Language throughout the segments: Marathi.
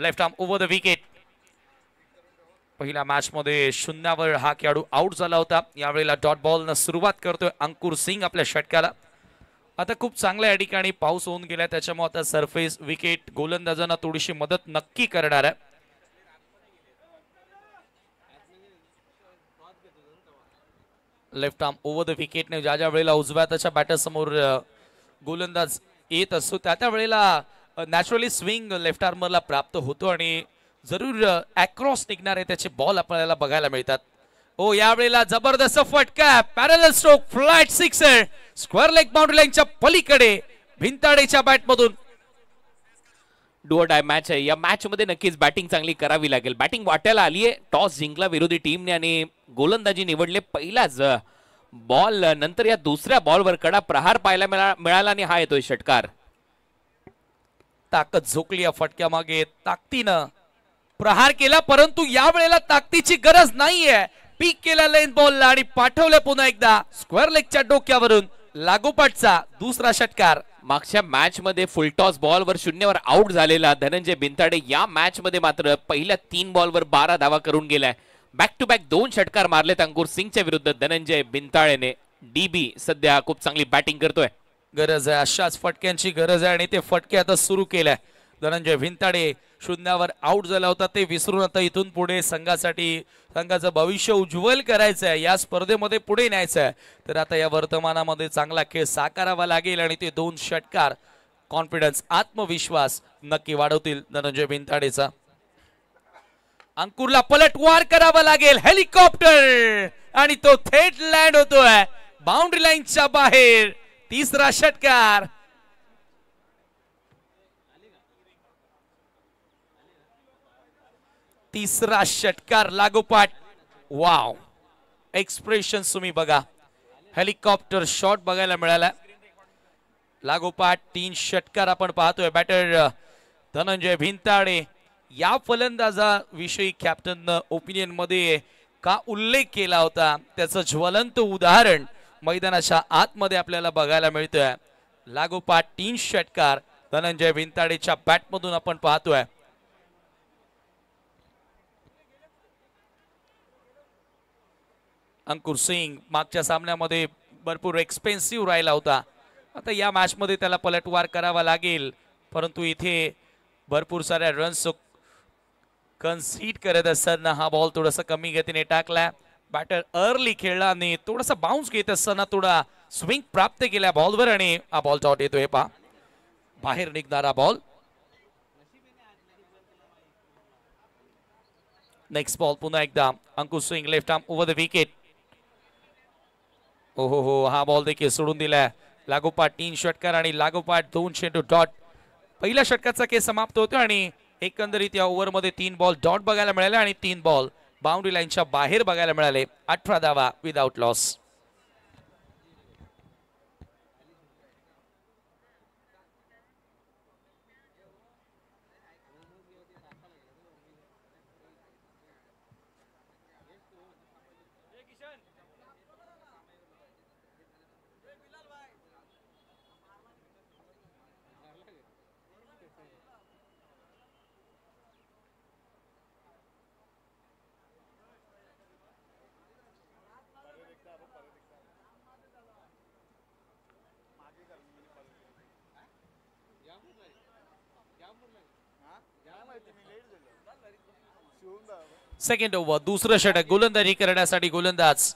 Left arm over the wicket. पहिल्या मॅच मध्ये शून्यावर हा खेळाडू आउट झाला होता. यावेळेला डॉट बॉल न सुरुवात करतोय अंकुर सिंग आपल्या षटकाला. आता खूप चांगल्या या ठिकाणी पाऊस होऊन गेला, त्याच्यामुळे आता सरफेस विकेट गोलंदाजांना थोडीशी मदत नक्की करणार आहे. लेफ्ट आर्म ओव्हर द विकेटने ज्या ज्या वेळेला उजव्या त्याच्या बॅटर समोर गोलंदाज येत असतो त्या वेळेला नॅचरली स्विंग लेफ्ट आर्मरला प्राप्त होतो आणि जरूर अक्रॉस निघणारे त्याचे बॉल आपल्याला बघायला मिळतात. हो, यावेळेला जबरदस्त फटका, parallel stroke, flat sixer, square leg boundary लाईनच्या पलीकडे भिंताडेच्या बॅटमधून. डू ऑर डाय मॅच आहे. या मॅच मध्ये नक्कीच बॅटिंग चांगली करावी लागेल. बॅटिंग वाट्याला आली आहे. टॉस जिंकला विरोधी टीमने आणि गोलंदाजी निवडले पहिलाच बॉल नंतर या दुसऱ्या बॉलवर कडा प्रहार पाहायला मिळाला आणि हा येतोय षटकार. ताकद झोकली या फटक्या मागे, ताकदीनं प्रहार केला, परंतु या वेळेला ताकदीची गरज नाहीये. पीक केला लेन बॉलला आणि पाठवले पुन्हा एकदा स्क्वेअर लेगच्या डोक्यावरून लागोपाठचा दुसरा षटकार. मागच्या मॅच मध्ये फुलटॉस बॉलवर शून्यावर आउट झालेला धनंजय बिनताडे या मॅच मध्ये मात्र पहिल्या 3 बॉलवर 12 धावा करून गेलाय. बॅक टू बॅक 2 षटकार मारलेत अंकुर सिंगच्या विरुद्ध धनंजय बिनताळेने. डीबी सध्या खूप चांगली बॅटिंग करतोय. गरज आहे, अशाच फटक्यांची गरज आहे आणि ते फटके आता सुरू केलाय. धनंजय भिंताडे शून्यावर आउट झाला होता, ते विसरून आता इथून पुढे संघाचं भविष्य उज्ज्वल करायचं आहे, या स्पर्धेमध्ये पुढे न्यायचं आहे. तर आता या वर्तमानामध्ये चांगला खेळ साकारावा लागेल आणि ते 2 षटकार कॉन्फिडन्स, आत्मविश्वास नक्की वाढवतील धनंजय भिंताडेचा. अंकुरला पलटवार करावा लागेल, हेलिकॉप्टर, आणि तो थेट लँड होतोय बाउंड्री लाईनच्या बाहेर. तिसरा षटकार. तिसरा षटकार लागोपाठ. वाव, एक्सप्रेशन तुम्ही बघा. हेलिकॉप्टर शॉट बघायला मिळाला. लागोपाठ 3 षटकार आपण पाहतोय. बॅटर धनंजय भिंताडे. या फलंदाजाविषयी कॅप्टन ओपिनियन मध्ये का उल्लेख केला होता, त्याचं ज्वलंत उदाहरण मैदानाच्या आतमध्ये आपल्याला बघायला मिळतोय. लागोपाठ 3 षटकार धनंजय भिंताडेच्या बॅटमधून आपण पाहतोय. अंकुर सिंग मागच्या सामन्यामध्ये भरपूर एक्सपेन्सिव्ह राहिला होता. आता या मॅच मध्ये त्याला पलटवार करावा लागेल, परंतु इथे भरपूर साऱ्या रन्स कन्सीड करत असताना हा बॉल थोडासा कमी गतीने टाकला. बॅटर अर्ली खेळला आणि थोडासा बाउन्स घेत असताना थोडा स्विंग प्राप्त केला बॉलवर आणि हा बॉल डॉट येतोय. पहा, बाहेर निघणारा बॉल. नेक्स्ट बॉल पुन्हा एकदा Ankur Singh, left arm over the wicket. हो, हा बॉल देखील सोडून दिलाय. लागोपाठ 3 षटकार आणि लागोपाठ 2 चेंडू डॉट. पहिल्या षटकाचा खेळ समाप्त होतो आणि एकंदरीत या ओव्हरमध्ये 3 बॉल डॉट बघायला मिळाले आणि 3 बॉल बाउंड्री लाईनच्या बाहेर बघायला मिळाले. 18 धावा विदाउट लॉस. सेकंड ओव्हर, दुसरं षटक. गोलंदाजी करण्यासाठी गोलंदाज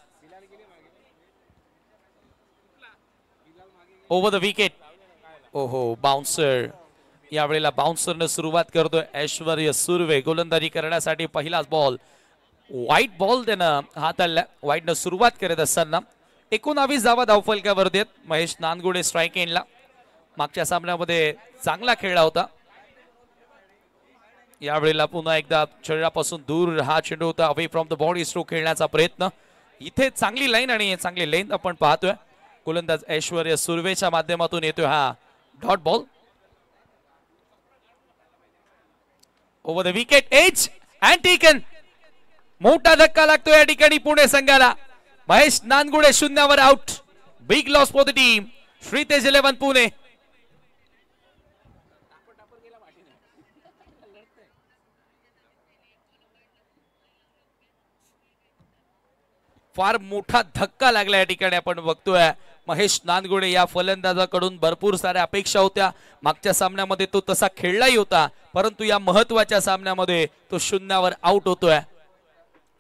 ओव्हर द विकेट. ओहो, बाउन्सर. यावेळेला बाउन्सरने सुरुवात करतोय ऐश्वर्य सुर्वे. गोलंदाजी करण्यासाठी पहिलाच बॉल, व्हाईट बॉल त्यानं हाताळला. व्हाईटनं सुरुवात करत असताना 19 धावा धावफलकावर देत महेश नानगुडे स्ट्राईक एंडला. मागच्या सामन्यामध्ये चांगला खेळला होता. यावेळेला पुन्हा एकदा शरीरापासून दूर हा चेंडू होता, away from the body stroke खेळण्याचा प्रयत्न. इथे चांगली लाईन आणि चांगली लेंथ आपण पाहतोय. गोलंदाज ऐश्वर्य सुर्वेच्या माध्यमातून येतोय हा dot ball. Over the wicket, edge and taken. मोठा धक्का लागतोय या ठिकाणी पुणे संघाला. महेश नानगुडे शून्यावर out. Big loss for the team. Shritej 11 Pune. फार मोठा धक्का लागला या ठिकाणी आपण बघतोय. महेश नांदगुडे या फलंदाजाकडून भरपूर साऱ्या अपेक्षा होत्या. मागच्या सामन्यामध्ये तो तसा खेळलाही होता, परंतु या महत्वाच्या सामन्यामध्ये तो शून्यावर आउट होतोय.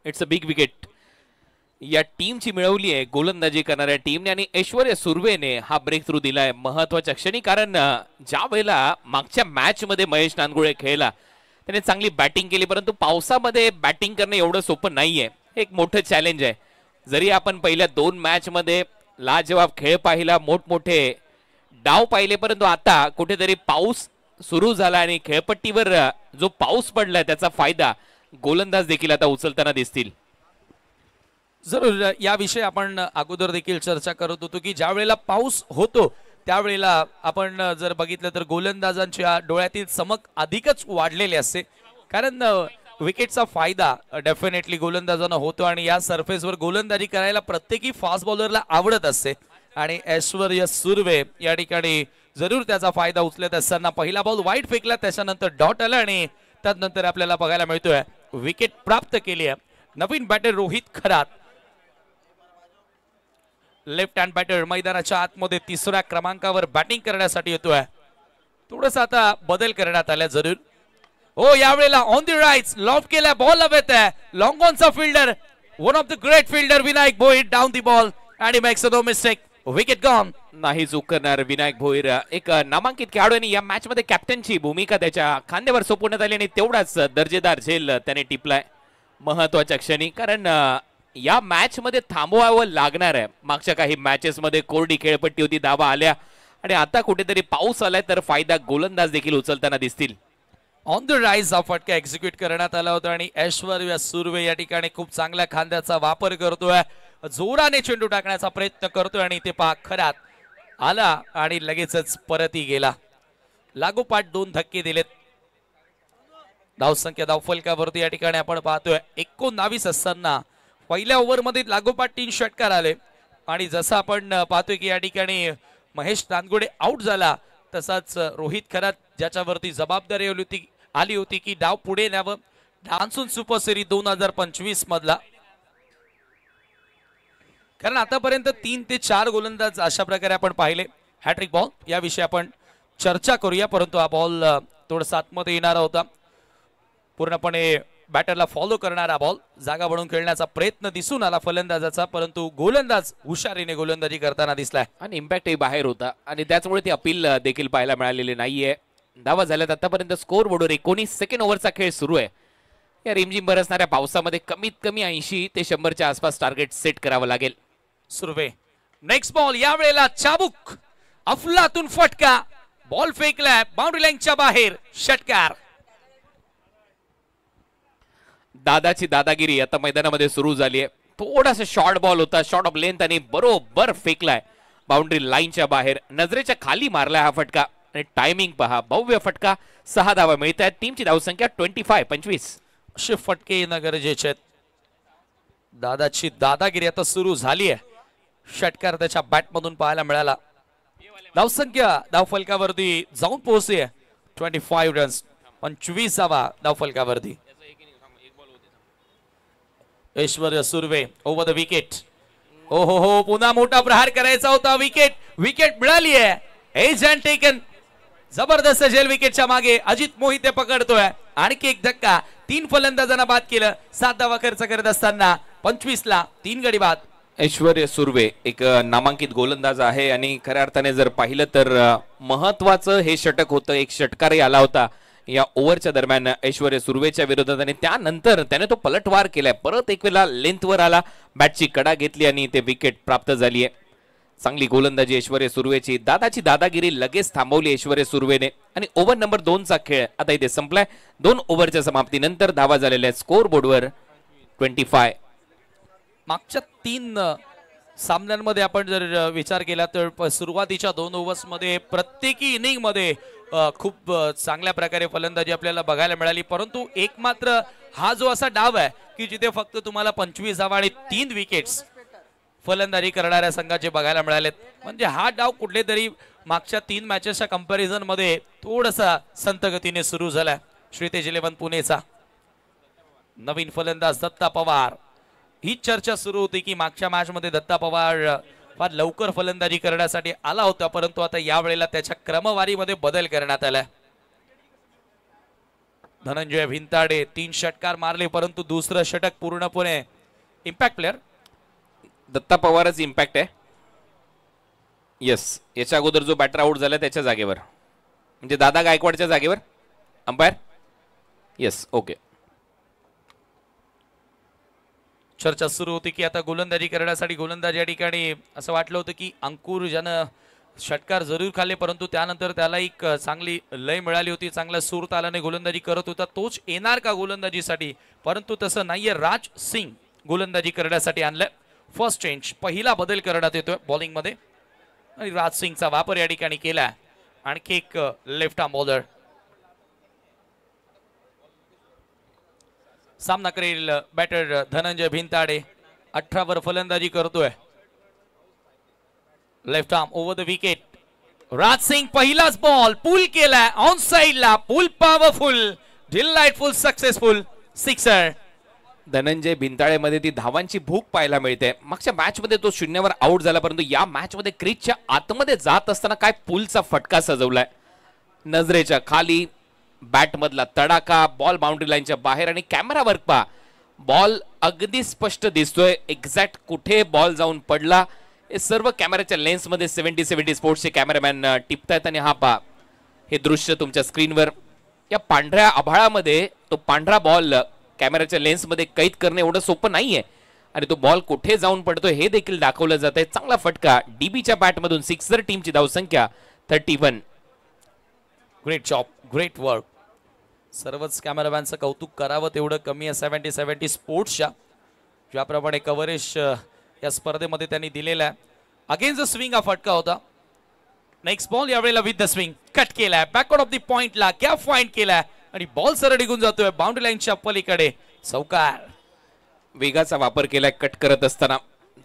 इट्स अ बिग विकेट या टीमची मिळवली आहे गोलंदाजी करणाऱ्या टीमने आणि ऐश्वर्या सुर्वेने हा ब्रेक थ्रू दिलाय महत्वाच्या क्षणी. कारण ज्या वेळेला मागच्या मॅच मध्ये महेश नांदगुडे खेळला त्याने चांगली बॅटिंग केली, परंतु पावसामध्ये बॅटिंग करणं एवढं सोपं नाहीये. एक मोठं चॅलेंज आहे. जरी आपण पहिल्या 2 मॅच मध्ये लाजवाब खेळ पाहिला, मोठमोठे डाव पाहिले, परंतु आता कुठेतरी पाऊस सुरू झाला आणि खेळपट्टीवर जो पाऊस पडलाय त्याचा फायदा गोलंदाज देखील आता उचलताना दिसतील. जरूर याविषयी आपण अगोदर देखील चर्चा करत होतो की ज्या वेळेला पाऊस होतो त्यावेळेला आपण जर बघितलं तर गोलंदाजांच्या डोळ्यातील चमक अधिकच वाढलेली असते. कारण विकेटचा फायदा डेफिनेटली गोलंदाजांना होतो आणि या सरफेसवर गोलंदाजी करायला प्रत्येकी फास्ट बॉलरला आवडत असते. आणि ऐश्वर्या सुर्वे या ठिकाणी जरूर त्याचा फायदा उचलत असताना पहिला बॉल वाईट फेकला, त्याच्यानंतर डॉट आला आणि त्यानंतर आपल्याला बघायला मिळतोय विकेट प्राप्त केली आहे. नवीन batter Rohit Kharat, left hand batter मैदानाच्या आतमध्ये 3ऱ्या क्रमांकावर बॅटिंग करण्यासाठी येतोय. थोडंसं आता बदल करण्यात आला जरूर. हो, यावेळेला ऑन द राईट लॉफ्ट केला, बॉल हवेत आहे. लॉंग ऑनचा fielder, one of the great fielder Vinayak Bhoir down the ball आणि makes no mistake, wicket gone. नाही चूक करणार विनायक भोईर. एक नामांकित खेळाडू आणि या मॅच मध्ये कॅप्टनची भूमिका त्याच्या खांद्यावर सोपवण्यात आली आणि तेवढाच दर्जेदार झेल त्याने टिपलाय महत्वाच्या क्षणी. कारण या मॅच मध्ये थांबवावं लागणार आहे. मागच्या काही मॅचेस मध्ये कोरडी खेळपट्टी होती, धावा आल्या आणि आता कुठेतरी पाऊस आलाय तर फायदा गोलंदाज देखील उचलताना दिसतील. ऑन द राईज हा फटका एक्झिक्यूट करण्यात आला होता आणि ऐश्वर्या सुर्वे या ठिकाणी खूप चांगल्या खांद्याचा वापर करतोय, जोराने चेंडू टाकण्याचा प्रयत्न करतोय आणि ते पहा खरात आला आणि लगेचच परतही गेला. लागोपाठ 2 धक्के दिलेत. धावसंख्या धावफलकावरती या ठिकाणी आपण पाहतोय 19 असताना पहिल्या ओव्हरमध्ये लागोपाठ 3 षटकार आले आणि जसं आपण पाहतोय की या ठिकाणी महेश नांदगुडे आउट झाला, तसाच रोहित खरात ज्याच्यावरती जबाबदारी आली होती की डाव पुढे न्यावं. डान्सून सुपर सिरीज 2025 मधला, कारण आतापर्यंत 3 ते 4 गोलंदाज अशा प्रकारे आपण पाहिले. हॅट्रिक बॉल याविषयी आपण चर्चा करूया, परंतु हा बॉल थोडासा आतमध्ये येणारा होता. पूर्णपणे बॅटरला फॉलो करणारा बॉल, जागा बनवून खेळण्याचा प्रयत्न दिसून आला फलंदाजाचा, परंतु गोलंदाज हुशारीने गोलंदाजी करताना दिसलाय आणि इम्पॅक्टही बाहेर होता आणि त्याचमुळे ती अपील देखील पाहायला मिळालेली नाहीये. धावा झाल्यात आतापर्यंत स्कोर बोर्डवर. 19 सेकंड ओव्हरचा खेळ सुरू आहे. या रिमझिम बरसणाऱ्या पावसामध्ये कमीत कमी 80 ते 100च्या आसपास टार्गेट सेट करावं लागेल. सुर्वे नेक्स्ट बॉल, यावेळेला चाबुक अफलातून फटका, बॉल फेकलाय बाउंड्री लाईनच्या बाहेर, षटकार. दादाची दादागिरी आता मैदानामध्ये सुरू झाली आहे. थोडासा शॉर्ट बॉल होता, शॉर्ट ऑफ लेंथ आणि बरोबर फेकलाय बाउंड्री लाईनच्या बाहेर. नजरेच्या खाली मारलाय हा फटका आणि टायमिंग पहा, भव्य फटका. 6 धावा मिळत आहेत. टीमची धावसंख्या 25. असे फटके येणं गरजेचे आहेत. दादाची दादागिरी आता सुरू झाली आहे. षटकार त्याच्या बॅटमधून पाहायला मिळाला. धावसंख्या धावफलकावरती जाऊन पोहोचली 25 रन्स, 25वा धावफलकावरती. Aishwarya Surve over the wicket. हो हो हो, पुन्हा मोठा प्रहार करायचा होता. विकेट मिळाली आहे. एज अँड टेकन, जबरदस्त झेल विकेटच्या मागे. अजित मोहिते पकडतोय. आणखी एक धक्का. 3 फलंदाजांना बाद केलं. 7 धावा खर्च करत असताना 25ला 3 गडी बाद. ऐश्वर्या सुर्वे एक नामांकित गोलंदाज आहे आणि खऱ्या अर्थाने जर पाहिलं तर महत्वाचं हे षटक होतं. एक षटकारही आला होता या ओव्हरच्या दरम्यान ऐश्वर्या सुर्वेच्या विरोधात आणि त्यानंतर त्याने तो पलटवार केलाय. परत एक वेळा लेंथवर आला, बॅटची कडा घेतली आणि ते विकेट प्राप्त झाली आहे. चांगली गोलंदाजी ऐश्वर्या सुर्वेची. दादाची दादागिरी लगेच थांबवली ऐश्वर्या सुर्वेने आणि ओव्हर नंबर 2चा खेळ आता इथे संपलाय. 2 ओव्हरच्या समाप्तीनंतर धावा झालेल्या आहेत स्कोर बोर्डवर 25. मागच्या 3 सामन्यांमध्ये आपण जर विचार केला तर सुरुवातीच्या 2 ओव्हर्समध्ये प्रत्येकी इनिंग मध्ये खूप चांगल्या प्रकारे फलंदाजी आपल्याला बघायला मिळाली. परंतु एक मात्र हा जो असा डाव आहे की जिथे फक्त तुम्हाला 25 धावा आणि 3 विकेट्स फलंदाजी करणाऱ्या संघाचे बघायला मिळालेत. म्हणजे हा डाव कुठले तरी मागच्या 3 मॅचेसच्या कंपॅरिझन मध्ये थोडासा संत गतीने सुरू झाला. श्रीतेज 11 पुणेचा नवीन फलंदाज दत्ता पवार ही चर्चा सुरू होती की मागच्या मॅच मध्ये दत्ता पवार फार लवकर फलंदाजी करण्यासाठी आला होता, परंतु आता यावेळेला त्याच्या क्रमवारीमध्ये बदल करण्यात आलाय. धनंजय भिंताडे 3 षटकार मारले, परंतु दुसरं षटक पूर्णपणे इम्पॅक्ट प्लेअर दत्ता पवारच इम्पॅक्ट आहे. येस, याच्या अगोदर जो बॅटर आउट झाला त्याच्या जागेवर, म्हणजे दादा गायकवाडच्या जागेवर अंपायर. Yes, okay. चर्चा सुरू होती की आता गोलंदाजी करण्यासाठी गोलंदाजी या ठिकाणी असं वाटलं होतं की अंकुर ज्यानं षटकार जरूर खाल्ले, परंतु त्यानंतर त्याला एक चांगली लय मिळाली होती, चांगला सूर तालाने गोलंदाजी करत होता, तोच येणार का गोलंदाजीसाठी, परंतु तसं नाहीये. राज सिंग गोलंदाजी करण्यासाठी आणलं. फर्स्ट चेंज, पहिला बदल करण्यात येतोय बॉलिंग मध्ये आणि राज सिंगचा वापर या ठिकाणी केला. आणखी एक लेफ्ट आर्म बॉलर सामना करेल. बॅटर धनंजय भिंताडे 18 वर फलंदाजी करतोय. Left arm over the wicket. Raj Singh पहिलाच बॉल पुल केलाय ऑन साइडला, pull powerful, delightful, successful sixer. Dhananjay भिंताळेमध्ये ती धावांची भूक पाहायला मिळते. मागच्या मॅच मध्ये तो शून्यावर आउट झाला, परंतु या मॅच मध्ये क्रीजच्या आतमध्ये जात असताना काय पुलचा फटका सजवलाय. नजरेच्या खाली बॅट मधला तडाखा, बॉल बाउंड्री लाईनच्या बाहेर आणि कॅमेरा वर्क पहा, बॉल अगदी स्पष्ट दिसतोय, एक्झॅक्ट कुठे बॉल जाऊन पडला हे सर्व कॅमेऱ्याच्या लेन्स मध्ये 70 स्पोर्ट्सचे कॅमेरामॅन टिपतायत. आणि हा पहा, हे दृश्य तुमच्या स्क्रीनवर. या पांढऱ्या आभाळामध्ये तो पांढरा बॉल कॅमेऱ्याच्या लेन्स मध्ये कैद करणे एवढं सोपं नाहीये आणि तो बॉल कुठे जाऊन पडतोय हे देखील दाखवलं जात आहे. चांगला फटका डीबीच्या बॅटमधून, सिक्सर. टीमची धावसंख्या 31. Great job, great work. सर्वच कॅमेरामॅनचं कौतुक करावं तेवढं कमी आहे 70 स्पोर्ट्सच्या. ज्याप्रमाणे कव्हरेज या स्पर्धेमध्ये त्यांनी दिलेला आहे. अगेन्स्ट द स्विंग हा फटका होता. नेक्स्ट बॉल यावेळेला विथ द स्विंग कट केलाय, बॅकवर्ड ऑफ द पॉइंटला गॅप फाइंड केलाय आणि बॉल सरळ निघून जातोय बाउंड्री लाईनच्या पलीकडे. चौकार. वेगाचा वापर केलाय कट करत असताना.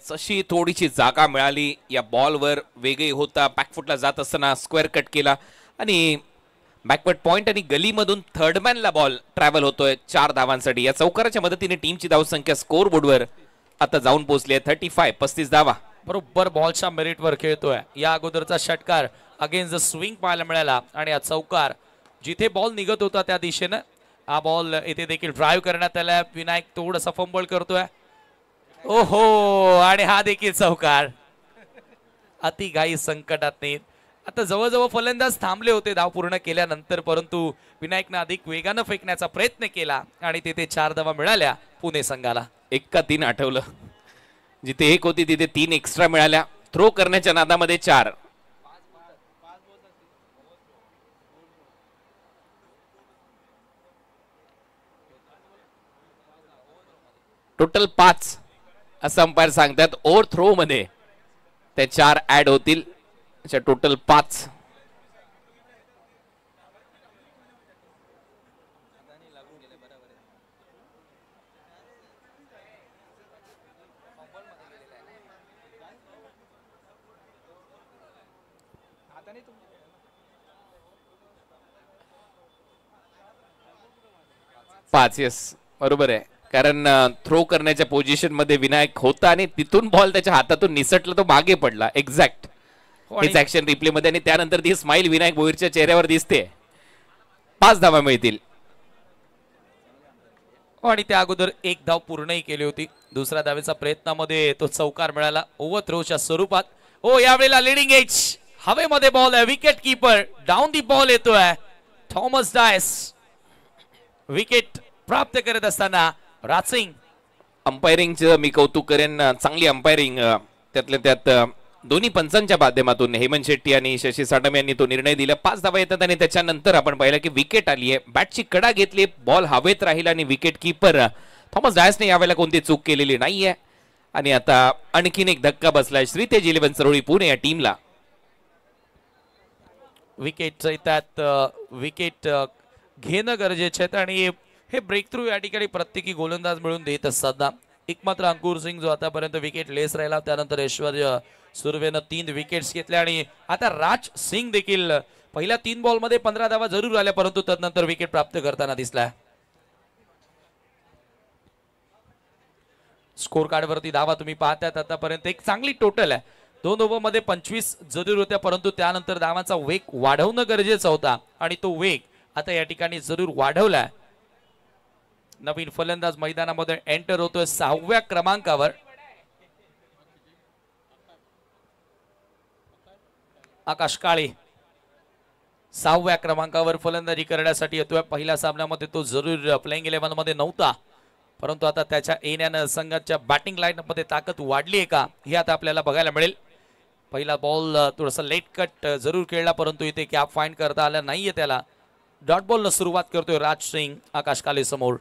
जशी थोडीशी जागा मिळाली या बॉलवर, वेगही होता, बॅकफुटला जात असताना स्क्वेअर कट केला आणि बॅकवर्ड पॉइंट आणि गलीमधून थर्डमॅनला बॉल ट्रॅव्हल होतोय 4 धावांसाठी. या चौकाराच्या मदतीने टीमची धावसंख्या स्कोर बोर्डवर आता जाऊन पोहोचली आहे 35 धावा. बरोबर बॉलच्या मेरिटवर खेळतोय. या अगोदरचा षटकार अगेन्स्ट द स्विंग पाहायला मिळाला आणि हा चौकार जिथे बॉल निघत होता त्या दिशेनं हा बॉल इथे देखील ड्राईव्ह करण्यात आला. विनायक थोडासा फंबल करतोय. ओहो, आणि हा देखील चौकार. अति घाई संकटात नाही. आता जवळजवळ फलंदाज थांबले होते धाव पूर्ण केल्यानंतर, परंतु विनायकनं अधिक वेगानं फेकण्याचा प्रयत्न केला आणि तिथे 4 धावा मिळाल्या पुणे संघाला. 1 का 3 आठवलं, जिथे 1 होती तिथे 3 एक्स्ट्रा मिळाल्या. थ्रो करण्याच्या नादामध्ये 4. टोटल 5 असं अंपायर सांगतात. ओव्हर थ्रो मध्ये ते 4 ऍड होतील. टोटल 5. येस, बरोबर आहे. कारण थ्रो करण्याच्या पोझिशन मध्ये विनायक होता आणि तिथून बॉल त्याच्या हातातून निसटला, तो मागे पडला. एक्झॅक्ट हेच ऍक्शन रिप्ले मध्ये आणि त्यानंतर ती स्माइल विनायक भोईरच्या चेहऱ्यावर दिसते. 5 धावा मिळतील. आणि त्या अगोदर 1 धाव पूर्णही केली होती. दुसऱ्या धावेचा प्रयत्नामध्ये तो चौकार मिळाला ओव्हर थ्रोच्या स्वरूपात. ओ, यावेळेला लिडिंग एज हवेमध्ये बॉल आहे. Wicket keeper down the ball येतोय. थॉमस डायस विकेट प्राप्त करत असताना राज सिंग. अंपायरिंगचं मी कौतुक करेन. चांगली अंपायरिंग, त्यातल्या त्यात दोन्ही पंचांच्या माध्यमातून हेमंत शेट्टी आणि शशी साटम यांनी तो निर्णय दिला. 5 धावा येतात आणि त्याच्यानंतर आपण पाहिलं की विकेट आली आहे. बॅटची कडा घेतली, बॉल हवेत राहिला आणि विकेट कीपर थॉमस डायसने यावेळेला कोणती चूक केलेली नाहीये. आणि आता आणखीन एक धक्का बसलाय श्रीतेज 11 सरोळी पुणे या टीमला. विकेट येतात, विकेट घेणं गरजेचे आहे आणि हे ब्रेक थ्रू या ठिकाणी प्रत्येकी गोलंदाज मिळून देत असताना एक मात्र अंकुर सिंग जो आतापर्यंत विकेट लेस राहिला, त्यानंतर ऐश्वर्य सुर्वेनं 3 विकेट्स घेतल्या आणि आता राज सिंग देखील पहिल्या 3 बॉलमध्ये 15 धावा जरूर आल्या, परंतु त्यानंतर विकेट प्राप्त करताना दिसला. स्कोर कार्ड वरती धावा तुम्ही पाहताय आतापर्यंत एक चांगली टोटल आहे. 2 ओव्हरमध्ये 25 जरूर होत्या, परंतु त्यानंतर धावांचा वेग वाढवणं गरजेचं होता आणि तो वेग आता या ठिकाणी जरूर वाढवलाय. नवीन फलंदाज मैदानामध्ये एंटर होतोय 6व्या क्रमांकावर. आकाश काळे 6व्या क्रमांकावर फलंदाजी करण्यासाठी येतोय. पहिल्या सामन्यामध्ये तो जरूर प्लेइंग 11 मध्ये नव्हता, परंतु आता त्याच्या येण्यानं संघाच्या बॅटिंग लाईनअपमध्ये ताकद वाढली आहे का हे आता आपल्याला बघायला मिळेल. पहिला बॉल थोडासा लेट कट जरूर खेळला, परंतु इथे कॅप फाइंड करता आला नाहीये त्याला. डॉट बॉल न सुरुवात करतोय राज सिंग आकाश काले समोर.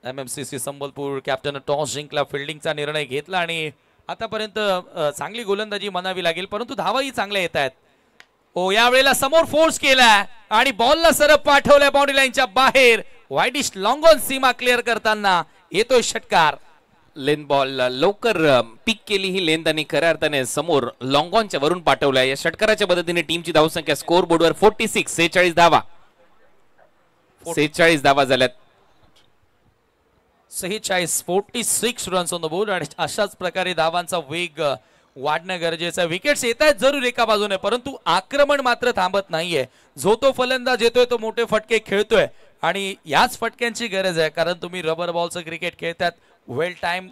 MMCC संबलपूर कॅप्टन टॉस जिंकला, फिल्डिंगचा निर्णय घेतला आणि आतापर्यंत चांगली गोलंदाजी म्हणावी लागेल, परंतु धावाही चांगल्या येत आहेत. ओ यावेळेला समोर फोर्स केलाय आणि बॉलला सरळ पाठवलाय बाउंड्री लाईनच्या बाहेर. Widish long on Seema clear करताना येतोय षटकार. लेन बॉल लवकर पिक केली ही लेंथ आणि खऱ्या अर्थाने समोर लॉंग ऑनच्या वरून पाठवलाय. या षटकाराच्या मदतीने टीमची धावसंख्या स्कोर बोर्डवर 46 धावा 46 धावा झाल्यात. 46 रन्स ऑन द बोर्ड आणि अशाच प्रकारे धावांचा वेग वाढणं गरजेचं आहे. विकेट्स येत आहेत जरूर एका बाजूने, परंतु आक्रमण मात्र थांबत नाहीये. जो तो फलंदाज येतोय तो मोठे फटके खेळतोय आणि याच फटक्यांची गरज आहे, कारण तुम्ही रबर बॉलचं क्रिकेट खेळतात. Well time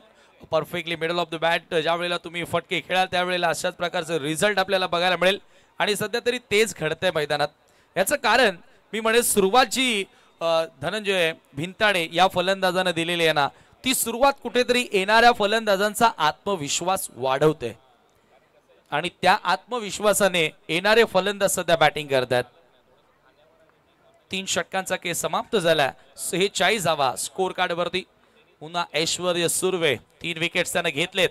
perfectly middle of the bat ज्या वेळेला तुम्ही फटके खेळाल त्यावेळेला अशाच प्रकारचं रिझल्ट आपल्याला बघायला मिळेल आणि सध्या तरी तेच घडतंय मैदानात. याचं कारण मी म्हणेन सुरुवात जी धनंजय भिंताडे या फलंदाजानं दिलेली आहे ना, ती सुरुवात कुठेतरी येणाऱ्या फलंदाजांचा आत्मविश्वास वाढवते आणि त्या आत्मविश्वासाने येणारे फलंदाज सध्या बॅटिंग करतात. 3 षटकांचा खेळ समाप्त झाला. 46 धावा स्कोर कार्ड वरती. पुन्हा ऐश्वर्य सुर्वे 3 विकेट्स त्याने घेतलेत,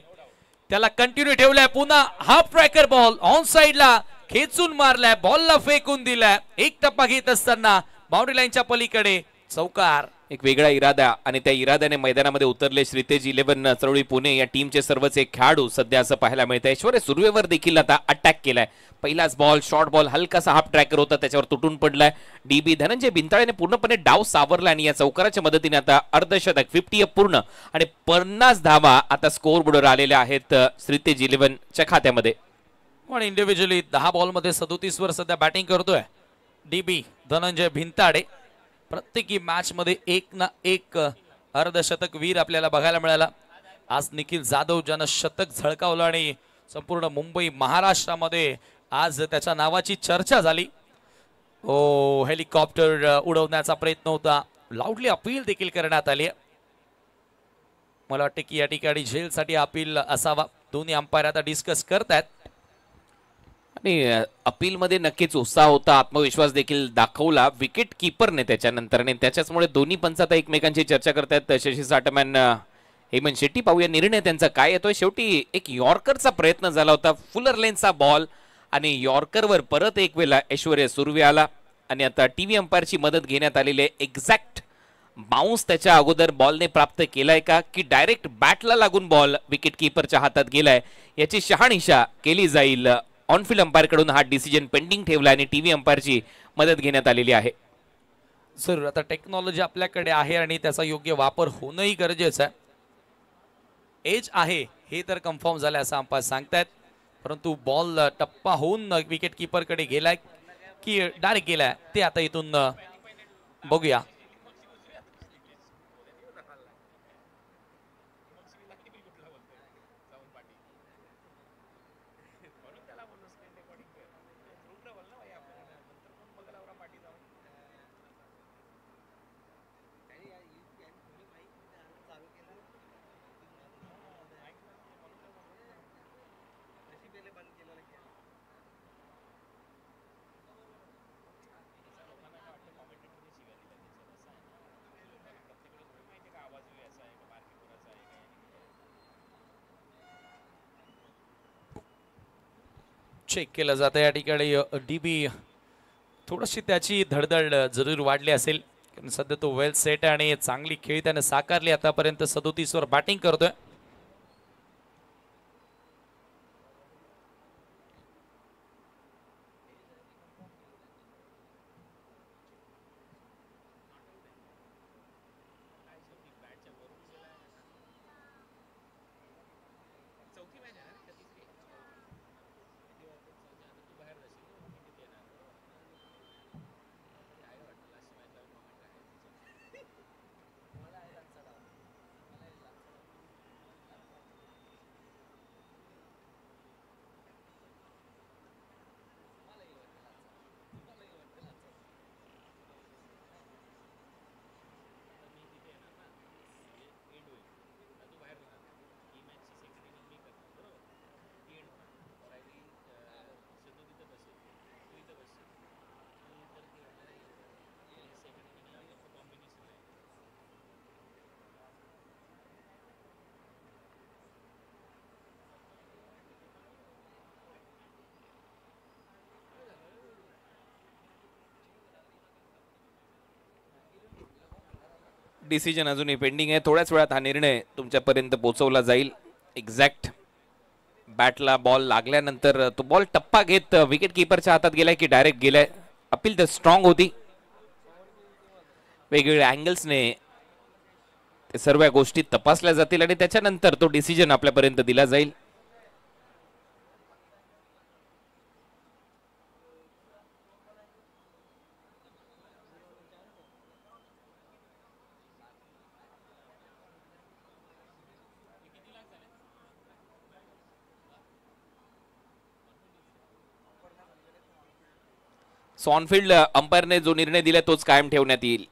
त्याला कंटिन्यू ठेवलाय. पुन्हा हाफ ट्रॅकर बॉल ऑन साइडला खेचून मारलाय, बॉलला फेकून दिलाय. एक टप्पा घेत असताना बाउंड्री लाईनच्या पलीकडे चौकार. एक वेगळा इरादा आणि त्या इराद्याने मैदानामध्ये उतरले श्रीतेज 11 चळवळी पुणे या टीमचे सर्वच एक खेळाडू सध्या असं पाहायला मिळतं. ऐश्वर्य सुर्वेवर देखील आता अटॅक केलाय. पहिलाच बॉल शॉर्ट बॉल हलकासा हाफ ट्रॅकर होता, त्याच्यावर तुटून पडलाय. डीबी धनंजय भिंताळेने पूर्णपणे डाव सावरला आणि या चौकाराच्या मदतीने आता अर्धशतक 50 पूर्ण आणि 50 धावा आता स्कोर बोर्डवर आलेल्या आहेत श्रीतेज 11 च्या खात्यामध्ये. पण इंडिव्हिज्युअली 10 बॉलमध्ये 37 वर सध्या बॅटिंग करतोय डीबी धनंजय भिंताडे. प्रत्येकी मॅच मध्ये एक ना एक अर्धशतक वीर आपल्याला बघायला मिळाला. आज निखिल जाधव ज्यानं शतक झळकावलं आणि संपूर्ण मुंबई महाराष्ट्रामध्ये आज त्याच्या नावाची चर्चा झाली. ओ हेलिकॉप्टर उडवण्याचा प्रयत्न होता, लाऊडली अपील देखील करण्यात आली. मला वाटतं की या ठिकाणी झेलसाठी अपील असावा. दोन्ही अंपायर आता डिस्कस करतायत आणि अपील मध्ये नक्कीच उत्साह होता, आत्मविश्वास देखील दाखवला विकेट कीपरने त्याच्यानंतर आणि त्याच्याचमुळे दोन्ही पंच आता एकमेकांची चर्चा करतात. शशी साटमॅन हेमंत शेट्टी, पाहूया निर्णय त्यांचा काय येतोय. शेवटी एक यॉर्करचा प्रयत्न झाला होता, फुलर लेनचा बॉल आणि यॉर्करवर परत एक वेळा ऐश्वर्य सुर्वे आला आणि आता टीव्ही अंपायरची मदत घेण्यात आलेली आहे. एक्झॅक्ट बाउन्स त्याच्या अगोदर बॉलने प्राप्त केलाय का की डायरेक्ट बॅटला लागून बॉल विकेट कीपरच्या हातात गेलाय याची शहानिशा केली जाईल. ऑनफिल्ड अंपायर कडून हा डिसिजन पेंडिंग ठेवला आणि टीव्ही अंपायरची मदत घेण्यात आलेली आहे. सर आता टेक्नॉलॉजी आपल्याकडे आहे आणि त्याचा योग्य वापर होणंही गरजेचं आहे. एज आहे हे तर कन्फर्म झालं असं अंपायर सांगतायत, परंतु बॉल टप्पा होऊन विकेट कीपर कडे गेलाय की डायरेक्ट गेलाय ते आता इथून बघूया. चेक केलं जातं या ठिकाणी. डीबी थोडीशी त्याची धडधड जरूर वाढली असेल, कारण सध्या तो वेल सेट आणि चांगली खेळी त्याने साकारली. आतापर्यंत 37 वर बॅटिंग करतोय. डिसिजन अजूनही पेंडिंग आहे. थोड्याच वेळात हा निर्णय तुमच्यापर्यंत पोहोचवला जाईल. एक्झॅक्ट बॅटला बॉल लागल्यानंतर तो बॉल टप्पा घेत विकेट किपरच्या हातात गेलाय की डायरेक्ट गेलाय. अपील तर स्ट्रॉंग होती. वेगवेगळ्या अँगल्सने ते सर्व गोष्टी तपासल्या जातील आणि त्याच्यानंतर तो डिसिजन आपल्यापर्यंत दिला जाईल. ऑनफिल्ड अंपायरने जो निर्णय दिला तोच कायम ठेवण्यात येईल.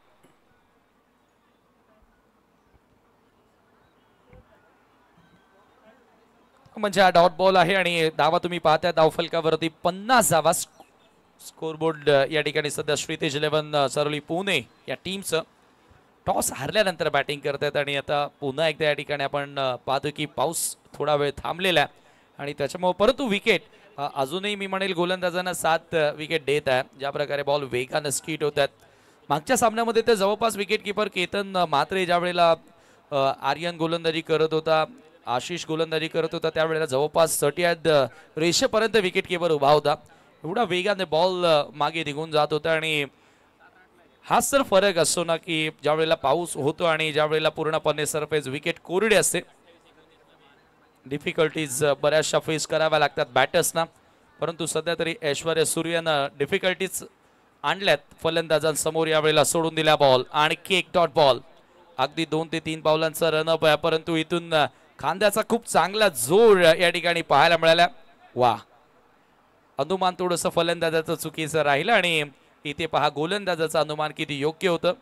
म्हणजे हा डॉट बॉल आहे आणि धावा तुम्ही पाहताय धावफलकावरती 50 धावा. स्कोरबोर्ड या ठिकाणी सध्या श्रीतेज 11 सरोली पुणे या टीमचं टॉस हारल्यानंतर बॅटिंग करतात आणि आता पुन्हा एकदा या ठिकाणी आपण पाहतो की पाऊस थोडा वेळ थांबलेला आहे आणि त्याच्यामुळे परंतु विकेट अजूनही मी म्हणेल गोलंदाजांना 7 विकेट देत आहे. ज्या प्रकारे बॉल वेगानं स्किट होत आहेत. मागच्या सामन्यामध्ये ते जवळपास विकेट किपर केतन म्हात्रे ज्या वेळेला आर्यन गोलंदाजी करत होता, आशिष गोलंदाजी करत होता, त्यावेळेला जवळपास 30 रेषेपर्यंत विकेट किपर उभा होता. एवढा वेगाने बॉल मागे निघून जात होता आणि हाच तर फरक असतो ना की ज्या वेळेला पाऊस होतो आणि ज्या वेळेला पूर्णपणे सरफेस विकेट कोरडे असते. डिफिकल्टीज बऱ्याचशा फेस कराव्या लागतात बॅटर्सना. परंतु सध्या तरी ऐश्वर्या सूर्यनं डिफिकल्टीज आणल्यात फलंदाजांसमोर. यावेळेला सोडून दिला बॉल आणखी एक डॉट बॉल. अगदी 2 ते 3 पावलांचा रनअप आहे परंतु इथून खांद्याचा खूप चांगला जोर या ठिकाणी पाहायला मिळाला. वा, अनुमान थोडंसं फलंदाजाचं चुकीचं राहिलं आणि इथे पहा गोलंदाजाचं अनुमान किती योग्य होतं.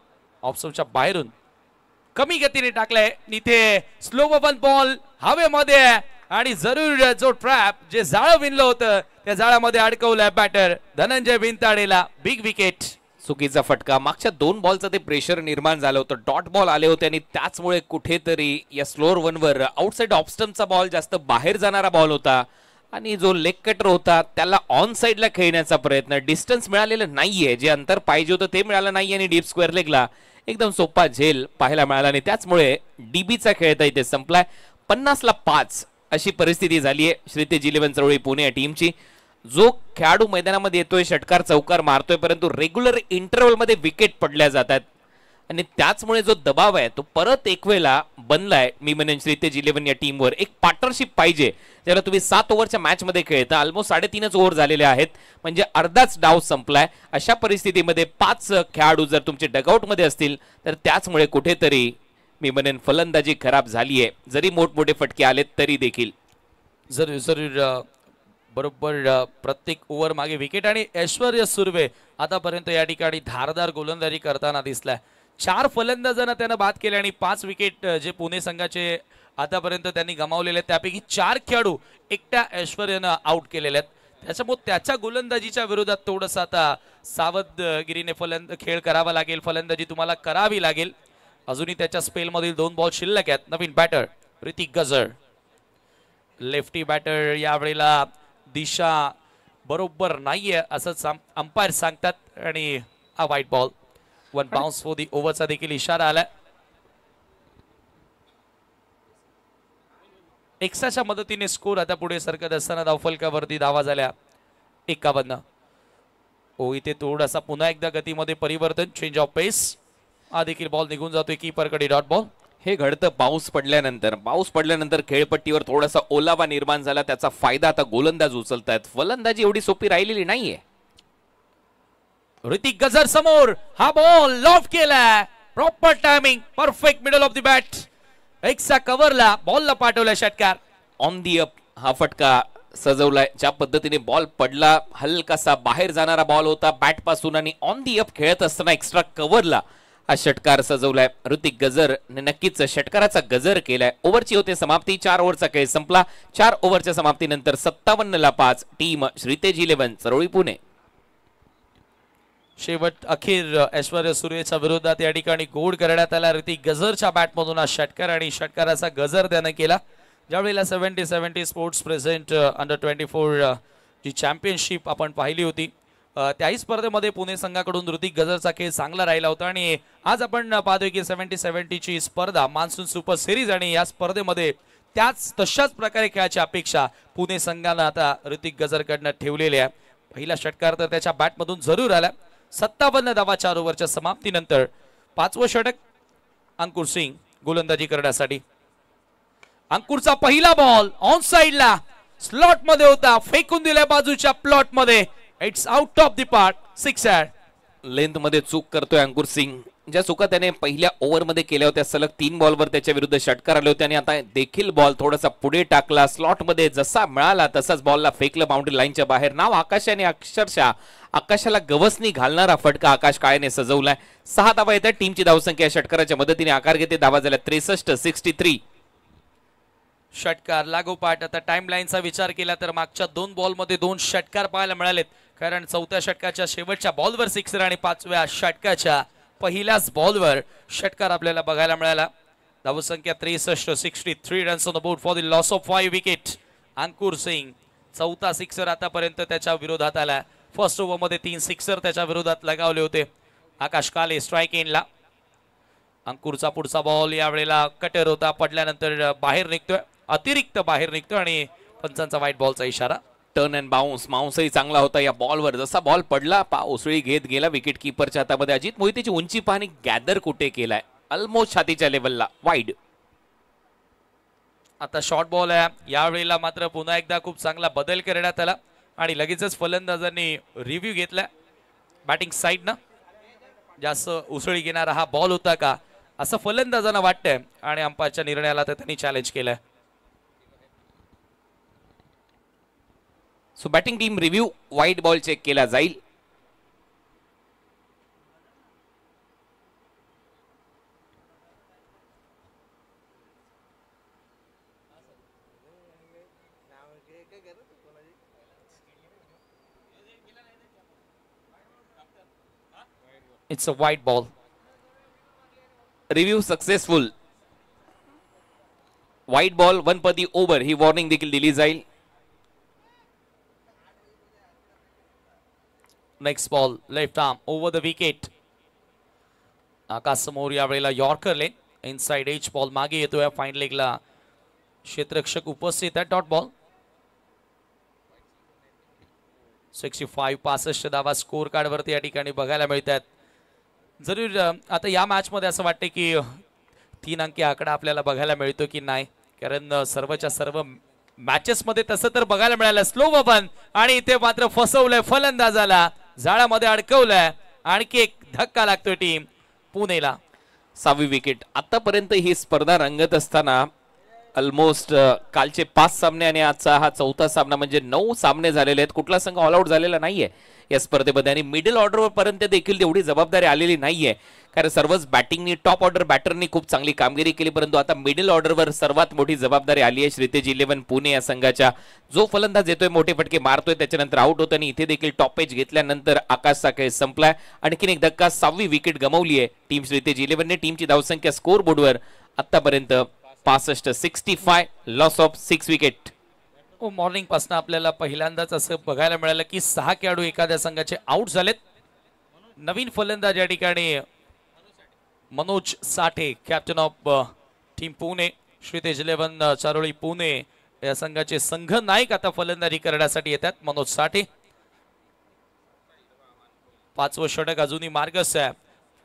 ऑप्शनच्या बाहेरून कमी गतीने टाकलाय. इथे स्लो बॉल हवेमध्ये आणि जरूर जो ट्रॅप जे जाळं विणलं होतं त्या जाळामध्ये अडकवलंय बॅटर धनंजय बिनताडेला. Big wicket. चुकीचा फटका. मागच्या 2 बॉलचं ते प्रेशर निर्माण झालं होतं. डॉट बॉल आले होते आणि त्याचमुळे कुठेतरी या स्लोअर 1वर आउटसाइड ऑफस्टम्पचा बॉल जास्त बाहेर जाणारा बॉल होता आणि जो लेग कटर होता त्याला ऑन साइडला खेळण्याचा प्रयत्न. डिस्टन्स मिळालेलं नाहीये. जे अंतर पाहिजे होतं ते मिळालं नाही आणि डीप स्क्वेअर लेगला एकदम सोपा झेल पाहायला मिळाला आणि त्याचमुळे डीबीचा खेळ इथे संपलाय. 50ला 5 अशी परिस्थिती झाली आहे श्रीतेज 11 चळवळी पुणे या टीमची. जो खेळाडू मैदानामध्ये येतोय षटकार चौकार मारतोय परंतु रेग्युलर इंटरव्हल मध्ये विकेट पडल्या जातात आणि त्याचमुळे जो दबाव आहे तो परत एक वेळेला बनलाय. मी म्हणेन श्रीतेज 11 या टीमवर एक पार्टनरशिप पाहिजे. ज्याला तुम्ही 7 ओव्हरच्या मॅच मध्ये खेळता. ऑलमोस्ट 3.5 ओव्हर झालेले आहेत म्हणजे अर्धाच डाव संपलाय. अशा परिस्थितीमध्ये 5 खेळाडू जर तुमचे डगआउट मध्ये असतील तर त्याचमुळे कुठेतरी मी म्हणेन फलंदाजी खराब झाली आहे. जरी मोठमोठे फटके आलेत तरी देखील जरूर बरोबर प्रत्येक ओव्हर मागे विकेट आणि ऐश्वर्या सुर्वे आतापर्यंत या ठिकाणी धारदार गोलंदाजी करताना दिसलाय. 4 फलंदाजांना त्यानं बाद केले आणि 5 विकेट जे पुणे संघाचे आतापर्यंत त्यांनी गमावलेले आहेत त्यापैकी 4 खेळाडू एकट्या ऐश्वर्यानं आउट केलेले आहेत. त्याच्यामुळे त्याच्या गोलंदाजीच्या विरोधात थोडंसं आता सावधगिरीने खेळ करावा लागेल. फलंदाजी तुम्हाला करावी लागेल. अजूनही त्याच्या स्पेलमधील 2 बॉल शिल्लक आहेत. नवीन बॅटर ऋतिक गजर लेफ्टी बॅटर. यावेळेला दिशा बरोबर नाहीये असं अंपायर सांगतात आणि हा wide ball. 1 bounce for the ओव्हरचा देखील इशारा आलाय. एक्साच्या मदतीने स्कोर आता पुढे सरकत असताना धावफलकावरती धावा झाल्या 51. इथे थोडासा पुन्हा एकदा गतीमध्ये परिवर्तन. चेंज ऑफ पेस. हा देखील बॉल निघून जातोय कीपरकडे. Dot ball. हे घडतं पाऊस पडल्यानंतर खेळपट्टीवर थोडासा ओलावा निर्माण झाला. त्याचा फायदा आता गोलंदाज उचलतायत. फलंदाजी एवढी सोपी राहिलेली नाहीये. ऋतिक गजर समोर. हा बॉल लॉफ्ट केलाय. Proper timing. Perfect middle of the bat. एक्सा कव्हरला बॉलला पाठवला षटकार. ऑन दी अप हा फटका सजवलाय. ज्या पद्धतीने बॉल पडला हलकासा बाहेर जाणारा बॉल होता बॅट पासून आणि ऑन दी अप खेळत असताना एक्स्ट्रा कव्हरला हा षटकार सजवलाय. ऋतिक गजर ने नक्कीच षटकाराचा गजर केलाय. ओव्हरची होते समाप्ती. 4 ओव्हरचा खेळ संपला. 4 ओव्हरच्या समाप्तीनंतर 57ला 5 टीम श्रीतेज 11 चळवळी पुणे. शेवट अखेर ऐश्वर्या सूर्यच्या विरोधात या ठिकाणी गोड करण्यात आला. ऋतिक गजरच्या बॅटमधून हा षटकार आणि षटकाराचा गजर त्यानं केला. ज्यावेळेला 70 स्पोर्ट्स प्रेझेंट अंडर 24 जी चॅम्पियनशिप आपण पाहिली होती त्याही स्पर्धेमध्ये पुणे संघाकडून ऋतिक गजरचा खेळ चांगला राहिला होता आणि आज आपण पाहतोय की 70-70 ची स्पर्धा मान्सून सुपर सिरीज आणि या स्पर्धेमध्ये तशाच प्रकारे खेळायची अपेक्षा पुणे संघानं आता ऋतिक गजरकडनं ठेवलेली आहे. पहिला षटकार तर त्याच्या बॅटमधून जरूर आला. 57 धावा 4 ओव्हरच्या समाप्तीनंतर 5वं षटक अंकुर सिंग गोलंदाजी करण्यासाठी. अंकुरचा पहिला बॉल ऑन साइडला स्लॉट मध्ये होता, फेकून दिल्या बाजूच्या प्लॉट मध्ये. It's out of the park, 6 length मध्ये चूक करतोय अंकुर सिंग. ज्या चुका त्याने पहिल्या ओव्हर मध्ये केल्या होत्या, सलग 3 बॉलवर त्याच्या विरुद्ध षटकार आले होते आणि आता देखील बॉल थोडासा पुढे टाकला. स्लॉट मध्ये जसा मिळाला तसाच बॉलला फेकलं बाउंड्री लाईनच्या बाहेर. नाव आकाशाने अक्षरशः आकाशाला गवसणी घालणारा फटका आकाश काळेने सजवलाय. 6 धावा येतात. टीमची धावसंख्या षटकाराच्या मदतीने आकार घेते. धावा झाल्या 63-63. षटकार लागोपाठ. आता टाइम लाईनचा विचार केला तर मागच्या 2 बॉलमध्ये 2 षटकार पाहायला मिळालेत, कारण 4थ्या षटकाच्या शेवटच्या बॉलवर 6 आणि 5व्या षटकाच्या पहिल्याच बॉलवर षटकार आपल्याला बघायला मिळाला. धावसंख्या 63-63 runs on the board for the loss of 5 wicket. Ankur Singh 4था सिक्सर आतापर्यंत त्याच्या विरोधात आला. फर्स्ट ओव्हर मध्ये 3 सिक्सर त्याच्या विरोधात लगावले होते. आकाश काले स्ट्राइक एंडला. अंकुरचा पुढचा बॉल यावेळेला कटर होता, पडल्यानंतर बाहेर निघतोय, अतिरिक्त बाहेर निघतोय आणि पंचांचा व्हाईट बॉलचा इशारा. टर्न अँड बाउन्सही चांगला होता या बॉलवर. जसा बॉल पडला उसळी घेत गेला विकेट कीपरच्या हातामध्ये. अजित मोहितेची उंची पाहणी गॅदर कुठे केलाय, ऑलमोस्ट छातीच्या लेवलला, वाईड. आता शॉर्ट बॉल आहे. यावेळेला मात्र पुन्हा एकदा खूप चांगला बदल करण्यात आला आणि लगेचच फलंदाजांनी रिव्ह्यू घेतला बॅटिंग साइडनं. जास्त उसळी घेणारा हा बॉल होता का असं फलंदाजांना वाटतंय आणि अंपायरच्या निर्णयाला तर त्यांनी चॅलेंज केलंय. So batting team review wide ball check केला जाईल. It's a wide ball. Review successful. Wide ball 1 per the over ही वॉर्निंग देखील दिली जाईल. Next ball left arm over the wicket. Akash समोर यावेळेला yorker length inside edge ball मागे येतोय. फाईन लेगला क्षेत्ररक्षक उपस्थित आहे. Dot ball. 65 धावा स्कोर कार्ड वरती या ठिकाणी बघायला मिळतात. जरूर आता या मॅच मध्ये असं वाटतं की 3 अंकी आकडा आपल्याला बघायला मिळतो की नाही, कारण सर्वच्या सर्व मॅचेस मध्ये तसं तर बघायला मिळालं. स्लो बबन आणि इथे मात्र फसवलंय फलंदाजाला, जाळ्यामध्ये अडकवलंय. आणखी एक धक्का लागतोय टीम पुणेला. 6वी विकेट. आतापर्यंत ही स्पर्धा रंगत असताना ऑलमोस्ट कालचे 5 सामने आणि आजचा हा 4था सामना म्हणजे 9 सामने झालेले आहेत. कुठला संघ ऑल आउट झालेला नाहीये या स्पर्धेमध्ये आणि मिडल ऑर्डर पर्यंत देखील तेवढी जबाबदारी आलेली नाहीये, कारण सर्वच बॅटिंगनी टॉप ऑर्डर बॅटरनी खूप चांगली कामगिरी केली. परंतु आता मिडल ऑर्डरवर सर्वात मोठी जबाबदारी आली आहे श्रीतेज 11 पुणे या संघाच्या. जो फलंदाज येतोय मोठे फटके मारतोय त्याच्यानंतर आउट होतो आणि इथे देखील टॉप एज घेतल्यानंतर आकाशचा खेळ संपलाय. आणखीन एक धक्का. 6वी विकेट गमावली आहे टीम श्रीतेज 11 ने. टीमची धावसंख्या स्कोर बोर्डवर आतापर्यंत 65-65. Loss of 6 wicket. मॉर्निंग पासून आपल्याला पहिल्यांदाच असं बघायला मिळालं की 6 खेळाडू एखाद्या संघाचे आउट झालेत. नवीन फलंदाज या ठिकाणी मनोज साठे, कॅप्टन ऑफ टीम पुणे श्रीतेज 11 चारोळी पुणे या संघाचे संघ नायक आता फलंदाजी करण्यासाठी येतात. मनोज साठे. 5वं षटक अजूनही मार्गस्थ आहे.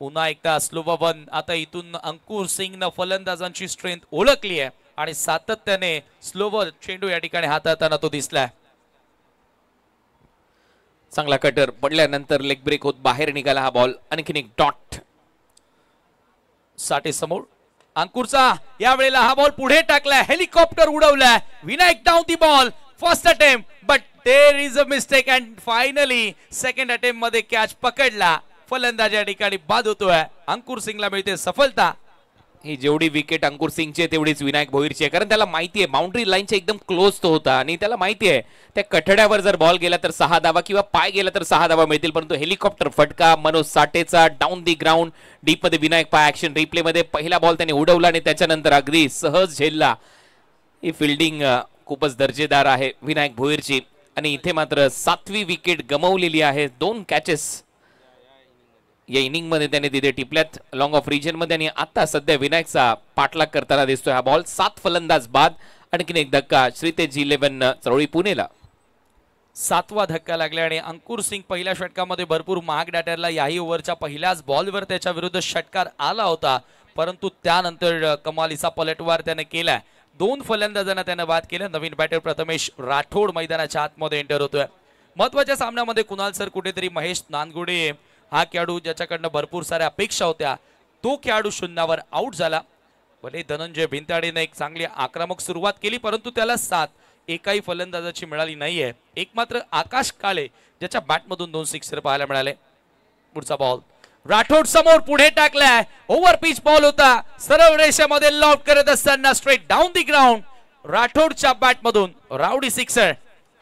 पुन्हा एकदा स्लो बबन. आता इथून अंकुर सिंगनं फलंदाजांची स्ट्रेंथ ओळखली आहे आणि सातत्याने स्लोवर चेंडू या ठिकाणी हाताळताना तो दिसलाय. चांगला कटर पडल्यानंतर लेग ब्रेक होत बाहेर निघाला हा बॉल. आणखीन एक डॉट. साठे समोर. अंकुरचा यावेळेला हा बॉल पुढे टाकलाय, हेलिकॉप्टर उडवलाय. Vinayak down the ball. First attempt but there is a mistake and finally second attempt मध्ये कॅच पकडला. फलंदाज या ठिकाणी बाद होतोय. अंकुर सिंगला मिळते सफलता. ही जेवढी विकेट अंकुर सिंगची तेवढीच विनायक भोईरची आहे, कारण त्याला माहिती आहे बाउंड्री लाईनच्या एकदम क्लोज तो होता आणि त्याला माहिती आहे त्या कठड्यावर जर बॉल गेला तर 6 धावा किंवा पाय गेला तर 6 धावा मिळतील. परंतु हेलिकॉप्टर फटका मनोज साठेचा डाऊन दी ग्राउंड डीप मध्ये. विनायक पाय ऍक्शन रिप्ले मध्ये पहिला बॉल त्याने उडवला आणि त्याच्यानंतर अगदी सहज झेलला. ही फिल्डिंग खूपच दर्जेदार आहे विनायक भोईरची. आणि इथे मात्र 7वी विकेट गमावलेली आहे. 2 कॅचेस या इनिंग मध्ये त्याने तिथे टिपल्यात लॉंग ऑफ रिजन मध्ये. आणि आता सध्या विनायकचा पाठलाग करताना दिसतोय हा बॉल. 7 फलंदाज बाद. आणखीन एक धक्का श्रीतेज 11 चरळी पुणेला. 7वा धक्का लागला आणि अंकुर सिंग पहिल्या षटकामध्ये भरपूर महाग डॅटरला याही ओव्हरच्या पहिल्याच बॉलवर त्याच्या विरुद्ध षटकार आला होता, परंतु त्यानंतर कमालीचा पलटवार त्याने केलाय. 2 फलंदाजांना त्याने बाद केलं. नवीन बॅटर प्रथमेश राठोड मैदानाच्या आतमध्ये एंटर होतोय. महत्वाच्या सामन्यामध्ये कुणाल सर कुठेतरी महेश नानगुडे हा खेळाडू ज्याच्याकडनं भरपूर साऱ्या अपेक्षा होत्या, तो खेळाडू शून्यावर आउट झाला. भले धनंजय भिंताडीने एक चांगली आक्रमक सुरुवात केली, परंतु त्याला साथ एकाही फलंदाजाची मिळाली नाहीये. एक मात्र आकाश काळे ज्याच्या बॅटमधून 2 सिक्सर पाहायला मिळाले. पुढचा बॉल राठोड समोर पुढे टाकलाय. ओव्हर पिच बॉल होता. सरळ रेषेमध्ये लॉक करत असताना स्ट्रेट डाऊन दी ग्राउंड राठोडच्या बॅटमधून रावडी सिक्सर.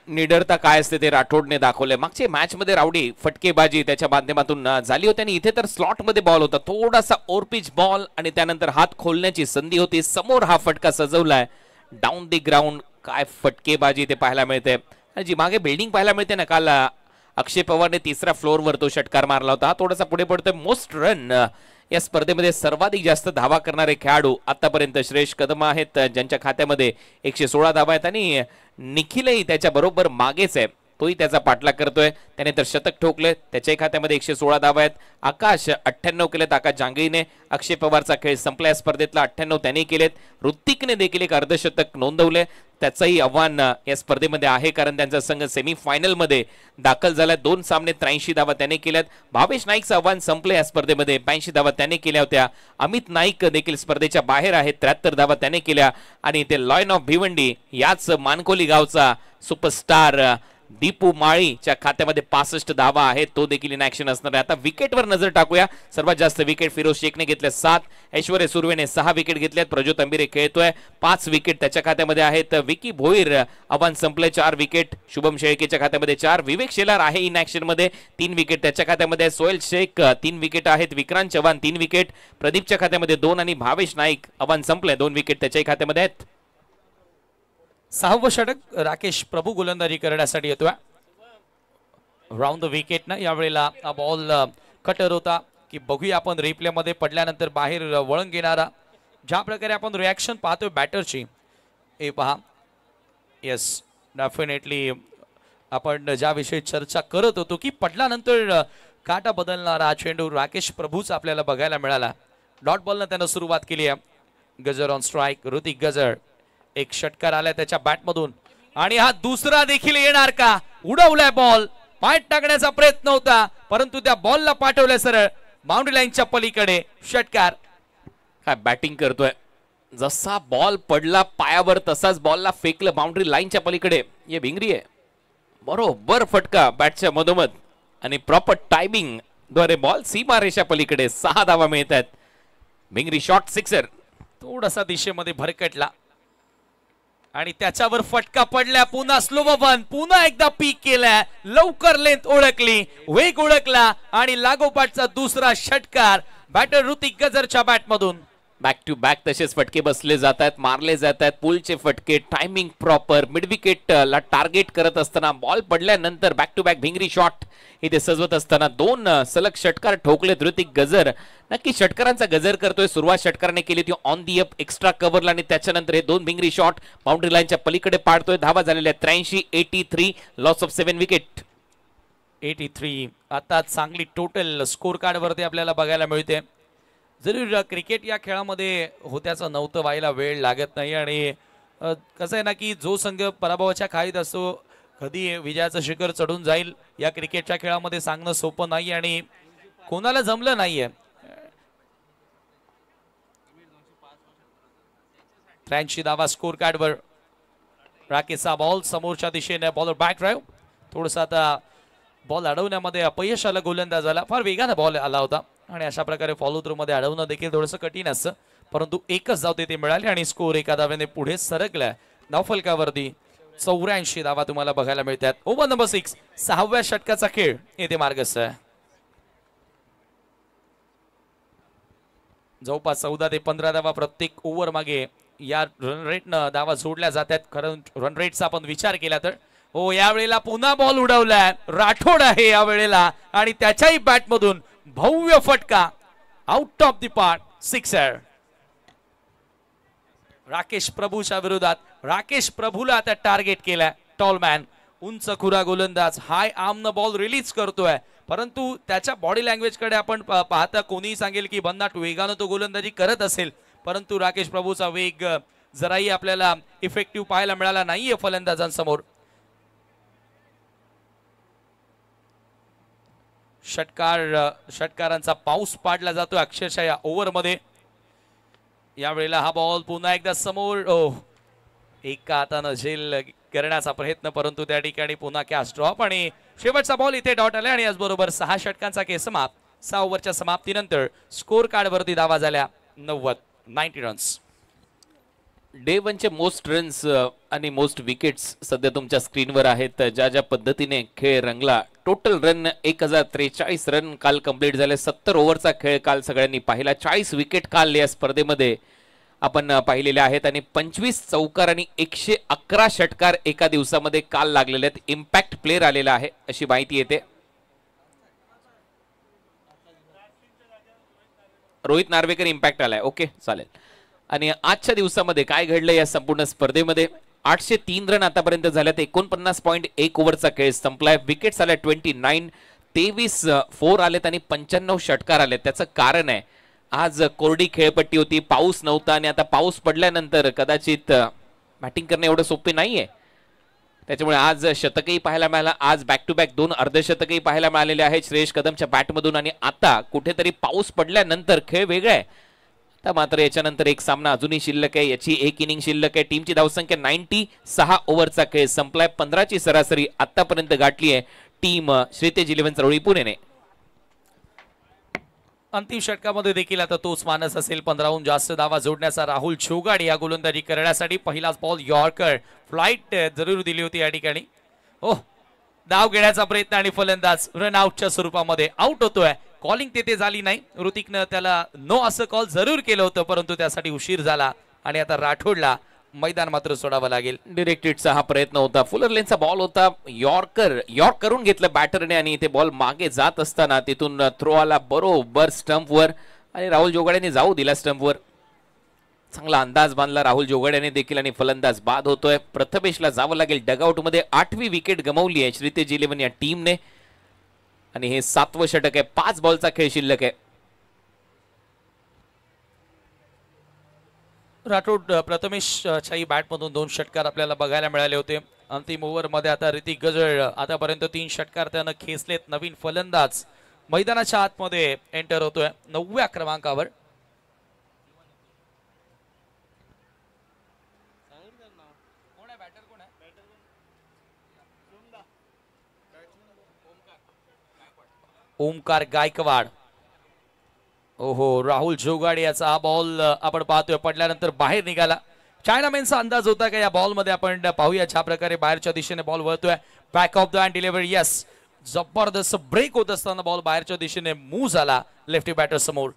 निडरता काय असते ते राठोडने दाखवले. मागच्या मॅच मध्ये रावडी फटकेबाजी त्याच्या माध्यमातून झाली होती आणि इथे तर स्लॉट मध्ये बॉल होता. थोडासा ओव्हरपिच बॉल आणि त्यानंतर हात खोलण्याची संधी होती. समोर हा फटका सजवलाय. डाऊन दी ग्राउंड काय फटकेबाजी ते पाहायला मिळते. आणि जी मागे बिल्डिंग पाहायला मिळते ना, काल अक्षय पवारने 3ऱ्या फ्लोअरवर तो षटकार मारला होता. थोडासा पुढे पडतोय. मोस्ट रन या स्पर्धेमध्ये सर्वाधिक जास्त धावा करणारे खेळाडू आतापर्यंत श्रेयस कदम आहेत, ज्यांच्या खात्यामध्ये 116 धावा आहेत. आणि निखिलही त्याच्या बरोबर मागेच आहे, तोही त्याचा पाठलाग करतोय. त्याने तर शतक ठोकले, त्याच्याही खात्यामध्ये 116 धावा आहेत. आकाश 98 केलेत. आकाश जांगीने अक्षय पवारचा खेळ संपला स्पर्धेतला 98 त्यांनी केलेत. ऋत्विकने देखील एक अर्धशतक नोंदवले. त्याचंही आव्हान या स्पर्धेमध्ये आहे, कारण त्यांचा संघ सेमीफायनल मध्ये दाखल झालाय. 2 सामने 83 धावा त्याने केल्यात. भावेश नाईकचं आव्हान संपलं या स्पर्धेमध्ये. 82 धावा त्याने केल्या होत्या. अमित नाईक देखील स्पर्धेच्या बाहेर आहेत. 73 धावा त्याने केल्या. आणि ते लॉयन ऑफ भिवंडी याच मानकोली गावचा सुपरस्टार दीपू माळीच्या खात्यामध्ये 65 धावा आहेत. तो देखील इन ऍक्शन असणार आहे. आता विकेटवर नजर टाकूया. सर्वात जास्त विकेट फिरोज शेखने घेतल्या 7. ऐश्वर्य सुर्वेने 6 विकेट घेतल्यात. प्रज्योत अंबिरे खेळतोय. 5 विकेट त्याच्या खात्यामध्ये आहेत. विकी भोईर आव्हान संपले 4 विकेट. शुभम शेळकेच्या खात्यामध्ये 4. विवेक शेलार आहे इन ऍक्शन मध्ये 3 विकेट त्याच्या खात्यामध्ये. सोहेल शेख 3 विकेट आहेत. विक्रांत चव्हाण 3 विकेट. प्रदीपच्या खात्यामध्ये 2 आणि भावेश नाईक आव्हान संपले 2 विकेट त्याच्याही खात्यामध्ये आहेत. 6वं षटक राकेश प्रभू गोलंदाजी करण्यासाठी येतोय. राऊंड द विकेट ना यावेळेला हा बॉल कटर होता की बघूया आपण रिप्ले मध्ये पडल्यानंतर बाहेर वळण घेणारा. ज्या प्रकारे आपण रिॲक्शन पाहतोय बॅटरची, हे पहा. येस, डेफिनेटली आपण ज्याविषयी चर्चा करत होतो की पडल्यानंतर काटा बदलणारा चेंडू राकेश प्रभूच आपल्याला बघायला मिळाला. डॉट बॉलनं त्यानं सुरुवात केली आहे. गजर ऑन स्ट्राईक. ऋतिक गजर एक षटकार आलाय त्याच्या बॅटमधून आणि हा दुसरा देखील येणार का? उडवलाय बॉल. पाय टाकण्याचा प्रयत्न होता, परंतु त्या बॉलला पाठवलंय सरळ बाउंड्री लाईनच्या पलीकडे. षटकार. काय बॅटिंग करतोय. जसा बॉल पडला पायावर तसाच बॉलला फेकलं बाउंड्री लाईनच्या पलीकडे. ये भिंगरी आहे. बरोबर फटका बॅटच्या मधोमध आणि प्रॉपर टायमिंग द्वारे बॉल सीमा रेषा पलीकडे. 6 धावा मिळत आहेत. भिंगरी शॉर्ट सिक्सर. थोडासा दिशेमध्ये भरकटला आणि त्याच्यावर फटका पडला. पुन्हा स्लो बन, पुन्हा एकदा पीक केलाय. लवकर लेंथ ओळखली, वेग ओळखला आणि लागोपाठचा दुसरा षटकार बॅटर ऋतिक गजरच्या बॅटमधून. बॅक टू बॅक तसेच फटके बसले जात आहेत, मारले जात आहेत. पुलचे फटके, टायमिंग प्रॉपर. मिड विकेट ला टार्गेट करत असताना बॉल पडल्यानंतर बॅक टू बॅक भिंगरी शॉट इथे सजवत असताना 2 सलग षटकार ठोकलेत ऋतिक गजर. नक्की षटकारांचा गजर करतोय. सुरुवात षटकाराने केली ती ऑन दी अप एक्स्ट्रा कव्हरला आणि त्याच्यानंतर हे 2 भिंगरी शॉट बाउंड्री लाईनच्या पलीकडे पाडतोय. धावा झालेल्या 83. 83 लॉस ऑफ 7 विकेट. 83 आता चांगली टोटल स्कोर कार्ड वरती आपल्याला बघायला मिळते. जरूर क्रिकेट या खेळामध्ये होत्याचं नव्हतं व्हायला वेळ लागत नाही. आणि कसं आहे ना की जो संघ पराभवाच्या खाईत असतो, कधी विजयाचं शिखर चढून जाईल या क्रिकेटच्या खेळामध्ये सांगणं सोपं नाही आणि कोणाला जमलं नाहीये. 83 धावा स्कोर कार्डवर. राकेशचा बॉल समोरच्या दिशेने. Bowler back drive. थोडंसं आता बॉल अडवण्यामध्ये अपयश आलं गोलंदाजाला. फार वेगाने बॉल आला होता आणि अशा प्रकारे फॉलो थ्रू मध्ये अडवणं देखील थोडंसं कठीण असतं, परंतु एकच धाव तिथे मिळाली आणि स्कोर एका धाव्याने पुढे सरकलाय. धावफलकावरती 84 धावा तुम्हाला बघायला मिळतात. ओव्हर नंबर 6 6व्या षटकाचा खेळ येथे मार्गस्थ आहे. जवळपास 14 ते 15 धावा प्रत्येक ओव्हर मागे या रन रेटनं धावा जोडल्या जातात. खरं रन रेटचा आपण विचार केला तर हो, यावेळेला पुन्हा बॉल उडवलाय. राठोड आहे यावेळेला आणि त्याच्याही बॅटमधून भव्य फटका. Out of the park, sixer. Rakesh प्रभूच्या विरोधात. राकेश प्रभूला आता टार्गेट केलाय. टॉलमॅन, उंच खुरा गोलंदाज, हाय आर्मनं बॉल रिलीज करतोय, परंतु त्याच्या बॉडी लँग्वेज कडे आपण पाहता कोणीही सांगेल की भन्नाट वेगानं तो गोलंदाजी करत असेल, परंतु राकेश प्रभूचा वेग जराही आपल्याला इफेक्टिव्ह पाहायला मिळाला नाहीये फलंदाजांसमोर. षटकारांचा पाऊस पाडला जातोय अक्षरशः या ओव्हरमध्ये. यावेळेला हा बॉल पुन्हा एकदा समोर. एका हातानं झेल करण्याचा प्रयत्न, परंतु त्या ठिकाणी पुन्हा कॅच ड्रॉप आणि शेवटचा बॉल इथे डॉट आला आणि याचबरोबर 6 षटकांचा खेळ समाप्त. 6 ओव्हरच्या समाप्तीनंतर स्कोर कार्ड वरती धावा झाल्या 90 रन्स. डे 1 चे मोस्ट रन्स आणि मोस्ट विकेट्स सध्या तुमच्या स्क्रीनवर आहेत. ज्या ज्या पद्धतीने खेळ रंगला, टोटल रन 1043 रन काल कंप्लीट झाले. 70 ओव्हरचा खेळ काल सगळ्यांनी पाहिला. 40 विकेट काल या स्पर्धेमध्ये आपण पाहिलेले आहेत आणि 25 चौकार आणि 111 षटकार एका दिवसामध्ये काल लागलेले आहेत. इम्पॅक्ट प्लेयर आलेला आहे अशी माहिती येते. रोहित नार्वेकर इम्पॅक्ट आलाय. ओके, चालेल. आणि आजच्या दिवसामध्ये काय घडलं या संपूर्ण स्पर्धेमध्ये? 803 रन आतापर्यंत झाल्यात. 49.1 ओव्हरचा खेळ संपलाय. विकेट्स आल्या 29, 23 4 आलेत आणि 95 षटकार आलेत. त्याचं कारण आहे आज कोरडी खेळपट्टी होती, पाऊस नव्हता आणि आता पाऊस पडल्यानंतर कदाचित बॅटिंग करणे एवढं सोपे नाहीये. त्याच्यामुळे आज शतकही पाहायला मिळाला. आज बॅक टू बॅक 2 अर्धशतकही पाहायला मिळालेले आहेत श्रेयस कदमच्या बॅटमधून. आणि आता कुठेतरी पाऊस पडल्यानंतर खेळ वेगळा आहे. तर मात्र याच्यानंतर एक सामना अजूनही शिल्लक आहे. याची एक इनिंग शिल्लक आहे. टीमची धावसंख्या 96 ओव्हरचा खेळ संपलाय. 15ची सरासरी आतापर्यंत गाठली आहे टीम श्रीतेज 11 चरोळी पुणेने. अंतिम षटकामध्ये देखील आता तोच मानस असेल. 15हून जास्त धावा जोडण्याचा. राहुल छोगाड या गोलंदाजी करण्यासाठी पहिलाच बॉल यॉर्कर फ्लाइट जरूर दिली होती या ठिकाणी. धाव घेण्याचा प्रयत्न आणि फलंदाज रन आउटच्या स्वरूपामध्ये आउट होतोय. कॉलिंग तेथे झाली नाही. ऋतिकनं त्याला नो असं कॉल जरूर केलं होतं, परंतु त्यासाठी उशीर झाला आणि आता राठोडला मैदान मात्र सोडावं लागेल. डिरेक्टेडचा हा प्रयत्न होता. फुलर लेनचा बॉल होता. यॉर्क करून घेतलं बॅटरने आणि ते बॉल मागे जात असताना तिथून थ्रो आला बरोबर स्टंपवर आणि राहुल जोगाड्याने जाऊ दिला स्टंपवर. चांगला अंदाज बांधला राहुल जोगाड्याने देखील आणि फलंदाज बाद होतोय. प्रथमेशला जावं लागेल डगआउट मध्ये. 8वी विकेट गमावली आहे श्रीतेज 11 या टीमने आणि हे 7वं षटक आहे. 5 बॉलचा खेळ शिल्लक आहे. राठोड प्रथमेशच्याही बॅटमधून 2 षटकार आपल्याला बघायला मिळाले होते. अंतिम ओव्हरमध्ये आता ऋतिक गजळ आतापर्यंत 3 षटकार त्यानं खेचलेत. नवीन फलंदाज मैदानाच्या आतमध्ये एंटर होतोय 9व्या क्रमांकावर. ओमकार गायकवाड. ओहो, राहुल जोगाडे याचा हा बॉल आपण पाहतोय पडल्यानंतर बाहेर निघाला. चायनामॅनचा अंदाज होता का या बॉल मध्ये? आपण पाहूया ज्या प्रकारे बाहेरच्या दिशेने बॉल वळतोय. Back of the hand delivery. Yes, जबरदस्त ब्रेक होत असताना बॉल बाहेरच्या दिशेने मूव्ह झाला लेफ्टी बॅटर समोर.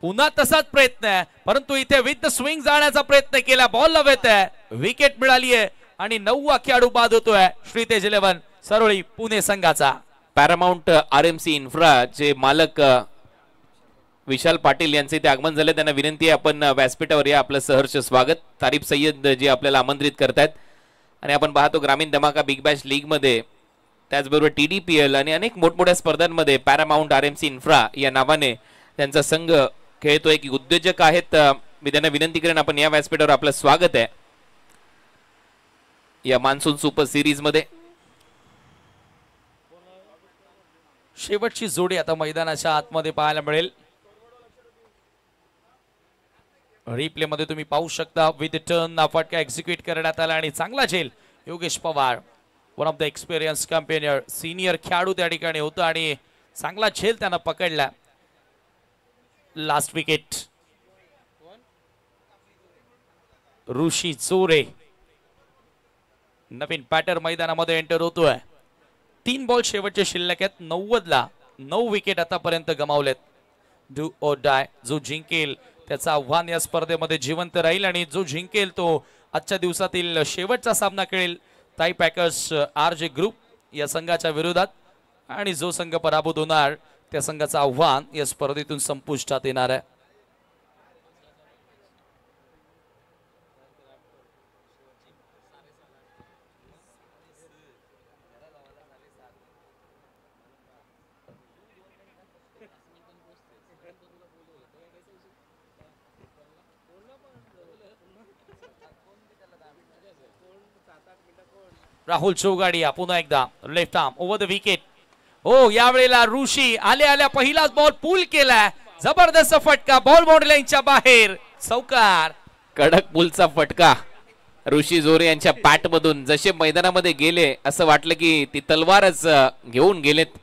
पुन्हा तसाच प्रयत्न आहे, परंतु इथे विथ स्विंग जाण्याचा प्रयत्न केला. बॉल लवेत आहे. विकेट मिळाली आहे आणि 9वा खेळाडू बाद होतोय श्रीतेज 11 सरोळी पुणे संघाचा. पॅरामाउंट RMC इन्फ्रा चे मालक विशाल पाटील यांचे ते आगमन झाले. त्यांना विनंती आहे आपण व्यासपीठावर या. आपलं सहर्ष स्वागत. तारिफ सय्यद जी आपल्याला आमंत्रित करतायत. आणि आपण पाहतो ग्रामीण धमाका बिग बॅश लीग मध्ये, त्याचबरोबर TDPL आणि अनेक मोठमोठ्या स्पर्धांमध्ये पॅरामाउंट RMC इन्फ्रा या नावाने त्यांचा संघ खेळतो. एक उद्योजक आहेत. मी त्यांना विनंती करेन आपण या व्यासपीठावर आपलं स्वागत आहे या मान्सून सुपर सिरीज मध्ये. शेवटची जोडी आता मैदानाच्या आतमध्ये पाहायला मिळेल. रिप्ले मध्ये तुम्ही पाहू शकता विथ टर्न फटका एक्झिक्यूट करण्यात आला आणि चांगला झेल. Yogesh Pawar, one of the experience campaigner, senior खेळाडू त्या ठिकाणी होता आणि चांगला झेल त्यानं पकडला. लास्ट विकेट ऋषी जोरे, नवीन बॅटर मैदानामध्ये एंटर होतोय. 3 बॉल शेवटचे शिल्लक आहेत. 90ला 9 विकेट आतापर्यंत गमावलेत. Do or die. जो जिंकेल त्याचं आव्हान या स्पर्धेमध्ये जिवंत राहील आणि जो जिंकेल तो आजच्या दिवसातील शेवटचा सामना खेळेल. ताई पॅकर्स RJ ग्रुप या संघाच्या विरोधात, आणि जो संघ पराभूत होणार त्या संघाचं आव्हान या स्पर्धेतून संपुष्टात येणार आहे. राहुल चौगाडिया पुन्हा एकदा left arm over the wicket. हो, यावेळेला ऋषी आल्या पहिलाच बॉल पूल केलाय, जबरदस्त फटका, बॉल बाउंड्री लाईनच्या बाहेर, चौकार. कडक पुलचा फटका ऋषी जोरे यांच्या पॅट मधून. जसे मैदानामध्ये गेले असं वाटलं की ती तलवारच घेऊन गेलेत,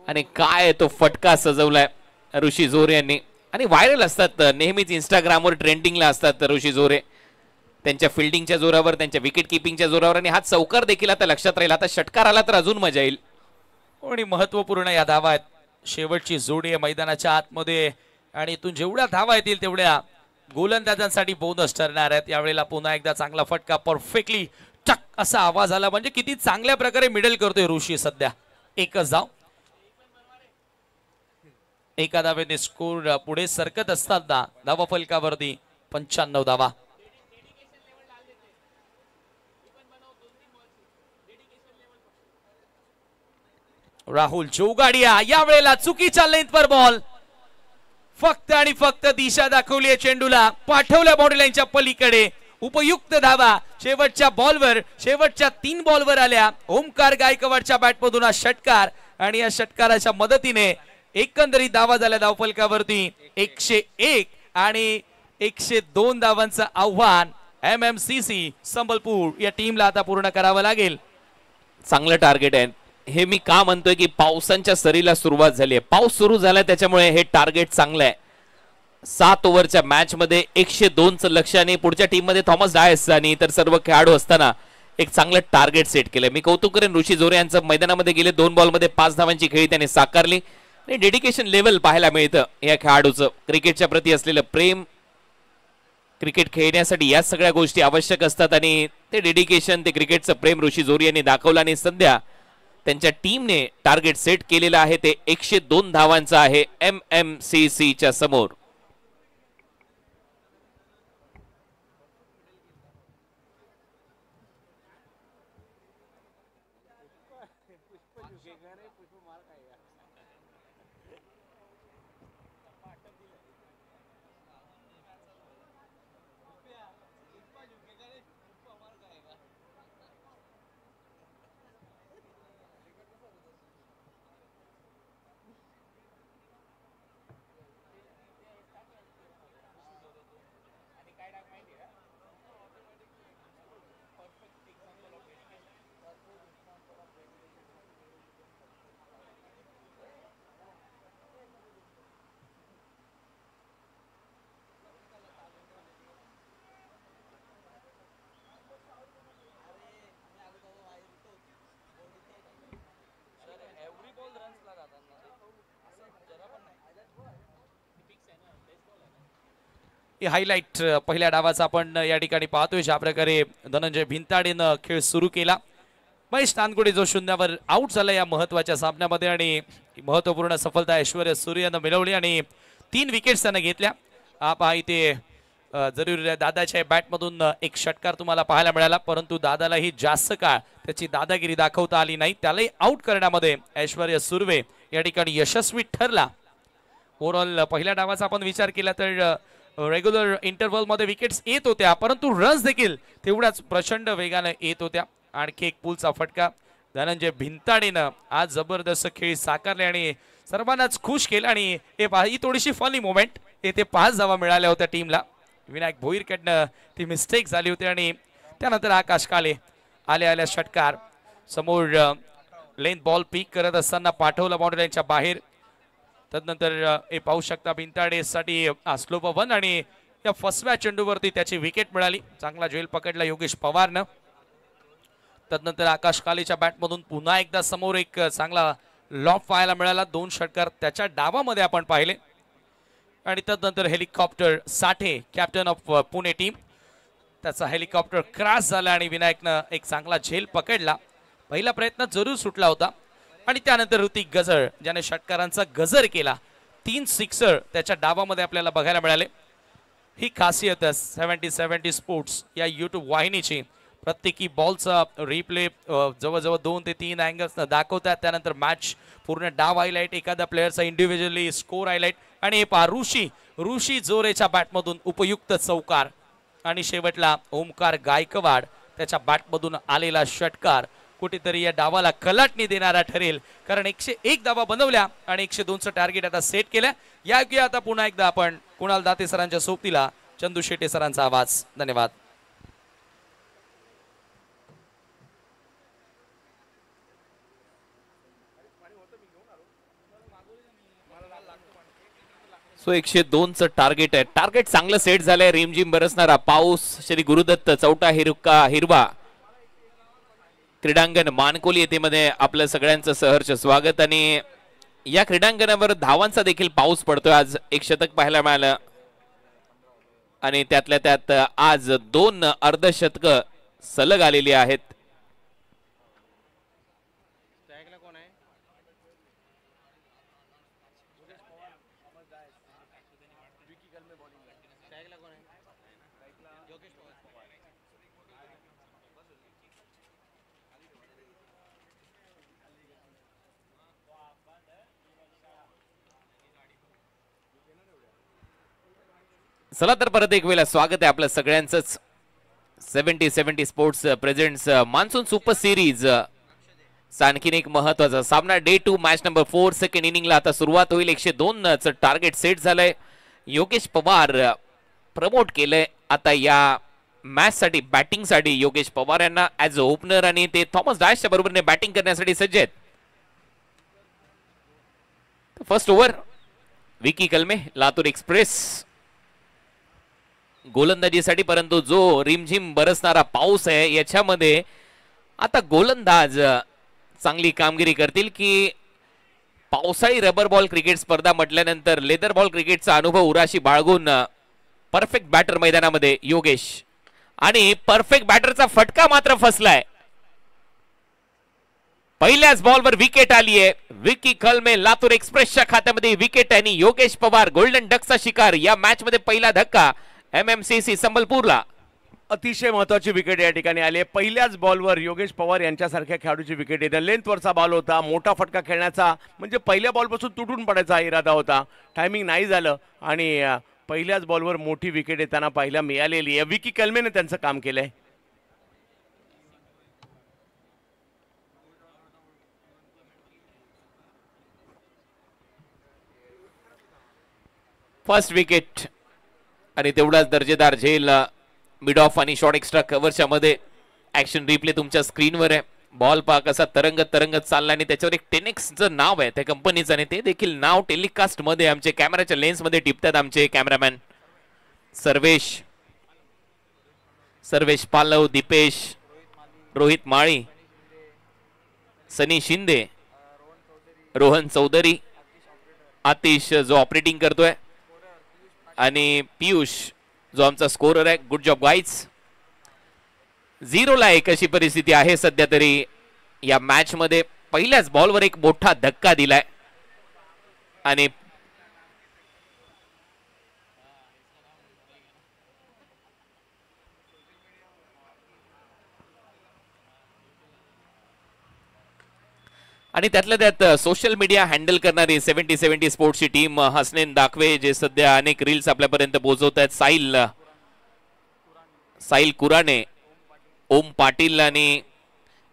आणि काय तो फटका सजवलाय ऋषी जोरे यांनी. आणि व्हायरल असतात नेहमीच, इंस्टाग्रामवर ट्रेंडिंगला असतात ऋषी जोरे, त्यांच्या फिल्डिंगच्या जोरावर, त्यांच्या विकेट किपिंगच्या जोरावर. आणि हा चौकार देखील आता लक्षात राहील. आता षटकार आला तर अजून मजा येईल. आणि महत्वपूर्ण या धावा आहेत, शेवटची जोडी आहे मैदानाच्या आतमध्ये, आणि इथून जेवढ्या धावा येतील तेवढ्या गोलंदाजांसाठी बोनस ठरणार आहेत. यावेळेला पुन्हा एकदा चांगला फटका, परफेक्टली टक असा आवाज आला, म्हणजे किती चांगल्या प्रकारे मिडल करतोय ऋषी. सध्या एकच धाव, एका धावेने स्कोर पुढे सरकत असताना धावा फलकावरती 95 धावा. राहुल चौगाडिया यावेळेला चुकीच्या लेंथवर बॉल, फक्त आणि फक्त दिशा दाखवली आहे चेंडूला, पाठवल्या बाउंड्री लाईनच्या पलीकडे. उपयुक्त धावा शेवटच्या बॉलवर, शेवटच्या 3 बॉलवर आल्या. ओमकार गायकवाडच्या बॅटमधून हा षटकार, आणि या षटकाराच्या मदतीने एकंदरीत धावा झाल्या धावफलकावरती 101, आणि 102 धावांचं आव्हान MMCC संबलपूर या टीमला आता पूर्ण करावं लागेल. चांगलं टार्गेट आहे हे. मी का म्हणतोय की पावसांच्या सरीला सुरुवात झाली आहे, पाऊस सुरू झालाय, त्याच्यामुळे हे टार्गेट चांगलं आहे. 7 ओव्हरच्या मॅच मध्ये 102चं लक्ष, आणि पुढच्या टीम मध्ये थॉमस डायस आणि इतर सर्व खेळाडू असताना एक चांगलं टार्गेट सेट केलंय. मी कौतुक करेन ऋषी जोरे यांचं. मैदानामध्ये गेले 2 बॉलमध्ये 5 धावांची खेळी त्याने साकारली, आणि डेडिकेशन लेवल पाहायला मिळतं या खेळाडूचं. क्रिकेटच्या प्रती असलेलं प्रेम, क्रिकेट खेळण्यासाठी या सगळ्या गोष्टी आवश्यक असतात, आणि ते डेडिकेशन, ते क्रिकेटचं प्रेम ऋषी जोरे यांनी दाखवलं. आणि सध्या त्यांच्या टीमने टार्गेट सेट केलेलं आहे ते 102 धावांचं आहे MMCC च्या समोर. हायलाइट पहिल्या डावाचा आपण या ठिकाणी पाहतोय, ज्या प्रकारे धनंजय भिंताडेनं खेळ सुरू केला. महेश नानगुडे जो शून्यावर आउट झाला या महत्वाच्या सामन्यामध्ये, आणि महत्वपूर्ण सफलता ऐश्वर्या सूर्यनं मिळवली, आणि 3 विकेट्स त्यानं घेतल्या. पहा इथे जरूर दादाच्या बॅटमधून एक षटकार तुम्हाला पाहायला मिळाला, परंतु दादालाही जास्त काळ त्याची दादागिरी दाखवता आली नाही. त्यालाही आउट करण्यामध्ये ऐश्वर्या सुर्वे या ठिकाणी यशस्वी ठरला. ओव्हरऑल पहिल्या डावाचा आपण विचार केला तर रेग्युलर इंटरव्हल मध्ये विकेट्स येत होत्या, परंतु रन्स देखील तेवढ्याच प्रचंड वेगाने येत होत्या. आणखी एक पुलचा फटका धनंजय भिंताडेनं आज जबरदस्त खेळ साकारले आणि सर्वांनाच खुश केलं. आणि ही थोडीशी फनी मोमेंट, येथे 5 धावा मिळाल्या होत्या टीमला. विनायक भोईरकडनं ती मिस्टेक झाली होती, आणि त्यानंतर आकाश काळे आल्या षटकार समोर लेंथ बॉल पीक करत असताना पाठवला बाउंड्री लाईनच्या बाहेर. तदनंतर हे पाहू शकता भिंताडे साठी स्लोप 1, आणि या फसव्या चेंडूवरती त्याची विकेट मिळाली. चांगला झेल पकडला योगेश पवारनं. तदनंतर आकाश कालेच्या बॅटमधून पुन्हा एकदा समोर एक चांगला लॉफ पाहायला मिळाला. 2 षटकार त्याच्या डावामध्ये आपण पाहिले. आणि तदनंतर helicopter Sathe captain of Pune team त्याचा हेलिकॉप्टर क्रॅश झाला आणि विनायकनं एक चांगला झेल पकडला. पहिला प्रयत्न जरूर सुटला होता आणि त्यानंतर ऋतिक गजर ज्याने षटकारांचा गजर केला. 3 सिक्सर त्याच्या डावामध्ये आपल्याला बघायला मिळाले. ही खासियत आहे 70-70 स्पोर्ट्स या यूट्यूब वाहिनीची. प्रत्येकी बॉलचा रिप्ले जवळजवळ 2 ते 3 अँगल्स दाखवतात. त्यानंतर मॅच पूर्ण डाव हायलाइट, एखाद्या प्लेअरचा इंडिव्हिज्युअली स्कोर हायलाइट आणि हे पहा ऋषी जोरेच्या बॅटमधून उपयुक्त चौकार आणि शेवटला ओमकार गायकवाड त्याच्या बॅटमधून आलेला षटकार कुठेतरी या डावाला कलाटणी देणारा ठरेल. कारण 101 धावा बनवल्या आणि 102चं टार्गेट आता सेट केलं. या आता पुन्हा एकदा आपण कुणाल दाते सरांच्या सोबतीला चंदू शेटे सरांचा आवाज. धन्यवाद. सो 102चं टार्गेट आहे. टार्गेट चांगलं सेट झालंय. रिमझिम बरसणारा पाऊस. श्री गुरुदत्त चौटा हिरवा क्रीडांगण मानकोली येथेमध्ये आपलं सगळ्यांचं सहर्ष स्वागत. आणि या क्रीडांगणावर धावांचा देखील पाऊस पडतोय. आज 1 शतक पाहायला मिळालं आणि त्यातल्या त्यात आज 2 अर्धशतक सलग आलेली आहेत. चला तर परत एक वेळा स्वागत आहे आपलं सगळ्यांचंच 70-70 sports presents monsoon super series. आणखीन एक महत्वाचा सामना डे 2 मॅच नंबर 4 सेकंड इनिंगला आता सुरुवात होईल. 102चं टार्गेट सेट झालंय. योगेश पवार प्रमोट केलंय आता या मॅच साठी, बॅटिंग साठी योगेश पवार यांना ऍज अ ओपनर आणि ते थॉमस डायसच्या बरोबरने बॅटिंग करण्यासाठी सज्ज आहेत. फर्स्ट ओव्हर विकी कलमे लातूर एक्सप्रेस गोलंदाजीसाठी. परंतु जो रिमझिम बरसणारा पाऊस आहे याच्यामध्ये आता गोलंदाज चांगली कामगिरी करतील की पावसाळी रबर बॉल क्रिकेट स्पर्धा म्हटल्यानंतर लेदर बॉल क्रिकेटचा अनुभव उराशी बाळगून परफेक्ट बॅटर मैदानामध्ये योगेश आणि परफेक्ट बॅटरचा फटका मात्र फसलाय. पहिल्याच बॉलवर विकेट आली आहे. विकी कलमे लातूर एक्सप्रेसच्या खात्यामध्ये विकेट आणि योगेश पवार गोल्डन डकचा शिकार. या मॅच मध्ये पहिला धक्का MMCC संबलपूरला. अतिशय महत्वाची विकेट या ठिकाणी आली आहे. पहिल्याच बॉलवर योगेश पवार यांच्यासारख्या खेळाडूची विकेट येते. लेंथवरचा बॉल होता, मोठा फटका खेळण्याचा म्हणजे पहिल्या बॉलपासून तुटून पडायचा इरादा होता. टायमिंग नाही झालं आणि पहिल्याच बॉलवर मोठी विकेट येताना पाहायला मिळालेली आहे. विकी कलमेने त्यांचं काम केलंय. फर्स्ट विकेट आणि तेवढाच दर्जेदार झेल मिड ऑफ आणि शॉर्ट एक्स्ट्रा कव्हरच्या मध्ये. ऍक्शन रिप्ले तुमच्या स्क्रीनवर आहे. बॉल पहा कसा तरंगत चालला आणि त्याच्यावर एक 10Xचं नाव आहे त्या कंपनीचं आणि ते देखील नाव टेलिकास्ट मध्ये आमचे कॅमेराच्या लेन्स मध्ये टिपतात आमचे कॅमेरामॅन सर्वेश पालव, दीपेश, रोहित माळी, सनी शिंदे, रोहन चौधरी, आतिश जो ऑपरेटिंग करतोय आणि पियुष जो आमचा स्कोरर आहे. Good job guys. 0ला 1 अशी परिस्थिती आहे सध्या तरी या मॅच मध्ये. पहिल्याच बॉलवर एक मोठा धक्का दिलाय आणि त्यातल्या त्यात सोशल मीडिया हँडल करणारी 70-70 स्पोर्ट्सची टीम हसनेन दाखवे जे सध्या अनेक रील्स आपल्यापर्यंत पोहोचवत आहेत. साहिल कुराणे, ओम पाटील आणि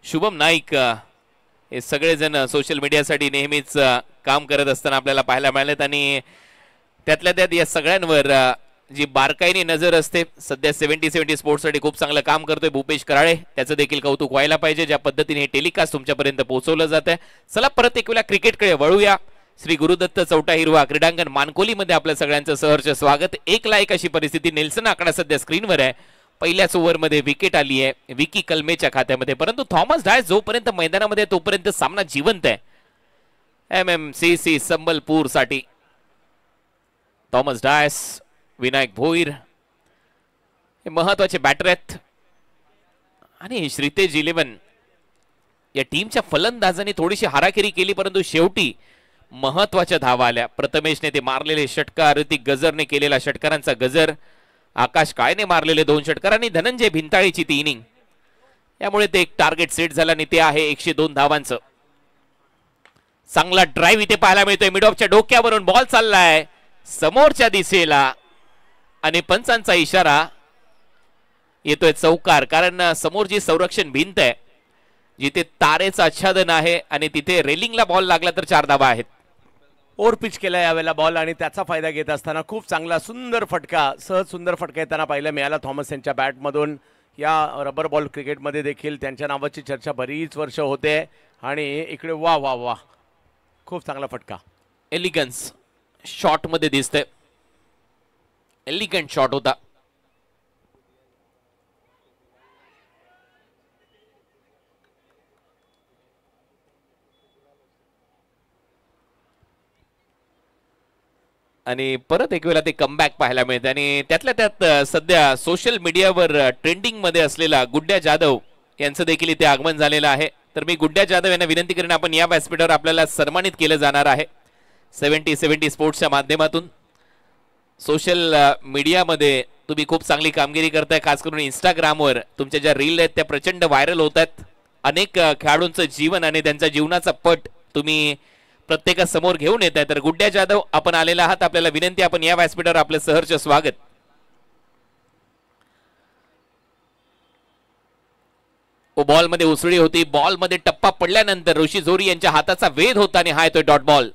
शुभम नाईक हे सगळेजण सोशल मीडियासाठी नेहमीच काम करत असताना आपल्याला पाहायला मिळालेत आणि त्यातल्या त्यात या सगळ्यांवर जी बारकाईने नजर असते सध्या 70-70 स्पोर्ट्ससाठी खूप चांगलं काम करतोय भूपेश कराळे. त्याचं देखील कौतुक व्हायला पाहिजे ज्या पद्धतीने हे टेलिकास्ट तुमच्यापर्यंत पोहोचवलं जात आहे. चला परत एक वेळा क्रिकेटकडे वळूया. श्री गुरुदत्त चौटा हिरवा क्रीडांगण मानकोलीमध्ये आपल्या सगळ्यांचं सहर्ष स्वागत. 1ला 1 अशी परिस्थिती. नेल्सन आकडा सध्या स्क्रीनवर आहे. पहिल्याच ओव्हरमध्ये विकेट आली आहे विकी कलमेच्या खात्यामध्ये. परंतु थॉमस डायस जोपर्यंत मैदानामध्ये तोपर्यंत सामना जिवंत आहे. MMCC संबलपूर साठी थॉमस डायस, विनायक भोईर हे महत्वाचे बॅटर आहेत आणि श्रीतेज 11 या टीमच्या फलंदाजांनी थोडीशी हाराकिरी केली, परंतु शेवटी महत्वाच्या धावा आल्या. प्रथमेशने ते मारलेले षटकार, ऋतिक गजरने केलेला षटकारांचा गजर, आकाश काळेने मारलेले 2 षटकार आणि धनंजय भिंताळीची ती इनिंग, यामुळे ते एक टार्गेट सेट झालं आणि ते आहे 102 धावांचं. चांगला ड्राईव्ह इथे पाहायला मिळतोय. मिड ऑफच्या डोक्यावरून बॉल चाललाय समोरच्या दिशेला आणि पंचांचा इशारा येतोय चौकार, कारण समोर जी संरक्षण भिंत आहे जिथे तारेचं आच्छादन आहे आणि तिथे रेलिंगला बॉल लागला तर 4 धावा आहेत. ओव्हर पिच केला यावेळेला बॉल आणि त्याचा फायदा घेत असताना खूप चांगला सुंदर फटका, सहज सुंदर फटका येताना पाहायला मिळाला थॉमस यांच्या बॅटमधून. या रबर बॉल क्रिकेटमध्ये देखील त्यांच्या नावाची चर्चा बरीच वर्ष होते आणि इकडे वा वा वा खूप चांगला फटका. एलिगन्स शॉट मध्ये दिसतंय, एलिगंट शॉट होता. आणि परत एक वेळा ते कमबॅक पाहायला मिळते आणि त्यातल्या त्यात सध्या सोशल मीडियावर ट्रेंडिंग मध्ये असलेला गुड्ड्या जाधव यांचं देखील इथे आगमन झालेलं आहे. तर मी गुड्ड्या जाधव यांना विनंती करेन, आपण या व्यासपीठावर आपल्याला सन्मानित केलं जाणार आहे 70-70 स्पोर्ट्सच्या माध्यमातून. सोशल मीडियामध्ये तुम्ही खूप चांगली कामगिरी करताय, खास करून इंस्टाग्रामवर तुमच्या ज्या रील आहेत त्या प्रचंड व्हायरल होत आहेत. अनेक खेळाडूंचं जीवन आणि त्यांचा जीवनाचा पट तुम्ही प्रत्येकासमोर घेऊन येत आहे. तर गुड्ड्या जाधव आपण आलेला आहात, आपल्याला विनंती, आपण या व्यासपीठावर आपलं सहर्ष स्वागत. बॉल मध्ये उसळी होती, बॉल मध्ये टप्पा पडल्यानंतर ऋषी जोरी यांच्या हाताचा वेध होता आणि हा येतोय डॉट बॉल.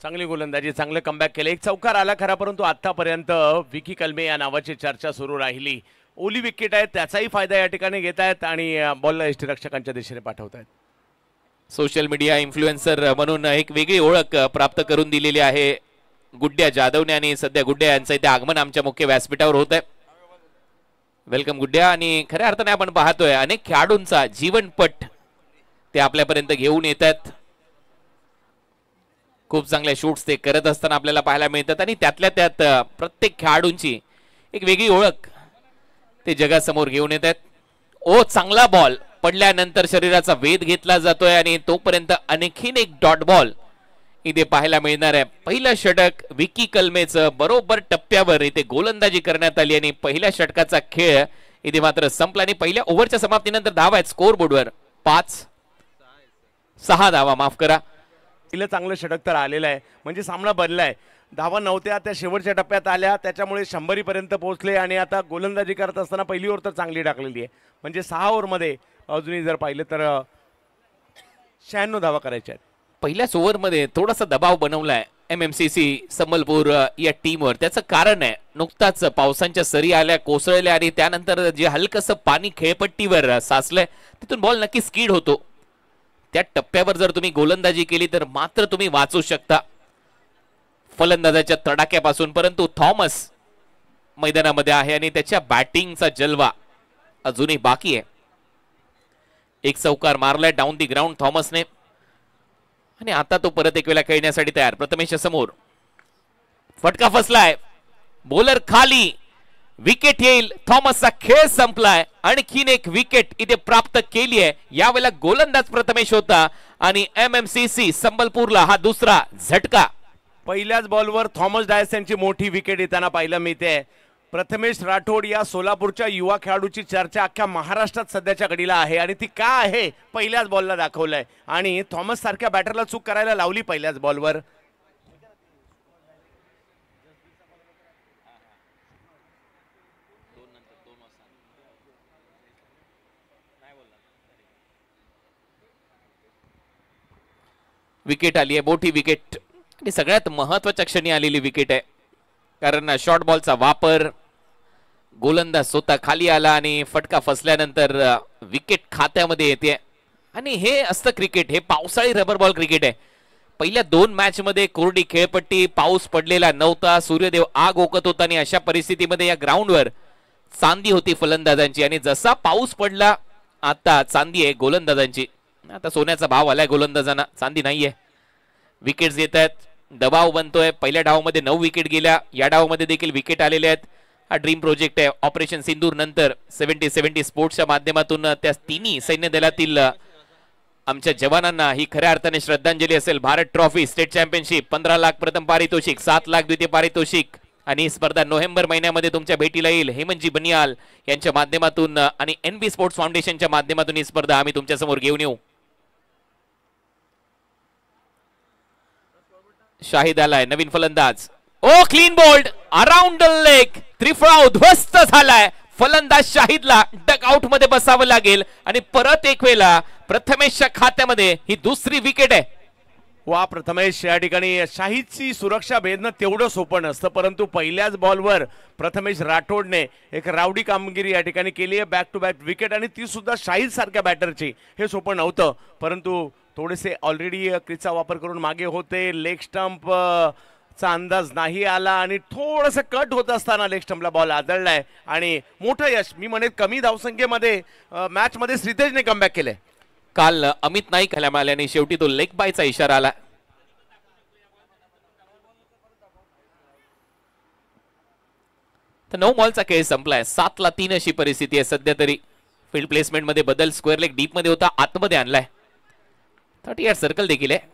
चांगली गोलंदाजी, चांगलं कमबॅक केलं. एक चौकार आला खरा, परंतु आतापर्यंत विकी कलमे या नावाची चर्चा सुरू राहिली. ओली विकेट आहे त्याचाही फायदा या ठिकाणी घेत आहेत आणि बॉलला यष्टीरक्षकांच्या दिशेने पाठवत आहेत. सोशल मीडिया इन्फ्लुएन्सर म्हणून एक वेगळी ओळख प्राप्त करून दिलेली आहे गुड्ड्या जाधवने आणि सध्या गुड्ड्या यांचं इथे आगमन आमच्या मुख्य व्यासपीठावर होत आहे. वेलकम गुड्ड्या. आणि खऱ्या अर्थाने आपण पाहतोय अनेक खेळाडूंचा जीवनपट ते आपल्यापर्यंत घेऊन येतात. खूप चांगले शूट्स ते करत असताना आपल्याला पाहायला मिळतात आणि त्यातल्या त्यात प्रत्येक खेळाडूंची एक वेगळी ओळख ते जगासमोर घेऊन येतात. ओ चांगला बॉल पडल्यानंतर शरीराचा वेध घेतला जातोय आणि तोपर्यंत आणखीन एक डॉट बॉल इथे पाहायला मिळणार आहे. पहिलं षटक विकी कलमेचं बरोबर टप्प्यावर इथे गोलंदाजी करण्यात आली आणि पहिल्या षटकाचा खेळ इथे मात्र संपला आणि पहिल्या ओव्हरच्या समाप्तीनंतर धावा आहेत स्कोर बोर्डवर 5-6 धावा, माफ करा. तिला चांगलं षटक तर आलेलं आहे, म्हणजे सामना बनलाय. धावा नव्हत्या त्या शेवटच्या टप्प्यात आल्या, त्याच्यामुळे 100 पर्यंत पोहोचले आणि आता गोलंदाजी करत असताना पहिली ओव्हर तर चांगली टाकलेली आहे. म्हणजे 6 ओव्हरमध्ये अजूनही जर पाहिलं तर 96 धावा करायच्या आहेत. पहिल्याच ओव्हरमध्ये थोडासा दबाव बनवलाय MMCC संबलपूर या टीमवर. त्याचं कारण आहे नुकताच पावसांच्या सरी आल्या, कोसळल्या आणि त्यानंतर जे हलकसं पाणी खेळपट्टीवर साचलंय तिथून बॉल नक्की स्कीड होतो. त्या टप्प्यावर जर तुम्ही गोलंदाजी केली तर मात्र तुम्ही वाचू शकता फलंदाजाच्या तडाख्यापासून. परंतु थॉमस मैदानामध्ये आहे आणि त्याच्या बॅटिंगचा जलवा अजूनही बाकी आहे. एक चौकार मारलाय डाऊन दी ग्राउंड थॉमसने आणि आता तो परत एक वेळा खेळण्यासाठी तयार. प्रथमेशच्या समोर फटका फसलाय, बॉलर खाली, विकेट येईल. थॉमसचा खेळ संपलाय, आणखीन एक विकेट इथे प्राप्त केली आहे. यावेळेला गोलंदाज प्रथमेश होता आणि MMCC संबलपूरला हा दुसरा झटका. पहिल्याच बॉलवर थॉमस डायस यांची मोठी विकेट येताना पाहायला मिळते. प्रथमेश राठोड या सोलापूरच्या युवा खेळाडूची चर्चा अख्ख्या महाराष्ट्रात सध्याच्या घडीला आहे आणि ती का आहे, पहिल्याच बॉलला दाखवलंय आणि थॉमस सारख्या बॅटरला चूक करायला लावली पहिल्याच बॉलवर. विकेट आली आहे, मोठी विकेट आणि सगळ्यात महत्वाच्या क्षणी आलेली विकेट आहे, कारण शॉर्ट बॉलचा वापर, गोलंदाज स्वतः खाली आला आणि फटका फसल्यानंतर विकेट खात्यामध्ये येते. आणि हे असतं क्रिकेट, हे पावसाळी रबर बॉल क्रिकेट आहे. पहिल्या 2 मॅच मध्ये कोरडी खेळपट्टी, पाऊस पडलेला नव्हता, सूर्यदेव आग ओकत होता आणि अशा परिस्थितीमध्ये या ग्राउंडवर चांदी होती फलंदाजांची आणि जसा पाऊस पडला आता चांदी आहे गोलंदाजांची. आता सोन्याचा भाव आलाय गोलंदाजांना, चांदी नाहीये. विकेट्स येत आहेत, दबाव बनतोय. पहिल्या डावामध्ये 9 विकेट गेल्या, या डावामध्ये देखील विकेट आलेले आहेत हा ड्रीम प्रोजेक्ट आहे. ऑपरेशन सिंदूर नंतर 70-70 स्पोर्ट्सच्या माध्यमातून त्या तिन्ही सैन्य दलातील आमच्या जवानांना ही खऱ्या अर्थाने श्रद्धांजली असेल. Bharat trophy, state championship, 15 lakh प्रथम पारितोषिक, 7 लाख द्वितीय पारितोषिक आणि ही स्पर्धा नोव्हेंबर महिन्यामध्ये तुमच्या भेटीला येईल. हेमंतजी बनियाल यांच्या माध्यमातून आणि NB स्पोर्ट्स फाउंडेशनच्या माध्यमातून ही स्पर्धा आम्ही तुमच्या समोर घेऊन येऊ. शाहिद आलाय, नवीन फलंदाज. Oh clean bowled around the leg, त्रिफळा उद्ध्वस्त झालाय. फलंदाज शाहिदला डक आउट मध्ये बसावं लागेल आणि परत एक वेळा प्रथमेशच्या खात्यामध्ये ही दुसरी विकेट आहे. वा प्रथमेश, या ठिकाणी शाहिदची सुरक्षा भेदणं तेवढं सोपं नसतं, परंतु पहिल्याच बॉलवर प्रथमेश राठोडने एक रावडी कामगिरी या ठिकाणी केली आहे. बॅक टू बॅक विकेट आणि ती सुद्धा शाहिद सारख्या बॅटरची. हे सोपं नव्हतं, परंतु थोडेसे ऑलरेडी क्रीजचा वापर करून मागे होते. लेग स्टंप चा अंदाज नाही आला आणि थोडस कट होत असताना लेग स्टंपला बॉल आदळलाय आणि मोठं यश, मी म्हणेन कमी धावसंख्येमध्ये मॅच मध्ये श्रीतेजने कमबॅक केले. काल अमित नाईक ह्याला मिळाल्याने शेवटी तो लेग बायचा इशारा आला. तर 9 बॉलचा खेळ संपलाय. 7-3 अशी परिस्थिती आहे सध्या तरी. फील्ड प्लेसमेंट मध्ये बदल, स्क्वेअर लेग डीप मध्ये होता, आतमध्ये आणलाय. 30 यार्ड सर्कल देखील आहे.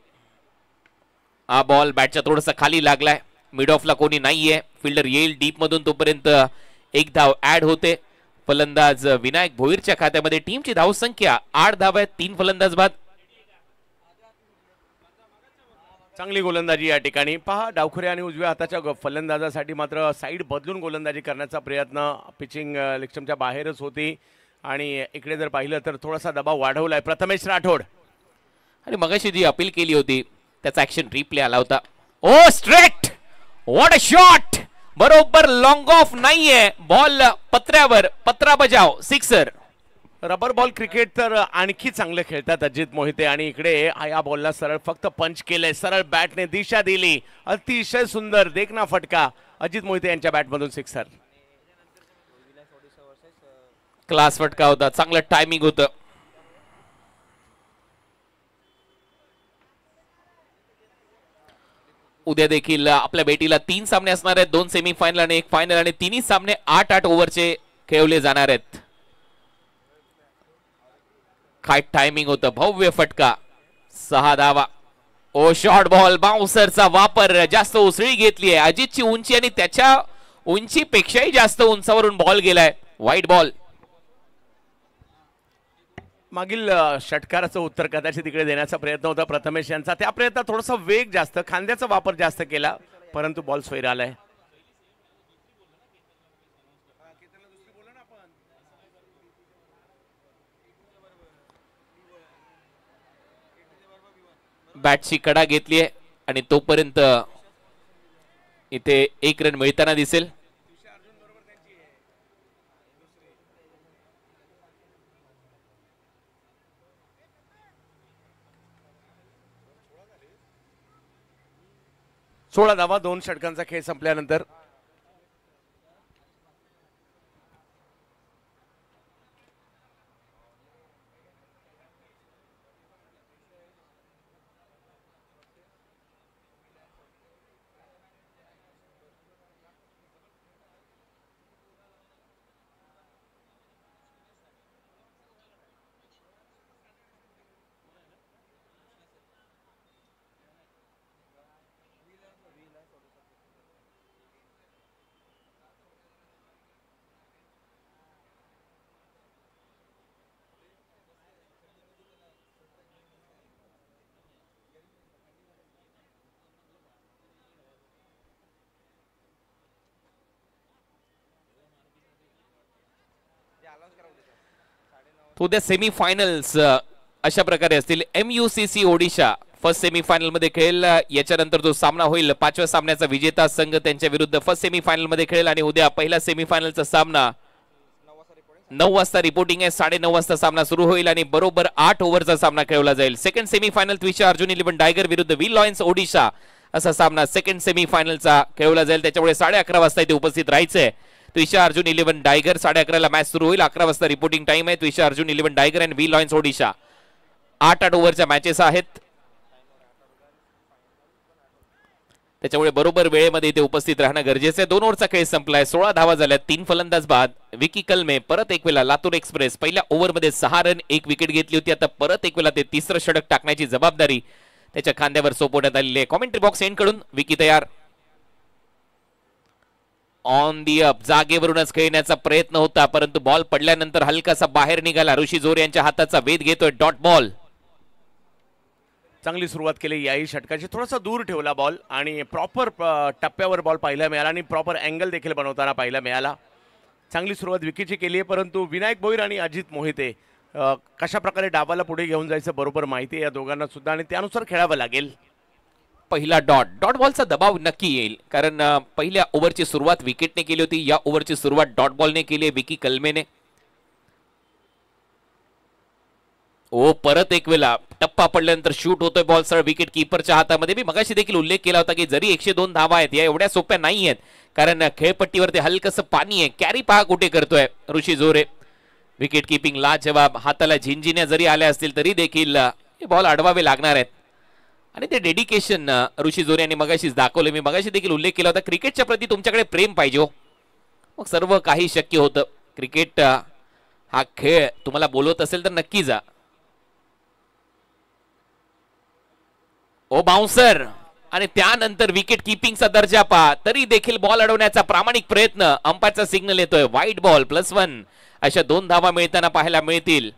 हा बॉल बॅटच्या थोडासा खाली लागलाय. मिड ऑफला कोणी नाहीये, फिल्डर येईल डीप मधून, तोपर्यंत एक धाव ऍड होते. फलंदाज विनायक भोईरच्या खात्यामध्ये. टीमची धावसंख्या 8 धावा आहेत, 3 फलंदाज बाद. चांगली गोलंदाजी या ठिकाणी. पहा, डावखुऱ्या आणि उजव्या हाताच्या फलंदाजासाठी मात्र साईड बदलून गोलंदाजी करण्याचा प्रयत्न. पिचिंग लेगस्टम्पच्या बाहेरच होती आणि इकडे जर पाहिलं तर थोडासा दबाव वाढवलाय प्रथमेश राठोड. आणि मगाशी जी अपील केली होती त्याचा ऍक्शन रिप्ले आला होता. ओ स्ट्रेट, व्हॉट अ शॉट, बरोबर लॉंग ऑफ नाहीये, बॉल पत्र्यावर, पत्रा बजाव, सिक्सर. रबर बॉल क्रिकेट तर आणखी चांगले खेळतात अजित मोहिते आणि इकडे या बॉलला सरळ फक्त पंच केलंय, सरळ बॅटने दिशा दिली. अतिशय सुंदर देखना फटका अजित मोहिते यांच्या बॅटमधून, सिक्सर. क्लास फटका होता, चांगलं टायमिंग होतं. उद्या देखील आपल्या भेटीला 3 सामने असणार आहेत, 2 सेमीफायनल आणि 1 फायनल आणि तिन्ही सामने 8-8 ओव्हरचे खेळवले जाणार आहेत. काय टायमिंग होतं, भव्य फटका, 6 धावा. ओ शॉर्ट बॉल, बाउन्सरचा वापर, जास्त उसळी घेतली आहे. अजितची उंची आणि त्याच्या उंचीपेक्षाही जास्त उंचावरून बॉल गेलाय, वाईट बॉल. मागील षटकाराचं उत्तर कदाचित तिकडे देण्याचा प्रयत्न होता प्रथमेश यांचा. त्या प्रयत्नात थोडासा वेग जास्त, खांद्याचा वापर जास्त केला, परंतु बॉल स्वैर आलाय. बॅटची कडा घेतली आहे आणि तोपर्यंत इथे 1 रन मिळताना दिसेल. सोळा धावा 2 षटकांचा खेळ संपल्यानंतर. उद्या सेमीफायनल्स अशा प्रकारे असतील. MUCC ओडिशा फर्स्ट सेमीफायनल मध्ये खेळेल. याच्यानंतर जो सामना होईल 5व्या सामन्याचा विजेता संघ त्यांच्या विरुद्ध फर्स्ट सेमीफायनल मध्ये खेळेल. आणि उद्या पहिला सेमीफायनलचा सामना 9 वाजता रिपोर्टिंग आहे. 9:30 वाजता सामना सुरू होईल आणि बरोबर 8 ओव्हरचा सामना खेळला जाईल. Second semifinal Twisha Arjun 11 tiger विरुद्ध व्ही लॉयन्स ओडिशा असा सामना सेकंड सेमीफायनलचा खेळला जाईल. त्याच्यामुळे 11:30 वाजता इथे उपस्थित राहायचंय. त्विशा अर्जुन 11 टायगर 11:30 ला मॅच सुरू होईल. 11 वाजता रिपोर्टिंग टाइम आहे. त्विशा अर्जुन 11 टायगर आणि व्ही लॉयन्स ओडिशा 8-8 ओव्हरच्या मॅचेस आहेत. त्याच्यामुळे बरोबर वेळेमध्ये इथे उपस्थित राहणं गरजेचं आहे. 2 ओव्हरचा खेळ संपलाय. 16 धावा झाल्या. 3 फलंदाज बाद. विकी कलमे परत एक वेळा लातूर एक्सप्रेस पहिल्या ओव्हरमध्ये 6 रन 1 विकेट घेतली होती. आता परत एक वेळा ते तिसरं षटक टाकण्याची जबाबदारी त्याच्या खांद्यावर सोपवण्यात आलेली आहे. कॉमेंट्री बॉक्स एंड कडून विकी तयार. ऑन दी अप जागेवरूनच खेळण्याचा प्रयत्न होता, परंतु बॉल पडल्यानंतर हलकासा बाहेर निघाला. ऋषी जोरे यांच्या हाताचा वेध घेतोय. Dot ball. चांगली सुरुवात केली याही षटकाची. थोडासा दूर ठेवला बॉल आणि प्रॉपर टप्प्यावर बॉल पाहायला मिळाला आणि प्रॉपर अँगल देखील बनवताना पाहायला मिळाला. चांगली सुरुवात विकीची केली आहे, परंतु विनायक भोईर आणि अजित मोहिते कशा प्रकारे डावाला पुढे घेऊन जायचं बरोबर माहिती आहे या दोघांना सुद्धा आणि त्यानुसार खेळावं लागेल. पहिला डॉट बॉलचा दबाव नक्की येईल, कारण पहिल्या ओव्हरची सुरुवात विकेटने केली होती. या ओव्हरची सुरुवात डॉट बॉलने केली विकी कलमेने. ओ परत एक वेळा टप्पा पडल्यानंतर शूट होतोय बॉल सरळ विकेट कीपरच्या हातामध्ये. मी मगाशी देखील उल्लेख केला होता की जरी 102 धावा आहेत या एवढ्या सोप्या नाही आहेत, कारण खेळपट्टीवरती हलकसं पाणी आहे. कॅरी पहा कुठे करतोय ऋषी जोरे. विकेट किपिंग लाजवाब. हाताला झिंजिन्या जरी आल्या असतील तरी देखील हे बॉल अडवावे लागणार आहेत आणि ते डेडिकेशन ऋषी जोरे यांनी मगाशीच दाखवले. मी मगाशी देखील उल्लेख केला होता क्रिकेटच्या प्रती तुमच्याकडे प्रेम पाहिजे हो, मग सर्व काही शक्य होतं. क्रिकेट हा खेळ तुम्हाला बोलवत असेल तर नक्की जा. ओ बाउन्सर आणि त्यानंतर विकेट किपिंगचा दर्जा पहा, तरी देखील बॉल अडवण्याचा प्रामाणिक प्रयत्न. अंपायरचा सिग्नल येतोय व्हाईट बॉल +1. अशा 2 धावा मिळताना पाहायला मिळतील.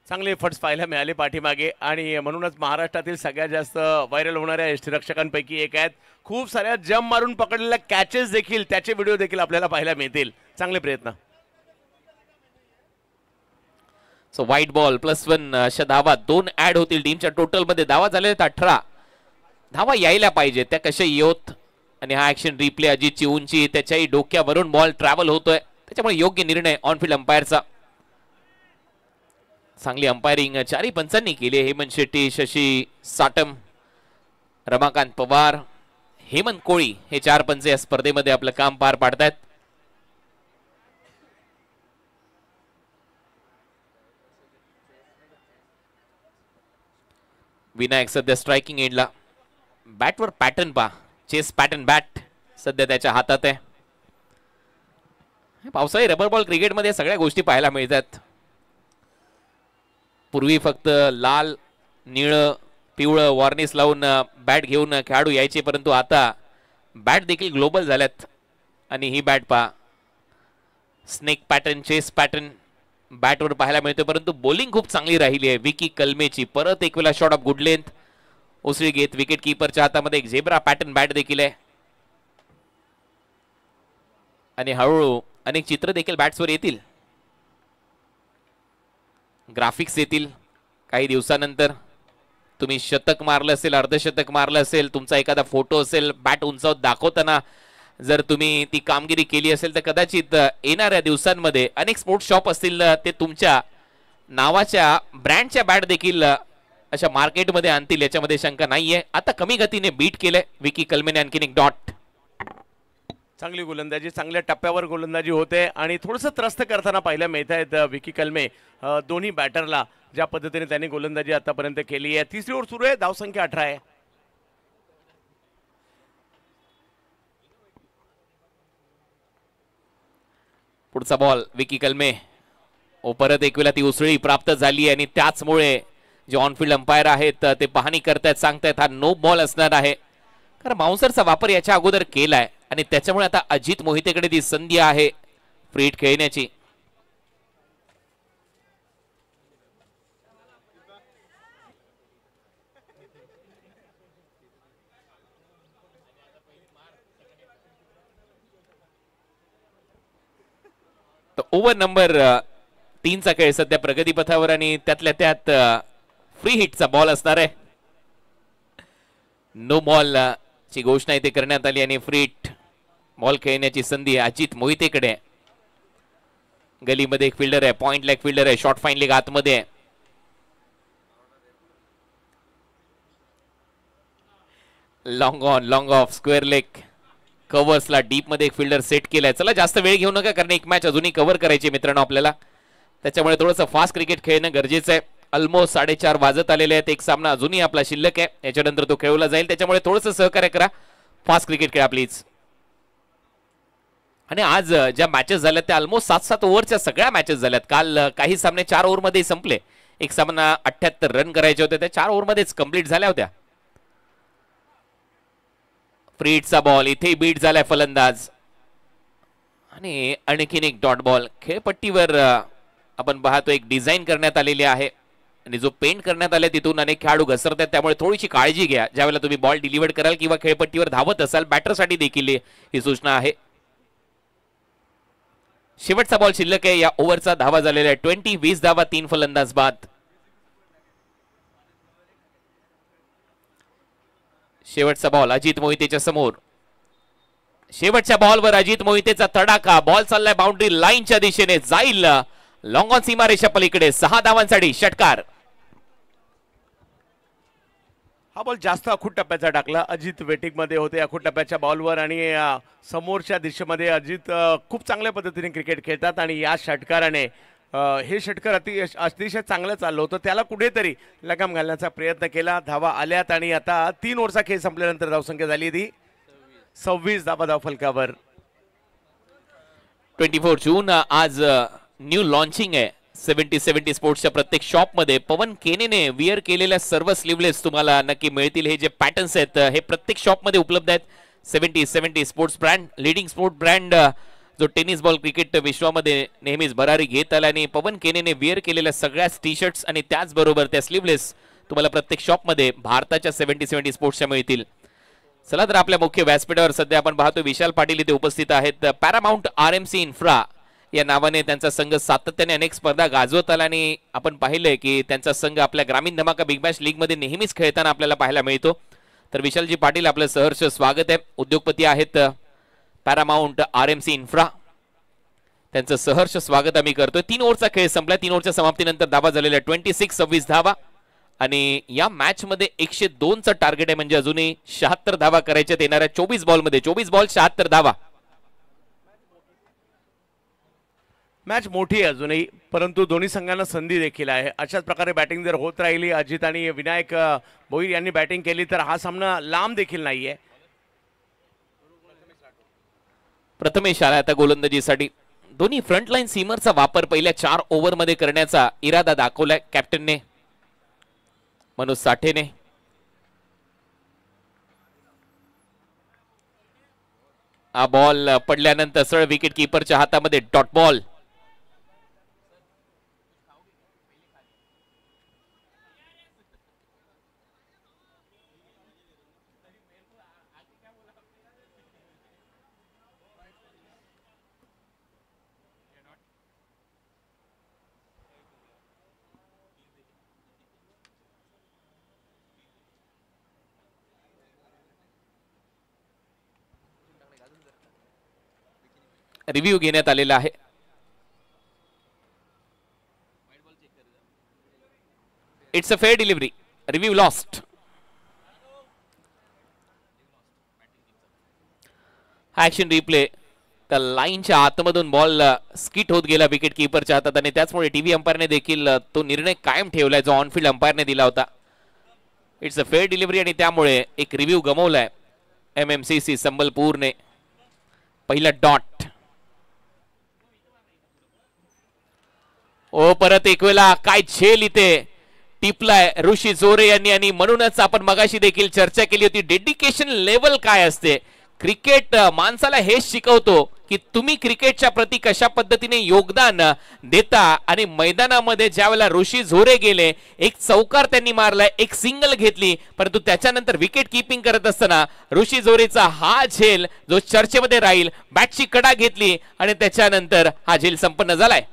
चांगले एफर्ट्स पाहायला मिळाले पाठीमागे आणि म्हणूनच महाराष्ट्रातील सगळ्यात जास्त व्हायरल होणाऱ्या यष्टिरक्षकांपैकी एक आहेत. खूप साऱ्या जम्प मारून पकडलेल्या कॅचेस देखील त्याचे व्हिडिओ देखील आपल्याला पाहायला मिळतील. चांगले प्रयत्न. So white ball +1. अशा धावा 2 ऍड होतील. टीमच्या टोटल मध्ये धावा झाले 18. धावा यायला पाहिजे, त्या कशा येत. आणि हा ऍक्शन रिप्ले अजितची उंची त्याच्याही डोक्यावरून बॉल ट्रॅव्हल होतोय, त्याच्यामुळे योग्य निर्णय ऑनफिल्ड अंपायरचा. चांगली अंपायरिंग 4ही पंचांनी केली. हेमंत शेट्टी, शशी साटम, रमाकांत पवार, हेमंत कोळी हे 4 पंच या स्पर्धेमध्ये आपलं काम पार पाडतायत. विनायक सध्या स्ट्रायकिंग एंडला. बॅटवर पॅटर्न पहा. चेस पॅटर्न बॅट सध्या त्याच्या हातात आहे. पावसाळी रबर बॉल क्रिकेटमध्ये सगळ्या गोष्टी पाहायला मिळतात. पूर्वी फक्त लाल, निळ, पिवळं वॉर्निश लावून बॅट घेऊन खेळाडू यायचे, परंतु आता बॅट देखील ग्लोबल झाल्यात. आणि ही बॅट पहा, स्नेक पॅटर्न, चेस पॅटर्न बॅटवर पाहायला मिळते. परंतु बॉलिंग खूप चांगली राहिली आहे विकी कलमेची. परत एक वेळा शॉट ऑफ गुड लेंथ उसळी घेत विकेट कीपरच्या हातामध्ये एक झेब्रा पॅटर्न बॅट देखील आहे. आणि हळूहळू अनेक चित्र देखील बॅट्सवर येतील, ग्राफिक्स येतील काही दिवसानंतर. तुम्ही शतक मारलं असेल, अर्धशतक मारलं असेल, तुमचा एखादा फोटो असेल बॅट उंचावत दाखवताना, जर तुम्ही ती कामगिरी केली असेल तर कदाचित येणाऱ्या दिवसांमध्ये अनेक स्पोर्ट्स शॉप असतील ते तुमच्या नावाच्या ब्रँडच्या बॅट देखील अशा मार्केटमध्ये आणतील, याच्यामध्ये शंका नाहीये. आता कमी गतीने बीट केलंय विकी कलमेने. आणखीन एक डॉट. चांगली गोलंदाजी, चांगल्या टप्प्यावर गोलंदाजी होते आणि थोडंसं त्रस्त करताना पाहायला मिळत आहेत विकी कलमे दोन्ही बॅटरला. ज्या पद्धतीने त्यांनी गोलंदाजी आतापर्यंत केली आहे. 3री ओव्हर सुरू आहे. धावसंख्या 18 आहे. पुढचा बॉल विकी कलमे. ओ परत एक वेळा ती उसळी प्राप्त झाली आणि त्याचमुळे जे ऑनफिल्ड अंपायर आहेत ते पाहणी करतायत, सांगतायत हा नो बॉल असणार आहे, कारण बाउन्सरचा वापर याच्या अगोदर केलाय आणि त्याच्यामुळे आता अजित मोहितेकडे ती संधी आहे फ्री हिट खेळण्याची. ओव्हर नंबर 3चा खेळ सध्या प्रगतीपथावर आणि त्यातल्या त्यात फ्री हिटचा बॉल असणार आहे. नो बॉल ची घोषणा इथे करण्यात आली आणि फ्री हिट बॉल खेळण्याची संधी अजित मोहितेकडे. गलीमध्ये एक फिल्डर आहे, पॉइंट लेग फिल्डर आहे, शॉर्ट फाईन लेग आतमध्ये आहे. Long on, long off, square leg कव्हर्सला डीप मध्ये एक फिल्डर सेट केलाय. चला जास्त वेळ घेऊ नका, कारण एक मॅच अजूनही कव्हर करायची मित्रांनो आपल्याला, त्याच्यामुळे थोडंसं फास्ट क्रिकेट खेळणं गरजेचं आहे. ऑलमोस्ट 4:30 वाजत आलेले आहेत. एक सामना अजूनही आपला शिल्लक आहे, याच्यानंतर तो खेळवला जाईल, त्याच्यामुळे थोडंसं सहकार्य करा. फास्ट क्रिकेट खेळा प्लीज. आणि आज ज्या मॅचेस झाल्यात त्या ऑलमोस्ट 7-7 ओव्हरच्या सगळ्या मॅचेस झाल्यात. काल काही सामने 4 ओव्हरमध्ये संपले. एक सामना 78 रन करायचे होते, त्या 4 ओव्हरमध्येच कंप्लीट झाल्या होत्या. फ्रीडचा बॉल इथे बीट झालाय फलंदाज आणि आणखीन एक डॉट बॉल. खेळपट्टीवर आपण पाहतो एक डिझाईन करण्यात आलेली आहे आणि जो पेंट करण्यात आलाय तिथून अनेक खेळाडू घसरतात, त्यामुळे थोडीशी काळजी घ्या ज्यावेळेला तुम्ही बॉल डिलिव्हर कराल किंवा खेळपट्टीवर धावत असाल. बॅटरसाठी देखील ही सूचना आहे. शेवटचा बॉल शिल्लक आहे या ओव्हरचा. धावा झालेला आहे 20. 20 धावा, 3 फलंदाज बाद. शेवटचा बॉल अजित मोहितेच्या समोर. शेवटच्या बॉलवर अजित मोहितेचा तडाखा. बॉल चाललाय बाउंड्री लाईनच्या दिशेने, जाईल लॉंग ऑन सीमारेषा पलीकडे. 6 धावांसाठी षटकार. हा बॉल जास्त अखूट टप्प्याचा टाकला. अजित वेटिंग मध्ये होते अखूट टप्प्याच्या बॉलवर आणि समोरच्या दिशेमध्ये अजित खूप चांगल्या पद्धतीने क्रिकेट खेळतात आणि या षटकाराने हे षटकार अतिशय चांगलं चाललं होतं. त्याला कुठेतरी लगाम घालण्याचा प्रयत्न केला. धावा आल्यात आणि आता 3 ओव्हरचा खेळ संपल्यानंतर धावसंख्या झाली ती 26 धावा धाव फलकावर. 24 जून आज न्यू लॉन्चिंग आहे 70-70 स्पोर्ट्सच्या प्रत्येक शॉप मध्ये. पवन केनेने विअर केलेल्या सर्व स्लीवलेस तुम्हाला नक्की मिळतील. हे जे पॅटर्न्स आहेत हे प्रत्येक शॉप मध्ये उपलब्ध आहेत. 70-70 sports brand, leading sport brand जो टेनिस बॉल क्रिकेट विश्वामध्ये नेहमीच भरारी घेत आला आणि पवन केनेने विअर केलेल्या सगळ्या टी शर्ट्स आणि त्याचबरोबर त्या स्लीवलेस तुम्हाला प्रत्येक शॉप मध्ये भारताच्या 70-70 स्पोर्ट्सच्या मिळतील. चला तर आपल्या मुख्य व्यासपीठावर सध्या आपण पाहतो विशाल पाटील इथे उपस्थित आहेत. पॅरामाउंट RMC इन्फ्रा या नावाने त्यांचा संघ सातत्याने अनेक स्पर्धा गाजवत आला आणि आपण पाहिलंय की त्यांचा संघ आपल्या ग्रामीण धमाका बिग बॅश लीग मध्ये नेहमीच खेळताना आपल्याला पाहायला मिळतो. तर विशालजी पाटील आपलं सहर्ष स्वागत आहे. उद्योगपती आहेत पॅरामाउंट RMC इन्फ्रा, त्यांचं सहर्ष स्वागत आम्ही करतोय. 3 ओव्हरचा खेळ संपला. 3 ओव्हरच्या समाप्तीनंतर धावा झालेल्या 26. 26 धावा आणि या मॅच मध्ये 102चं टार्गेट आहे, म्हणजे अजूनही 76 धावा करायच्यात येणाऱ्या 24 बॉलमध्ये. 24 बॉल 76 धावा. मॅच मोठी आहे अजूनही, परंतु दोन्ही संघांना संधी देखील आहे. अशाच प्रकारे बॅटिंग जर होत राहिली, अजित आणि विनायक भोईर यांनी बॅटिंग केली तर हा सामना लांब देखील नाहीये. प्रथमेश आला आता गोलंदाजीसाठी. दोन्ही फ्रंटलाईन सीमरचा वापर पहिल्या 4 ओव्हरमध्ये करण्याचा इरादा दाखवलाय कॅप्टनने मनोज साठेने. हा बॉल पडल्यानंतर सरळ विकेट कीपरच्या हातामध्ये डॉट बॉल. रिव्ह्यू घेण्यात आलेला आहे. It's a fair delivery. Review lost. Action replay. त्या लाईनच्या आतमधून बॉल स्किट होत गेला विकेट कीपरच्या हातात आणि त्याचमुळे टीव्ही अंपायरने देखील तो निर्णय कायम ठेवलाय जो ऑनफिल्ड अंपायरने दिला होता. इट्स अ फेअर डिलिव्हरी आणि त्यामुळे एक रिव्ह्यू गमवलाय MMCC संबलपूरने. पहिला डॉट. ओ परत एक वेळा काय झेल इथे टिपलाय ऋषी जोरे यांनी आणि म्हणूनच आपण मगाशी देखील चर्चा केली होती डेडिकेशन लेवल काय असते. क्रिकेट माणसाला हेच शिकवतो की तुम्ही क्रिकेटच्या प्रती कशा पद्धतीने योगदान देता. आणि मैदानामध्ये ज्यावेळेला ऋषी झोरे गेले, एक चौकार त्यांनी मारलाय, एक सिंगल घेतली, परंतु त्याच्यानंतर विकेट किपिंग करत असताना ऋषी झोरेचा हा झेल जो चर्चेमध्ये राहील. बॅटची कडा घेतली आणि त्याच्यानंतर हा झेल संपन्न झालाय.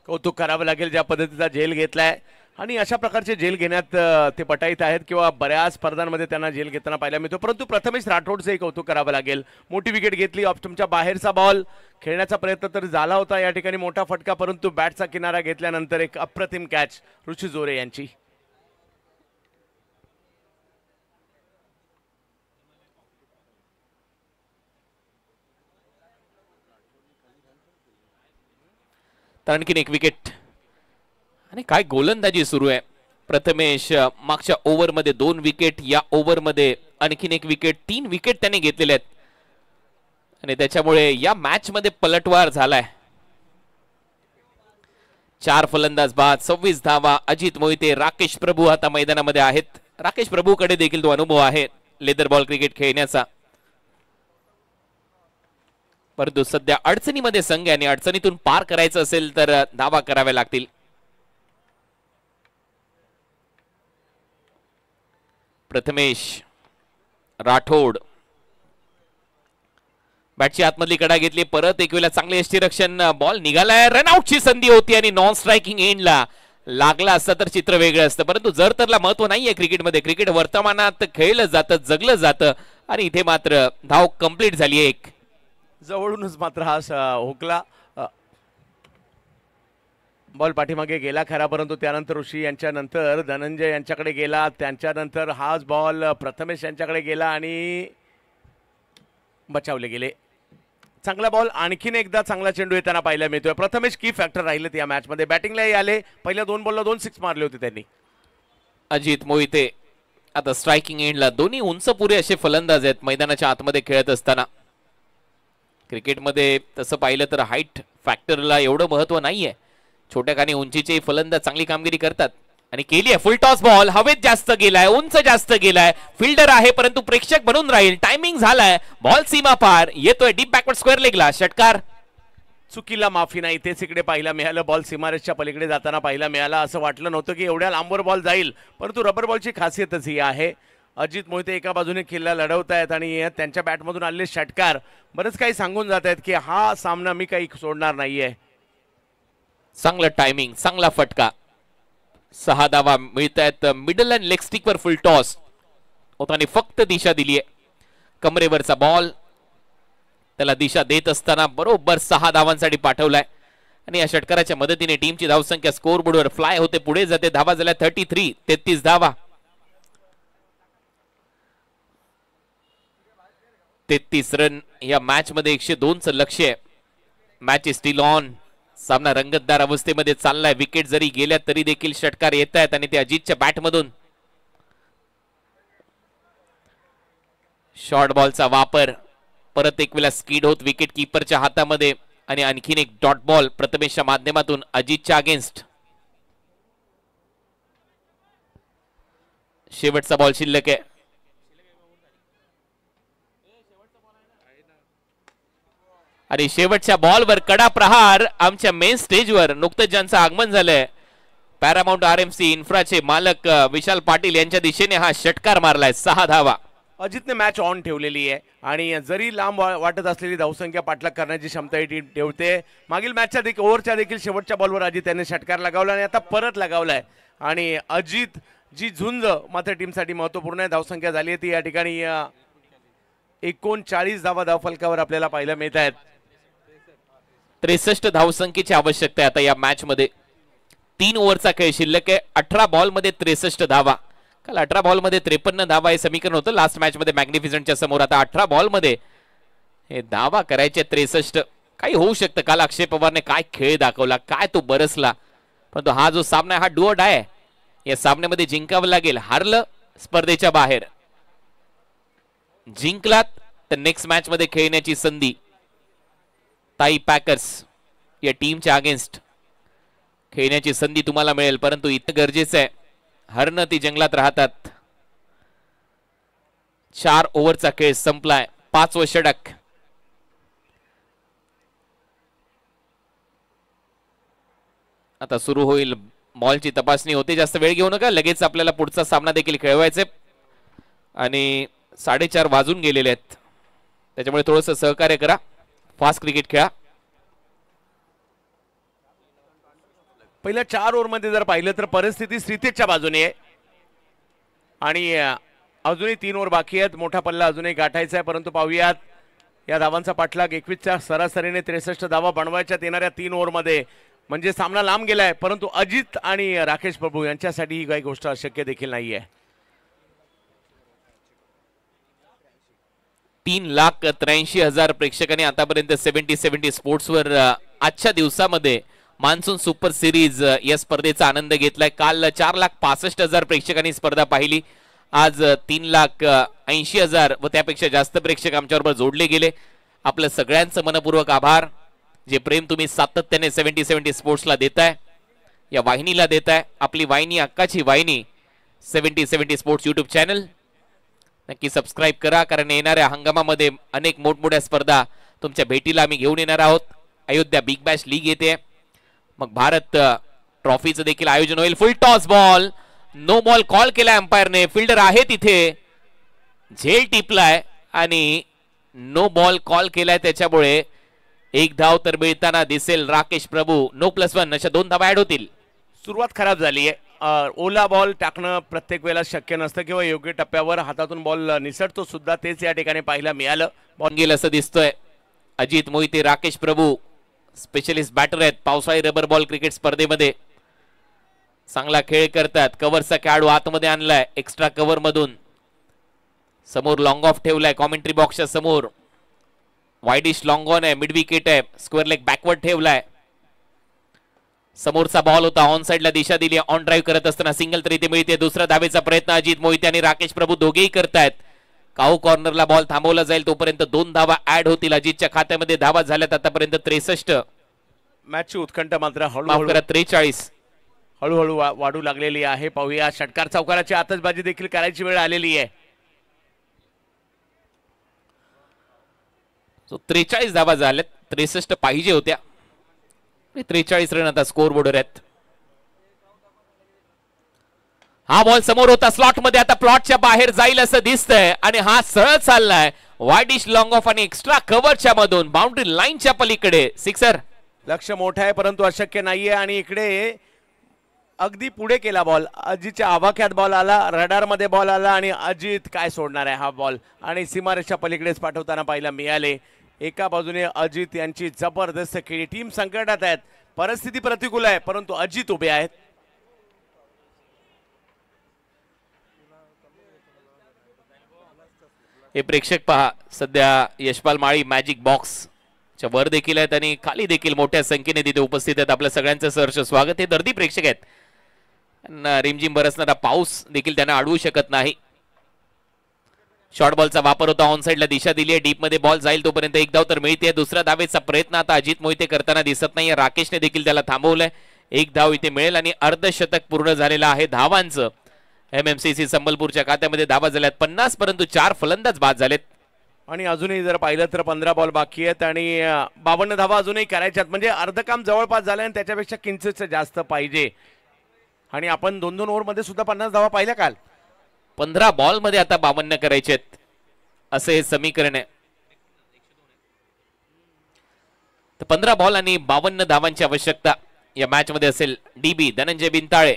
कौतुक करावं लागेल ज्या पद्धतीचा झेल घेतलाय आणि अशा प्रकारचे झेल घेण्यात ते पटाईत आहेत किंवा बऱ्याच स्पर्धांमध्ये त्यांना झेल घेताना पाहायला मिळतो. परंतु प्रथमेश राठोडचंही कौतुक करावं लागेल. मोठी विकेट घेतली. तुमच्या बाहेरचा बॉल खेळण्याचा प्रयत्न तर झाला होता या ठिकाणी, मोठा फटका, परंतु बॅटचा किनारा घेतल्यानंतर एक अप्रतिम कॅच ऋषी जोरे यांची. तर आणखीन एक विकेट आणि काय गोलंदाजी सुरू आहे. प्रथमेश मागच्या ओव्हरमध्ये 2 विकेट, या ओव्हरमध्ये आणखीन 1 विकेट, 3 विकेट त्याने घेतलेले आहेत आणि त्याच्यामुळे या मॅच मध्ये पलटवार झालाय. 4 फलंदाज बाद, 26 धावा. अजित मोहिते, राकेश प्रभू आता मैदानामध्ये आहेत. राकेश प्रभूकडे देखील तो अनुभव आहे लेदर बॉल क्रिकेट खेळण्याचा, परंतु सध्या अडचणीमध्ये संघ आणि अडचणीतून पार करायचं असेल तर धावा कराव्या लागतील. प्रथमेश, राठोड बॅटची आतमधली कडा घेतली, परत एक वेळा चांगले यष्टीरक्षण, बॉल निघालाय, रनआउटची संधी होती आणि नॉन स्ट्रायकिंग एंडला लागला असता तर चित्र वेगळं असतं. परंतु जर तरला महत्व नाहीये क्रिकेटमध्ये. क्रिकेट वर्तमानात खेळलं जातं, जगलं जातं आणि इथे मात्र धाव कंप्लीट झाली आहे. एक जवळूनच मात्र हा हुकला बॉल पाठीमागे गेला खरा, परंतु त्यानंतर ऋषी यांच्यानंतर धनंजय यांच्याकडे गेला, त्यांच्यानंतर हाच बॉल प्रथमेश यांच्याकडे गेला आणि बचावले गेले. चांगला बॉल, आणखीन एकदा चांगला चेंडू येताना पाहायला मिळतोय. प्रथमेश की फॅक्टर राहिलेत या मॅच मध्ये. बॅटिंगलाही आले, पहिल्या 2 बॉलला 2 सिक्स मारले होते त्यांनी. अजित मोहिते आता स्ट्रायकिंग एंडला, दोन्ही उंच पुरे असे फलंदाज आहेत मैदानाच्या आतमध्ये खेळत असताना. क्रिकेटमध्ये तसं पाहिलं तर हाईट फॅक्टरला एवढं महत्व नाहीये. छोट्या खाणी उंचीचे फलंदाज चांगली कामगिरी करतात आणि केली आहे. फुल टॉस बॉल हवेत जास्त गेलाय, उंच जास्त गेलाय. फिल्डर आहे परंतु प्रेक्षक बनून राहील. टायमिंग झालाय, बॉल सीमा पार येतोय डीप बॅकवर्ड स्क्वेअर लेगला. षटकार. चुकीला माफी नाही, तेच इकडे पाहायला मिळालं. बॉल सीमारेषच्या पलीकडे जाताना पाहायला मिळाला. असं वाटलं नव्हतं की एवढ्या लांबवर बॉल जाईल, परंतु रबर बॉलची खासियतच ही आहे. अजित मोहिते एका बाजूने किल्ला लढवत आहेत आणि त्यांच्या बॅटमधून आलेले षटकार बरंच काही सांगून जात आहेत की हा सामना मी काही सोडणार नाहीये. चांगलं टायमिंग, चांगला फटका. 6 धावा मिळत आहेत. मिडल अँड लेग स्टिकवर फुल टॉस होताना फक्त दिशा दिलीये. कमरेवरचा बॉल त्याला दिशा देत असताना बरोबर 6 धावांसाठी पाठवलाय आणि या षटकाराच्या मदतीने टीमची धावसंख्या स्कोर बोर्डवर फ्लाय होते, पुढे जाते. धावा झाल्या 33, 33 धावा. 33 रन या मॅच मध्ये 102चं लक्ष्य आहे. Match is steel on. सामना रंगतदार अवस्थेमध्ये चाललाय. विकेट जरी गेल्या तरी देखील षटकार येत आहेत आणि ते अजितच्या बॅटमधून. शॉर्ट बॉलचा वापर, परत एक वेळा स्कीड होत विकेट कीपरच्या हातामध्ये आणि आणखीन एक डॉट बॉल प्रथमेशच्या माध्यमातून अजितच्या अगेन्स्ट. शेवटचा बॉल शिल्लक आहे. आणि शेवटच्या बॉलवर कडा प्रहार. आमच्या मेन स्टेजवर नुकतंच ज्यांचं आगमन झालंय पॅरामाउंट आरएमसी इन्फ्राचे मालक विशाल पाटील यांच्या दिशेने हा षटकार मारलाय. 6 धावा. अजितने मॅच ऑन ठेवलेली आहे आणि जरी लांब वाटत असलेली धावसंख्या पाठलाग करण्याची क्षमता ही टीम ठेवते. मागील मॅचच्या देखील ओव्हरच्या देखील शेवटच्या बॉलवर अजित यांनी षटकार लगावला आणि आता परत लगावलाय. आणि अजित जी झुंज मात्र टीमसाठी महत्वपूर्ण आहे. धावसंख्या झाली आहे ती या ठिकाणी 39 धावा धावफलकावर आपल्याला पाहायला मिळत आहेत. 63 धावसंख्येची आवश्यकता आहे आता या मॅच मध्ये. 3 ओव्हरचा खेळ शिल्लक आहे. 18 बॉल मध्ये 63 धावा. काल 18 बॉल मध्ये 53 धावा हे समीकरण होतं लास्ट मॅच मध्ये मॅग्निफिसंटच्या समोर. आता 18 बॉल मध्ये हे धावा करायचे 63. काही होऊ शकतं. काल अक्षय पवारने काय खेळ दाखवला, काय तो बरसला. परंतु हा जो सामना हा डू ऑर डाय. या सामन्यामध्ये जिंकावं लागेल. हारलं स्पर्धेच्या बाहेर, जिंकलात तर नेक्स्ट मॅच मध्ये खेळण्याची संधी. ताई पॅकर्स या टीमच्या अगेन्स्ट खेळण्याची संधी तुम्हाला मिळेल, परंतु इतकं गरजेचं आहे. हरणं ती जंगलात राहतात. 4 ओव्हरचा खेळ संपलाय. 5वं षटक. आता सुरू होईल. बॉलची तपासणी होते. जास्त वेळ घेऊ नका, लगेच आपल्याला पुढचा सामना देखील खेळवायचा आणि 4:30 वाजून गेलेले आहेत. त्याच्यामुळे थोडंसं सहकार्य करा. फास्ट क्रिकेट खेळा. पहिल्या 4 ओव्हरमध्ये जर पाहिलं तर परिस्थिती श्रीतेजच्या बाजूने आहे आणि अजूनही 3 ओव्हर बाकी आहेत. मोठा पल्ला अजूनही गाठायचा आहे, परंतु पाहूयात या धावांचा पाठलाग 21च्या सरासरीने 63 धावा बनवायच्या येणाऱ्या 3 ओव्हरमध्ये. म्हणजे सामना लांब गेलाय, परंतु अजित आणि राकेश प्रभू यांच्यासाठी ही काही गोष्ट अशक्य देखील नाहीये. 3,83,000 प्रेक्षकांनी आतापर्यंत 70-70 स्पोर्ट्सवर आजच्या दिवसामध्ये मान्सून सुपर सिरीज या स्पर्धेचा आनंद घेतलाय. काल 4,65,000 प्रेक्षकांनी स्पर्धा पाहिली. आज 3,80,000 व त्यापेक्षा जास्त प्रेक्षक आमच्याबरोबर जोडले गेले. आपलं सगळ्यांचं मनपूर्वक आभार. जे प्रेम तुम्ही सातत्याने 70-70 स्पोर्ट्सला देताय, या वाहिनीला देताय. आपली वाहिनी, हक्काची वाहिनी 70-70 स्पोर्ट्स युट्यूब चॅनल नक्की सबस्क्राईब करा, कारण येणाऱ्या हंगामामध्ये अनेक मोठमोठ्या स्पर्धा तुमच्या भेटीला आम्ही घेऊन येणार आहोत. अयोध्या बिग बॅश लीग येते, मग भारत ट्रॉफीचं देखील आयोजन होईल. Full toss ball, no ball call केलाय अंपायरने. फिल्डर आहे तिथे, झेल टिपलाय आणि नो बॉल कॉल केलाय. त्याच्यामुळे एक धाव तर मिळताना दिसेल राकेश प्रभू. नो +1 अशा 2 धावा ऍड होतील. सुरुवात खराब झाली आहे. ओला बॉल टाकणं प्रत्येक वेळेला शक्य नसतं किंवा योग्य टप्प्यावर हातातून बॉल निसटतो सुद्धा, तेच या ठिकाणी पाहायला मिळालं. बॉल गेल असं दिसतोय. अजित मोहिते, राकेश प्रभू स्पेशलिस्ट बॅटर आहेत पावसाळी रबर बॉल क्रिकेट स्पर्धेमध्ये. चांगला खेळ करतात. कव्हरचा खेळाडू आतमध्ये आणलाय एक्स्ट्रा कव्हर मधून. समोर लॉंग ऑफ ठेवलाय कॉमेंट्री बॉक्सच्या समोर. वाईडिश लॉंग ऑन आहे, मिड विकेट आहे. स्क्वेअर लेग बॅकवर्ड ठेवलाय. समोरचा बॉल होता, ऑन साइडला दिशा दिली. ऑन ड्राईव्ह करत असताना सिंगल तरी ते मिळते. दुसरा धावेचा प्रयत्न अजित मोहिते आणि राकेश प्रभू दोघेही करतायत. काऊ कॉर्नरला बॉल थांबवला जाईल तोपर्यंत 2 धावा ऍड होतील. अजितच्या खात्यामध्ये धावा झाल्यात आतापर्यंत 63. मॅचची उत्कंठ मात्र माफ करा 43 हळूहळू वाढू लागलेली आहे. पाहूया, षटकार चौकाराची आतषबाजी देखील करायची वेळ आलेली आहे. 43 धावा झाल्यात. 63 पाहिजे होत्या. 43 रन आता स्कोर बोर्डवर आहेत. हा बॉल समोर होता स्लॉट मध्ये, आता प्लॉटच्या बाहेर जाईल असं दिसतंय आणि हा सरळ चाललाय वाईडिश लॉंग ऑफ आणि एक्स्ट्रा कव्हरच्या मधून बाउंड्री लाईनच्या पलीकडे. सिक्सर. लक्ष मोठं आहे परंतु अशक्य नाहीये आणि इकडे अगदी पुढे केला बॉल. अजितच्या आवाक्यात बॉल आला, रडार मध्ये बॉल आला आणि अजित काय सोडणार आहे हा बॉल आणि सीमारेषा पलीकडेच पाठवताना पाहायला मिळाले. एका बाजूने अजित यांची जबरदस्त खेळी. टीम संकटात आहेत, परिस्थिती प्रतिकूल आहे, परंतु अजित उभे आहेत. हे प्रेक्षक पहा, सध्या यशपाल माळी मॅजिक बॉक्स च्या वर देखील आहेत आणि खाली देखील मोठ्या संख्येने तिथे उपस्थित आहेत. आपल्या सगळ्यांचं सहर्ष स्वागत. हे दर्दी प्रेक्षक आहेत. रिमझिम बरसणारा पाऊस देखील त्यांना अडवू शकत नाही. शॉर्ट बॉलचा वापर होता, ऑन साइडला दिशा दिली आहे. डीप मध्ये बॉल जाईल तोपर्यंत एक धाव तर मिळते. दुसऱ्या धावेचा प्रयत्न आता अजित मोहिते करताना दिसत नाहीये. राकेशने देखील त्याला थांबवलंय. एक धाव इथे मिळेल आणि अर्धशतक पूर्ण झालेलं आहे धावांचं. MMCC संबलपूरच्या खात्यामध्ये धावा झाल्यात 50, परंतु 4 फलंदाज बाद झालेत. आणि अजूनही जर पाहिलं तर 15 बॉल बाकी आहेत आणि 52 धावा अजूनही करायच्यात. म्हणजे अर्ध काम जवळपास झालं आणि त्याच्यापेक्षा किंचित जास्त पाहिजे. आणि आपण 2-2 ओव्हरमध्ये सुद्धा 50 धावा पाहिल्या काल. 15 बॉल मध्ये आता 52 करायचेत असं हे समीकरण आहे. तर 15 बॉल आणि 52 धावांची आवश्यकता या मॅच मध्ये असेल. DB धनंजय बिनताळे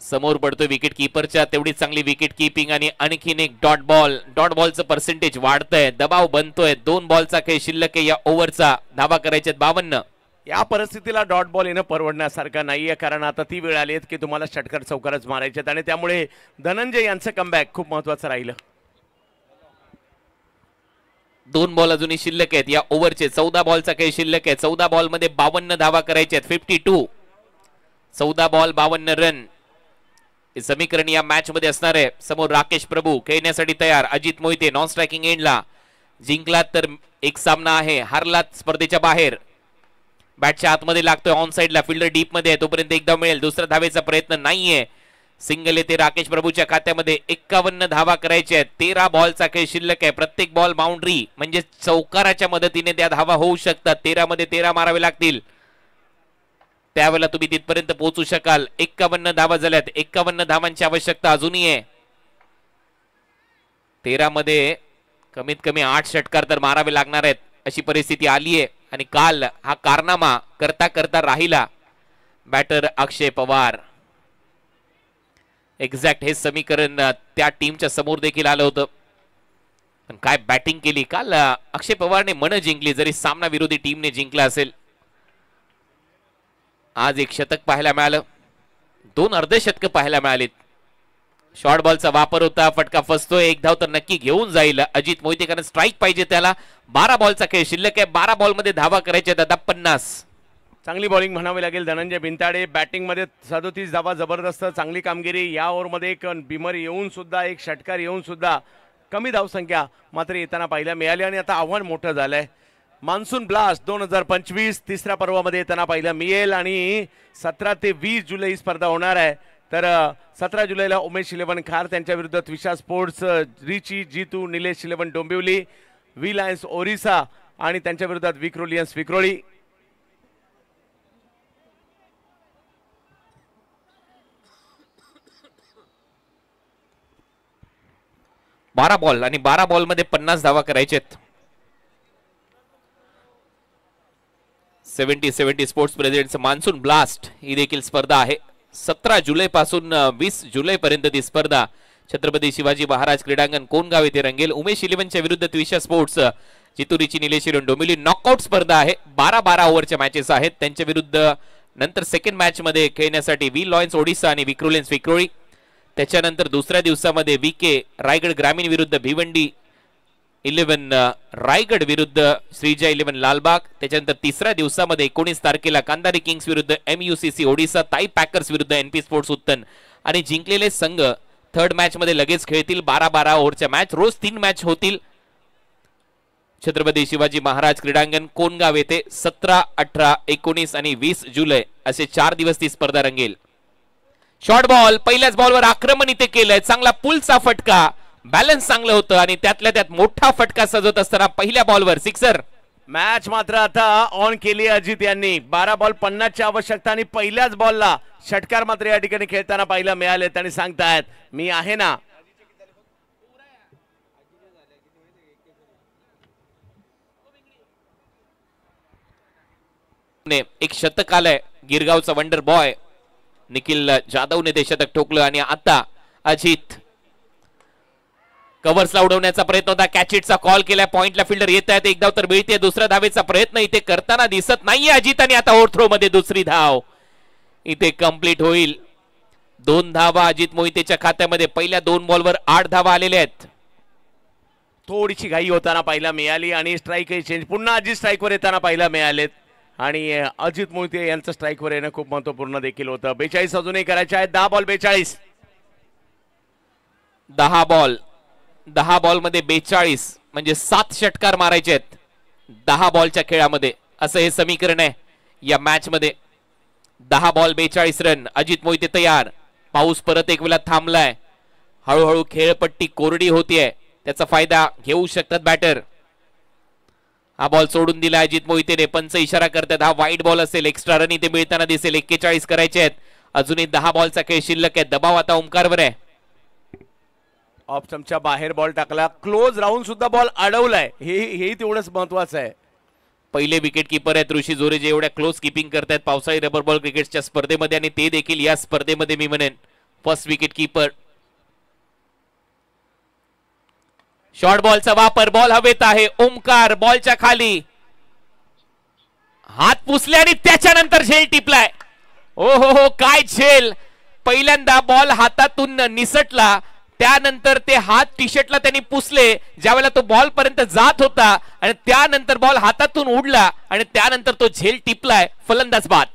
समोर पडतोय विकेट कीपरच्या. तेवढीच चांगली विकेट कीपिंग आणि आणखीन एक डॉट बॉल. डॉट बॉलचं पर्सेंटेज वाढतंय, दबाव बनतोय. 2 बॉलचा खेळ शिल्लक आहे या ओव्हरचा. धावा करायच्यात 52. या परिस्थितीला डॉट बॉल येणं परवडण्यासारखं नाहीये, कारण आता ती वेळ आली आहे की तुम्हाला षटकार चौकारच मारायचे आणि त्यामुळे धनंजय यांचं कमबॅक खूप महत्वाचं राहिलं. 2 बॉल अजूनही शिल्लक आहेत या ओव्हरचे. 14 बॉलचा खेळ शिल्लक आहे. 14 बॉल मध्ये 52 धावा करायच्या आहेत. 52. 14 बॉल 52 रन हे समीकरण या मॅच मध्ये असणार आहे. समोर राकेश प्रभू खेळण्यासाठी तयार. अजित मोहिते नॉन स्ट्रायकिंग एंडला. जिंकलात तर एक सामना आहे, हारलात स्पर्धेच्या बाहेर. बॅटच्या आतमध्ये लागतोय, ऑन साइडला. फिल्डर डीप मध्ये आहे, तोपर्यंत एक धाव मिळेल. दुसरा धावेचा प्रयत्न नाहीये. सिंगल येते राकेश प्रभूच्या खात्यामध्ये. 51 धावा करायच्या आहेत. 13 बॉलचा खेळ शिल्लक आहे. प्रत्येक बॉल बाउंड्री म्हणजे चौकाराच्या मदतीने त्या धावा होऊ शकतात. 13 मध्ये 13 मारावे लागतील, त्यावेळेला तुम्ही तिथपर्यंत पोहोचू शकाल. 51 धावा झाल्यात. 51 धावांची आवश्यकता अजूनही आहे. 13 मध्ये कमीत कमी 8 षटकार तर मारावे लागणार आहेत अशी परिस्थिती आली आहे. आणि काल हा कारनामा करता करता राहिला बॅटर अक्षय पवार. एक्झॅक्ट हे समीकरण त्या टीमच्या समोर देखील आलं होतं. पण काय बॅटिंग केली काल अक्षय पवारने. मन जिंकली जरी सामना विरोधी टीमने जिंकला असेल. आज एक शतक पाहायला मिळालं, 2 अर्धशतक पाहायला मिळालीत. शॉर्ट बॉलचा वापर होता, फटका फसतोय, एक धाव तर नक्की घेऊन जाईल अजित मोहिते, कारण स्ट्राईक पाहिजे त्याला. 12 बॉलचा खेळ शिल्लक आहे, 12 बॉलमध्ये धावा करायच्या दादा 50. चांगली बॉलिंग म्हणावी लागेल धनंजय बिनताडे. बॅटिंगमध्ये 37 धावा, जबरदस्त चांगली कामगिरी. या ओव्हरमध्ये एक बिमर येऊन सुद्धा, एक षटकार येऊन सुद्धा कमी धावसंख्या मात्र येताना पाहायला मिळाली. आणि आता आव्हान मोठं झालंय. मान्सून ब्लास्ट 2025 तिसऱ्या पर्वामध्ये येताना पाहायला मिळेल आणि 17 ते 20 जुलै ही स्पर्धा होणार आहे. तर 17 जुलैला उमेश इलेव्हन खार त्यांच्या विरुद्ध Twisha sports, Richie Jeetu, Nilesh eleven Dombivli, V lions Orissa आणि त्यांच्या विरोधात विक्रोलियन्स विक्रोळी. 12 बॉल आणि 12 बॉलमध्ये 50 धावा करायचेत. 70 स्पोर्ट्स प्रेझेंट्स मान्सून ब्लास्ट ही देखील स्पर्धा आहे. 17 जुलै पासून 20 जुलै पर्यंत ती स्पर्धा छत्रपती शिवाजी महाराज क्रीडांगण कोणगाव येथे रंगेल. उमेश इलेव्हनच्या विरुद्ध त्विषा स्पोर्ट्स, जितुरीची निलेश डोंबिवली नॉकआउट स्पर्धा आहे. 12-12 ओव्हरच्या मॅचेस आहेत त्यांच्या विरुद्ध. नंतर सेकंड मॅच मध्ये खेळण्यासाठी व्ही लॉयन्स ओडिसा आणि विक्रोलियन्स विक्रोळी. त्याच्यानंतर दुसऱ्या दिवसामध्ये VK रायगड ग्रामीण विरुद्ध भिवंडी इलेव्हन रायगड विरुद्ध श्रीजा इलेव्हन लालबाग. त्याच्यानंतर तिसऱ्या दिवसामध्ये 19 तारखेला कांदारी किंग्स विरुद्ध MUCC ओडिसा, ताई पॅकर्स विरुद्ध NP स्पोर्ट्स उत्तन. आणि जिंकलेले संघ थर्ड मॅच मध्ये लगेच खेळतील. 12-12 ओव्हरच्या मॅच, रोज 3 मॅच होतील. छत्रपती शिवाजी महाराज क्रीडांगण कोणगाव येथे 17, 18, 19 आणि 20 जुलै असे 4 दिवस ती स्पर्धा रंगेल. शॉर्ट बॉल, पहिल्याच बॉलवर आक्रमण इथे केलंय. चांगला पुलचा फटका, बॅलन्स चांगलं होतं आणि त्यातल्या त्यात मोठा फटका सजवत असताना पहिल्या बॉलवर सिक्सर. मॅच मात्र आता ऑन केली अजित यांनी. 12 बॉल 50 ची आवश्यकता आणि पहिल्याच बॉलला षटकार मात्र या ठिकाणी खेळताना पाहायला मिळाले. त्यांनी सांगतायत मी आहे ना. एक शतक आलंय, गिरगावचा वंडर बॉय निखिल जाधवने ते शतक ठोकलं. आणि आता अजित कव्हर्सला उडवण्याचा प्रयत्न होता, कॅचिटचा कॉल केला, पॉइंटला फिल्डर येत आहेत, एक धाव तर मिळते. दुसऱ्या धावेचा प्रयत्न इथे करताना दिसत नाहीये अजित. आणि आता ओव्हरथ्रो मध्ये दुसरी धाव इथे कंप्लीट होईल. 2 धावा अजित मोहितेच्या खात्यामध्ये. पहिल्या 2 बॉलवर 8 धावा आलेल्या आहेत. थोडीशी घाई होताना पाहायला मिळाली आणि स्ट्राईकही चेंज. पुन्हा अजित स्ट्राईकवर येताना पाहायला मिळालेत आणि अजित मोहिते यांचं स्ट्राईकवर येणं खूप महत्वपूर्ण देखील होतं. 42 अजूनही करायचे आहेत. 10 बॉल 42. 10 बॉल मध्ये 42 म्हणजे 7 षटकार मारायचे आहेत 10 बॉलच्या खेळामध्ये, असं हे समीकरण आहे या मॅच मध्ये. 10 बॉल 42 रन. अजित मोहिते तयार. पाऊस परत एक वेळा थांबलाय. हळूहळू खेळपट्टी कोरडी होतीये, त्याचा फायदा घेऊ शकतात बॅटर. हा बॉल सोडून दिला अजित मोहितेने. पंच इशारा करतात हा वाईट बॉल असेल. एक्स्ट्रा रन इथे मिळताना दिसेल. 41 करायचे आहेत. अजूनही 10 बॉलचा खेळ शिल्लक आहे. दबाव आता ओमकारवर आहे. ऑफ स्टंपच्या बाहेर बॉल टाकला. क्लोज राहून सुद्धा बॉल अडवलाय, हे तेवढंच महत्वाचं आहे. पहिले विकेट कीपर आहेत ऋषी जोरे, जे एवढ्या क्लोज किपिंग करतायत पावसाळी रबर बॉल क्रिकेटच्या स्पर्धेमध्ये आणि ते देखील या स्पर्धेमध्ये मी म्हणेन फर्स्ट विकेट कीपर. शॉर्ट बॉलचा वापर, बॉल हवेत आहे. ओमकार बॉलच्या खाली हात पुसले आणि त्याच्यानंतर झेल टिपलाय. ओ हो, काय झेल. पहिल्यांदा बॉल हातातून निसटला, त्यानंतर ते हात टी शर्टला त्यांनी पुसले ज्यावेळेला तो बॉल पर्यंत जात होता आणि त्यानंतर बॉल हातातून उडला आणि त्यानंतर तो झेल टिपलाय. फलंदाज बाद.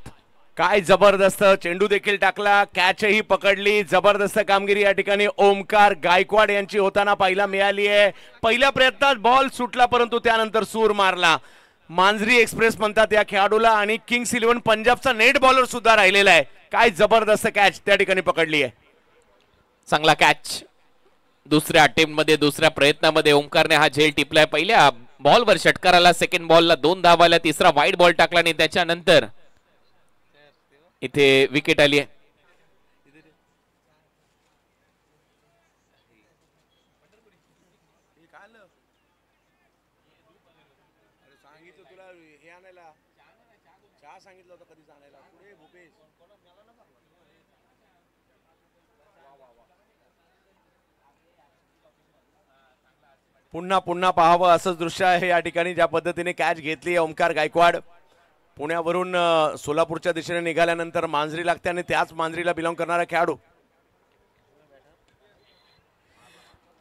काय जबरदस्त चेंडू देखील टाकला, कॅचही पकडली. जबरदस्त कामगिरी या ठिकाणी ओमकार गायकवाड यांची होताना पाहायला मिळाली आहे. पहिल्या प्रयत्नात बॉल सुटला परंतु त्यानंतर सूर मारला. मांजरी एक्सप्रेस म्हणतात या खेळाडूला आणि किंग्स इलेव्हन पंजाबचा नेट बॉलर सुद्धा राहिलेला आहे. काय जबरदस्त कॅच त्या ठिकाणी पकडली आहे. चांगला कॅच. दुसऱ्या अटेम्प्ट मध्ये, दुसऱ्या प्रयत्नामध्ये ओमकारने हा झेल टिपलाय. पहिल्या बॉलवर षटकाराला, सेकंड बॉलला 2 धावा आल्या, तिसरा वाईट बॉल टाकला आणि त्याच्यानंतर इथे विकेट आली आहे. पुन्हा पुन्हा पाहावं असंच दृश्य आहे या ठिकाणी, ज्या पद्धतीने कॅच घेतली आहे ओमकार गायकवाड. पुण्यावरून सोलापूरच्या दिशेने निघाल्यानंतर मांजरी लागते आणि त्याच मांजरीला बिलॉंग करणारा खेळाडू.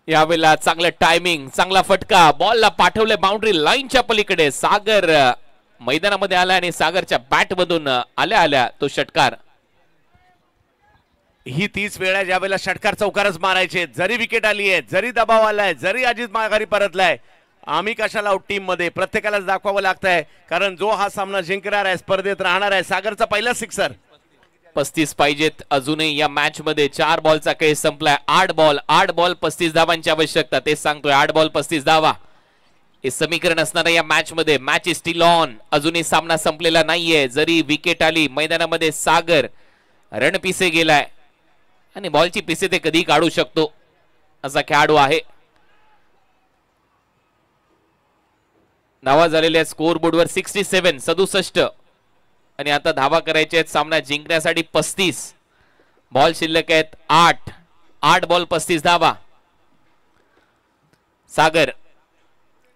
यावेळेला चांगलं टायमिंग, चांगला फटका, बॉलला पाठवले बाउंड्री लाईनच्या पलीकडे. सागर मैदानामध्ये आला आणि सागरच्या बॅट मधून आल्या आल्या तो षटकार. ही तीच वेळ आहे ज्यावेळेला षटकार चौकारच मारायचे. जरी विकेट आली आहे, जरी दबाव आलाय, जरी अजित माघारी परतलाय, आम्ही कशाला आहोत टीम मध्ये, प्रत्येकालाच दाखवावं लागतंय. कारण जो हा सामना जिंकणार आहे, स्पर्धेत राहणार आहे, सागरचा पहिला सिक्सर. 35 पाहिजेत अजूनही या मॅच मध्ये. 4 बॉलचा खेळ संपलाय. 8 बॉल 35 धावांची आवश्यकता. तेच सांगतोय, 8 बॉल 35 धावा हे समीकरण असणार या मॅच मध्ये. Match is steel on. अजूनही सामना संपलेला नाहीये. जरी विकेट आली, मैदानामध्ये सागर रणपिसे गेलाय आणि बॉलची पिसे ते कधी काढू शकतो असा खेळाडू आहे. धावा झालेल्या स्कोर बोर्डवर 67 आणि आता धावा करायचे आहेत सामना जिंकण्यासाठी 35. बॉल शिल्लक आहेत 8 बॉल 35 धावा. सागर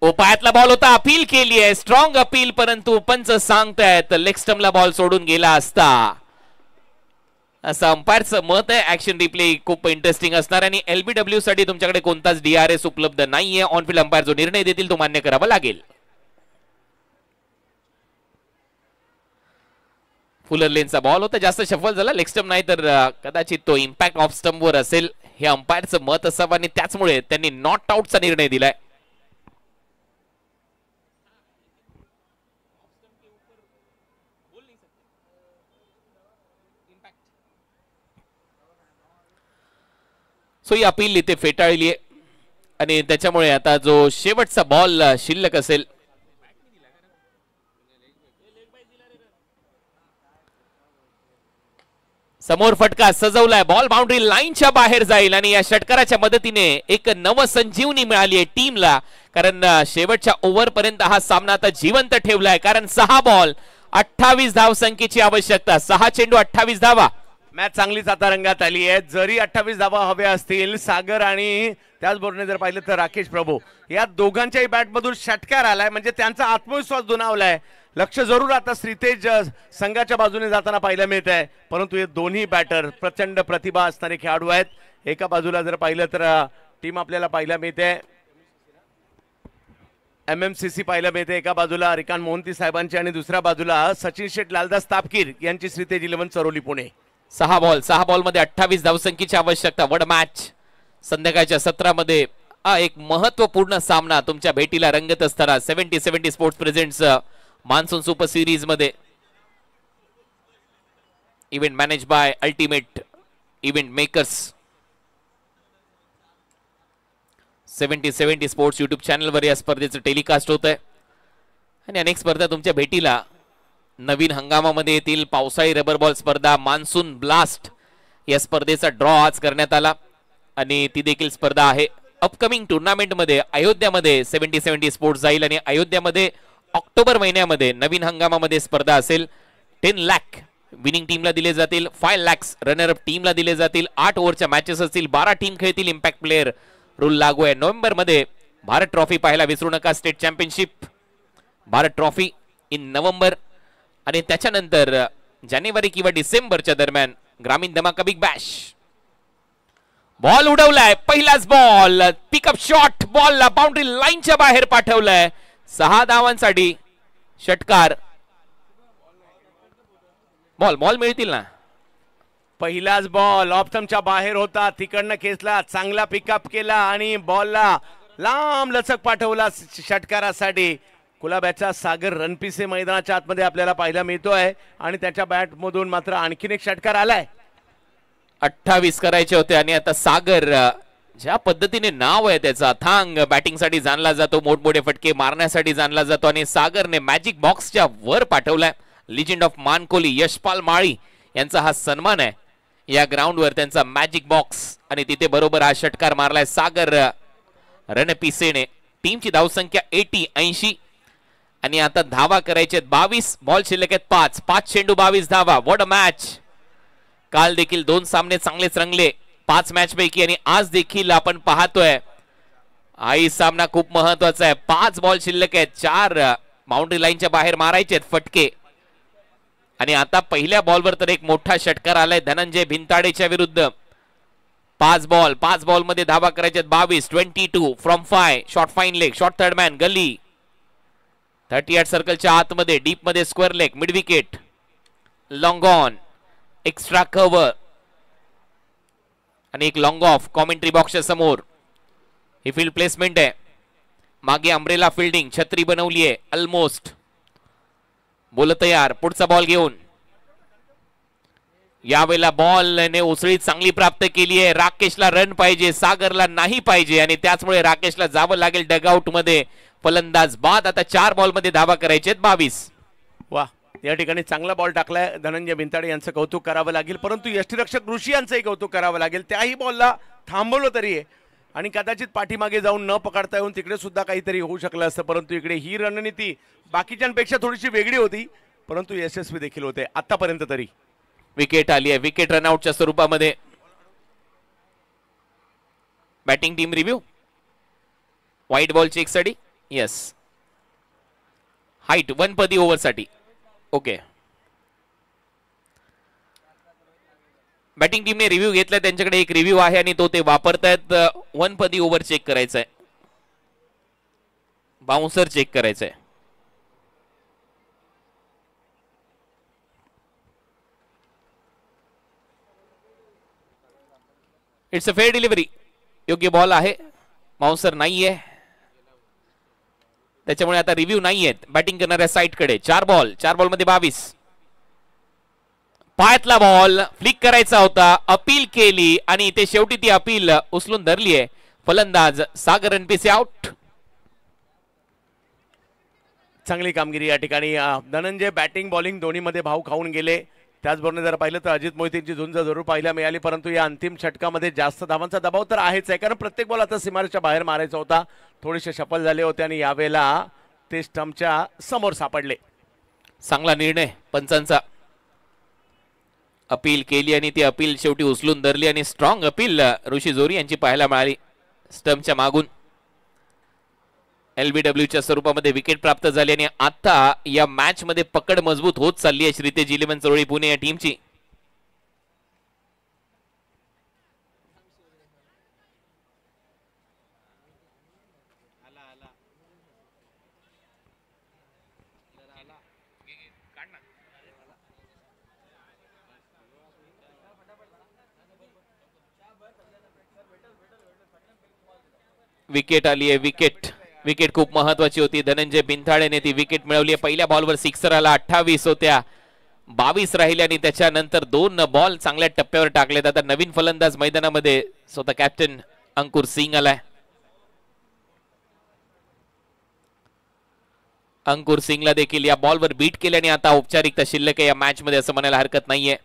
उपायातला बॉल होता, अपील केली आहे, स्ट्रॉंग अपील, परंतु पंच सांगतायत लेग स्टंपला बॉल सोडून गेला असता असं अंपायरचं मत आहे. ऍक्शन रिप्ले खूप इंटरेस्टिंग असणार आणि एलबीडब्ल्यू साठी तुमच्याकडे कोणताच डीआरएस उपलब्ध नाहीये. ऑनफिल्ड अंपायर जो निर्णय देतील तो मान्य करावा लागेल. फुलर लेनचा बॉल होता, जास्त शफल झाला, लेग स्टंप नाही तर कदाचित तो इम्पॅक्ट ऑफ स्टंप वर असेल हे अंपायरचं मत असावं आणि त्याचमुळे त्यांनी नॉट आउटचा निर्णय दिलाय. सो ही अपील इथे फेटाळली आहे आणि त्याच्यामुळे आता जो शेवटचा बॉल शिल्लक असेल समोर फटका सजवलाय, बॉल बाउंड्री लाईनच्या बाहेर जाईल आणि या षटकाराच्या मदतीने एक नवसंजीवनी मिळाली आहे टीमला. कारण शेवटच्या ओव्हर पर्यंत हा सामना आता जिवंत ठेवलाय. कारण 6 बॉल 28 धावसंख्येची आवश्यकता. 6 चेंडू 28 धावा. मॅच चांगलीच आता रंगात आली आहे. जरी 28 धावा हव्या असतील, सागर आणि त्याचबरोबर जर पाहिलं तर राकेश प्रभू या दोघांच्याही बॅटमधून षटकार आलाय, म्हणजे त्यांचा आत्मविश्वास दुणावलाय. लक्ष जरूर आता श्रीतेज संघाच्या बाजूने जाताना पाहायला मिळत आहे, परंतु हे दोन्ही बॅटर प्रचंड प्रतिभा असणारे खेळाडू आहेत. एका बाजूला जर पाहिलं तर टीम आपल्याला पाहायला मिळते MMCC पाहायला मिळते, एका बाजूला रिकान मोहंती साहेबांची आणि दुसऱ्या बाजूला सचिन शेठ लालदास तापकीर यांची श्रीतेज 11 चरोली पुणे. 6 बॉल मध्ये 28 धावसंख्येची आवश्यकता. वड मॅच संध्याकाळच्या सत्रामध्ये एक महत्वपूर्ण सामना तुमच्या भेटीला रंगत असताना 70 sports presents monsoon super series मध्ये event manage by ultimate event makers. 70 sports YouTube चॅनलवर या स्पर्धेचं टेलिकास्ट होत आहे आणि अनेक स्पर्धा तुमच्या भेटीला नवीन हंगामामध्ये येतील. पावसाळी रबर बॉल स्पर्धा मान्सून ब्लास्ट या स्पर्धेचा ड्रॉ आज करण्यात आला आणि ती देखील स्पर्धा आहे. अपकमिंग टुर्नामेंटमध्ये अयोध्यामध्ये 70 स्पोर्ट्स जाईल आणि अयोध्यामध्ये ऑक्टोबर महिन्यामध्ये नवीन हंगामामध्ये स्पर्धा असेल. 10 लाख विनिंग टीमला दिले जातील, 5 लाख रनर अप टीमला दिले जातील. 8 ओव्हरच्या मॅचेस असतील, 12 टीम खेळतील. इम्पॅक्ट प्लेअर रूल लागू आहे. नोव्हेंबर मध्ये भारत ट्रॉफी पाहायला विसरू नका. State championship Bharat trophy in November आणि त्याच्यानंतर जानेवारी किंवा डिसेंबरच्या दरम्यान ग्रामीण धमाका बिग बॅश. बॉल उडवलाय, पहिलाच बॉल, पिकअप शॉट, बॉलला बाउंड्री लाईनच्या बाहेर पाठवलाय. 6 धावांसाठी षटकार. बॉल मिळतील ना. पहिलाच बॉल ऑप्टमच्या बाहेर होता, तिकडनं खेचला, चांगला पिकअप केला आणि बॉलला लांब लचक पाठवला षटकारासाठी. कुलाब्याचा सागर रणपिसे मैदानाच्या आतमध्ये आपल्याला पाहायला मिळतोय आणि त्याच्या बॅट मधून मात्र आणखीन एक षटकार आलाय. 28 करायचे होते आणि आता सागर ज्या पद्धतीने नाव आहे त्याचा, थांग बॅटिंग साठी जाणला जातो, मोठमोठे फटके मारण्यासाठी जाणला जातो आणि सागरने मॅजिक बॉक्सच्या वर पाठवलाय. लिजेंड ऑफ मानकोली यशपाल माळी यांचा हा सन्मान आहे या ग्राउंडवर, त्यांचा मॅजिक बॉक्स आणि तिथे बरोबर हा षटकार मारलाय सागर रणपिसेने. टीमची धावसंख्या 80 आणि आता धावा करायचे 22. बॉल शिल्लक आहेत 5 चेंडू 22 धावा. What a match. काल देखील 2 सामने चांगलेच रंगले 5 मॅच पैकी आणि आज देखील आपण पाहतोय आई सामना खूप महत्वाचा आहे. 5 बॉल शिल्लक आहेत, 4 बाउंड्री लाईनच्या बाहेर मारायचे फटके आणि आता पहिल्या बॉलवर तर एक मोठा षटकार आलाय धनंजय भिंताडेच्या विरुद्ध. पाच बॉल मध्ये धावा करायचे 22. 22 from 5. Short fine leg, short third man, गल्ली 38 सर्कलच्या आतमध्ये, डीप मध्ये square leg, mid wicket, long on, extra cover आणि एक लॉंग ऑफ कॉमेंट्री बॉक्सच्या समोर. ही फील्ड प्लेसमेंट आहे. मागे अम्ब्रेला फिल्डिंग, छत्री बनवली आहे ऑलमोस्ट. बोल तयार, पुढचा बॉल घेऊन. यावेळेला बॉलने उसळी चांगली प्राप्त केली आहे. राकेशला रन पाहिजे, सागरला नाही पाहिजे आणि त्याचमुळे राकेशला जावं लागेल डगआउट मध्ये. फलंदाज बाद. आता 4 बॉल मध्ये धावा करायचे 22. वा, या ठिकाणी चांगला बॉल टाकलाय धनंजय बिनताडे यांचं कौतुक करावं लागेल, परंतु यष्टीरक्षक ऋषी यांचंही कौतुक करावं लागेल. त्याही बॉलला थांबवलं तरी आहे आणि कदाचित पाठीमागे जाऊन न पकडता येऊन तिकडे सुद्धा काहीतरी होऊ शकलं असतं, परंतु इकडे ही रणनीती बाकीच्यांपेक्षा थोडीशी वेगळी होती, परंतु यशस्वी देखील होते आतापर्यंत तरी. विकेट आली आहे, विकेट रनआउटच्या स्वरूपामध्ये. Batting team review. White ball check साठी येस. हाईट 1 पदी ओव्हर साठी ओके. बॅटिंग टीमने रिव्ह्यू घेतलाय, त्यांच्याकडे एक रिव्ह्यू आहे आणि तो ते वापरतायत. 1 पदी ओव्हर चेक करायचं आहे, बाउन्सर चेक करायचं आहे. इट्स अ फेअर डिलिव्हरी, योग्य बॉल आहे, बाउन्सर नाहीये, त्याच्यामुळे आता रिव्ह्यू नाहीयेत. बॅटिंग करणाऱ्या साईडकडे 4 बॉल मध्ये 22. पायातला बॉल फ्लिक करायचा होता, अपील केली आणि ते शेवटी ती अपील उचलून धरली आहे. फलंदाज सागर रणपिसे आउट. चांगली कामगिरी या ठिकाणी. धनंजय बॅटिंग बॉलिंग दोन्ही मध्ये भाव खाऊन गेले. त्याचबरोबर जर पाहिलं तर अजित मोहितेची झुंज जरूर पाहायला मिळाली, परंतु या अंतिम षटकामध्ये जास्त धावांचा दबाव तर आहेच आहे, कारण प्रत्येक बॉल आता सीमारेषेच्या बाहेर मारायचा होता. थोडेसे सफल झाले होते आणि यावेळेला ते स्टंपच्या समोर सापडले. चांगला निर्णय पंचांचा. अपील केली आणि ती अपील शेवटी उचलून धरली आणि स्ट्रॉंग अपील ऋषी जोरी यांची पाहायला मिळाली स्टंपच्या मागून. एलबीडब्ल्यूच्या स्वरूपामध्ये विकेट प्राप्त झाली आणि आता या मॅच मध्ये पकड मजबूत होत चालली आहे श्रीतेज 11 चरोळी पुणे या टीमची. विकेट आली आहे, विकेट खूप महत्वाची होती. धनंजय बिनथाळेने ती विकेट मिळवली आहे. पहिल्या बॉलवर सिक्सर आला, 28 होत्या, 22 राहिल्या आणि त्याच्यानंतर 2 बॉल चांगल्या टप्प्यावर टाकलेत. आता नवीन फलंदाज मैदानामध्ये स्वतः कॅप्टन अंकुर सिंग आलाय. अंकुर सिंगला देखील या बॉलवर बीट केल्याने आता औपचारिकता शिल्लक आहे या मॅच मध्ये असं म्हणायला हरकत नाहीये.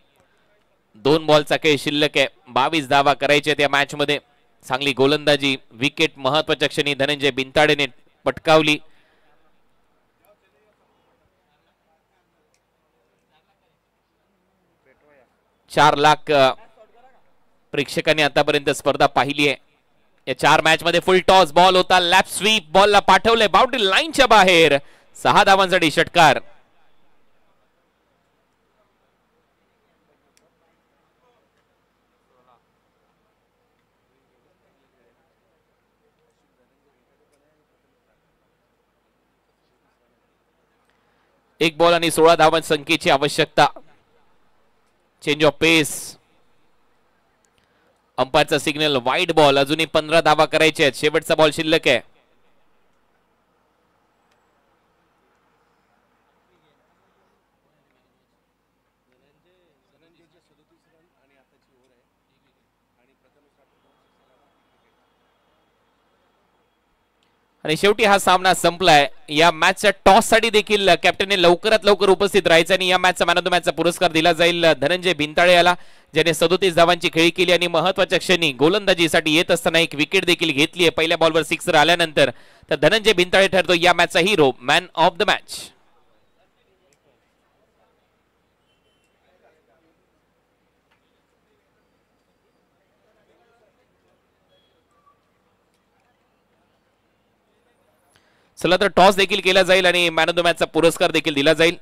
2 बॉलचा खेळ शिल्लक आहे, 22 धावा करायचे त्या मॅच मध्ये. चांगली गोलंदाजी, विकेट महत्वाच्या क्षणी धनंजय बिनताडेने पटकावली. चार लाख प्रेक्षकांनी आतापर्यंत स्पर्धा पाहिली आहे. या 4 मॅच मध्ये फुल टॉस बॉल होता, लॅप स्वीप, बॉलला पाठवलंय बाउंड्री लाईनच्या बाहेर. 6 धावांसाठी षटकार. एक बॉल आणि 16 धावांची संख्येची आवश्यकता. Change of pace. अंपायरचा सिग्नल वाईड बॉल. अजूनही 15 धावा करायचे आहेत, शेवटचा बॉल शिल्लक आहे. आणि शेवटी हा सामना संपलाय. या मॅचच्या टॉस साठी देखील कॅप्टनने लवकरात लवकर उपस्थित राहायचं आणि या मॅचचा मॅन ऑफ द मॅचचा पुरस्कार दिला जाईल धनंजय बिनताळे याला, ज्याने 37 धावांची खेळी केली आणि महत्वाच्या क्षणी गोलंदाजीसाठी येत असताना एक विकेट देखील घेतली आहे. पहिल्या बॉलवर सिक्सर आल्यानंतर तर धनंजय बिनताळे ठरतो या मॅचचा hero, man of the match. चला तर टॉस देखील केला जाईल आणि मॅन ऑफ द मॅचचा पुरस्कार देखील दिला जाईल.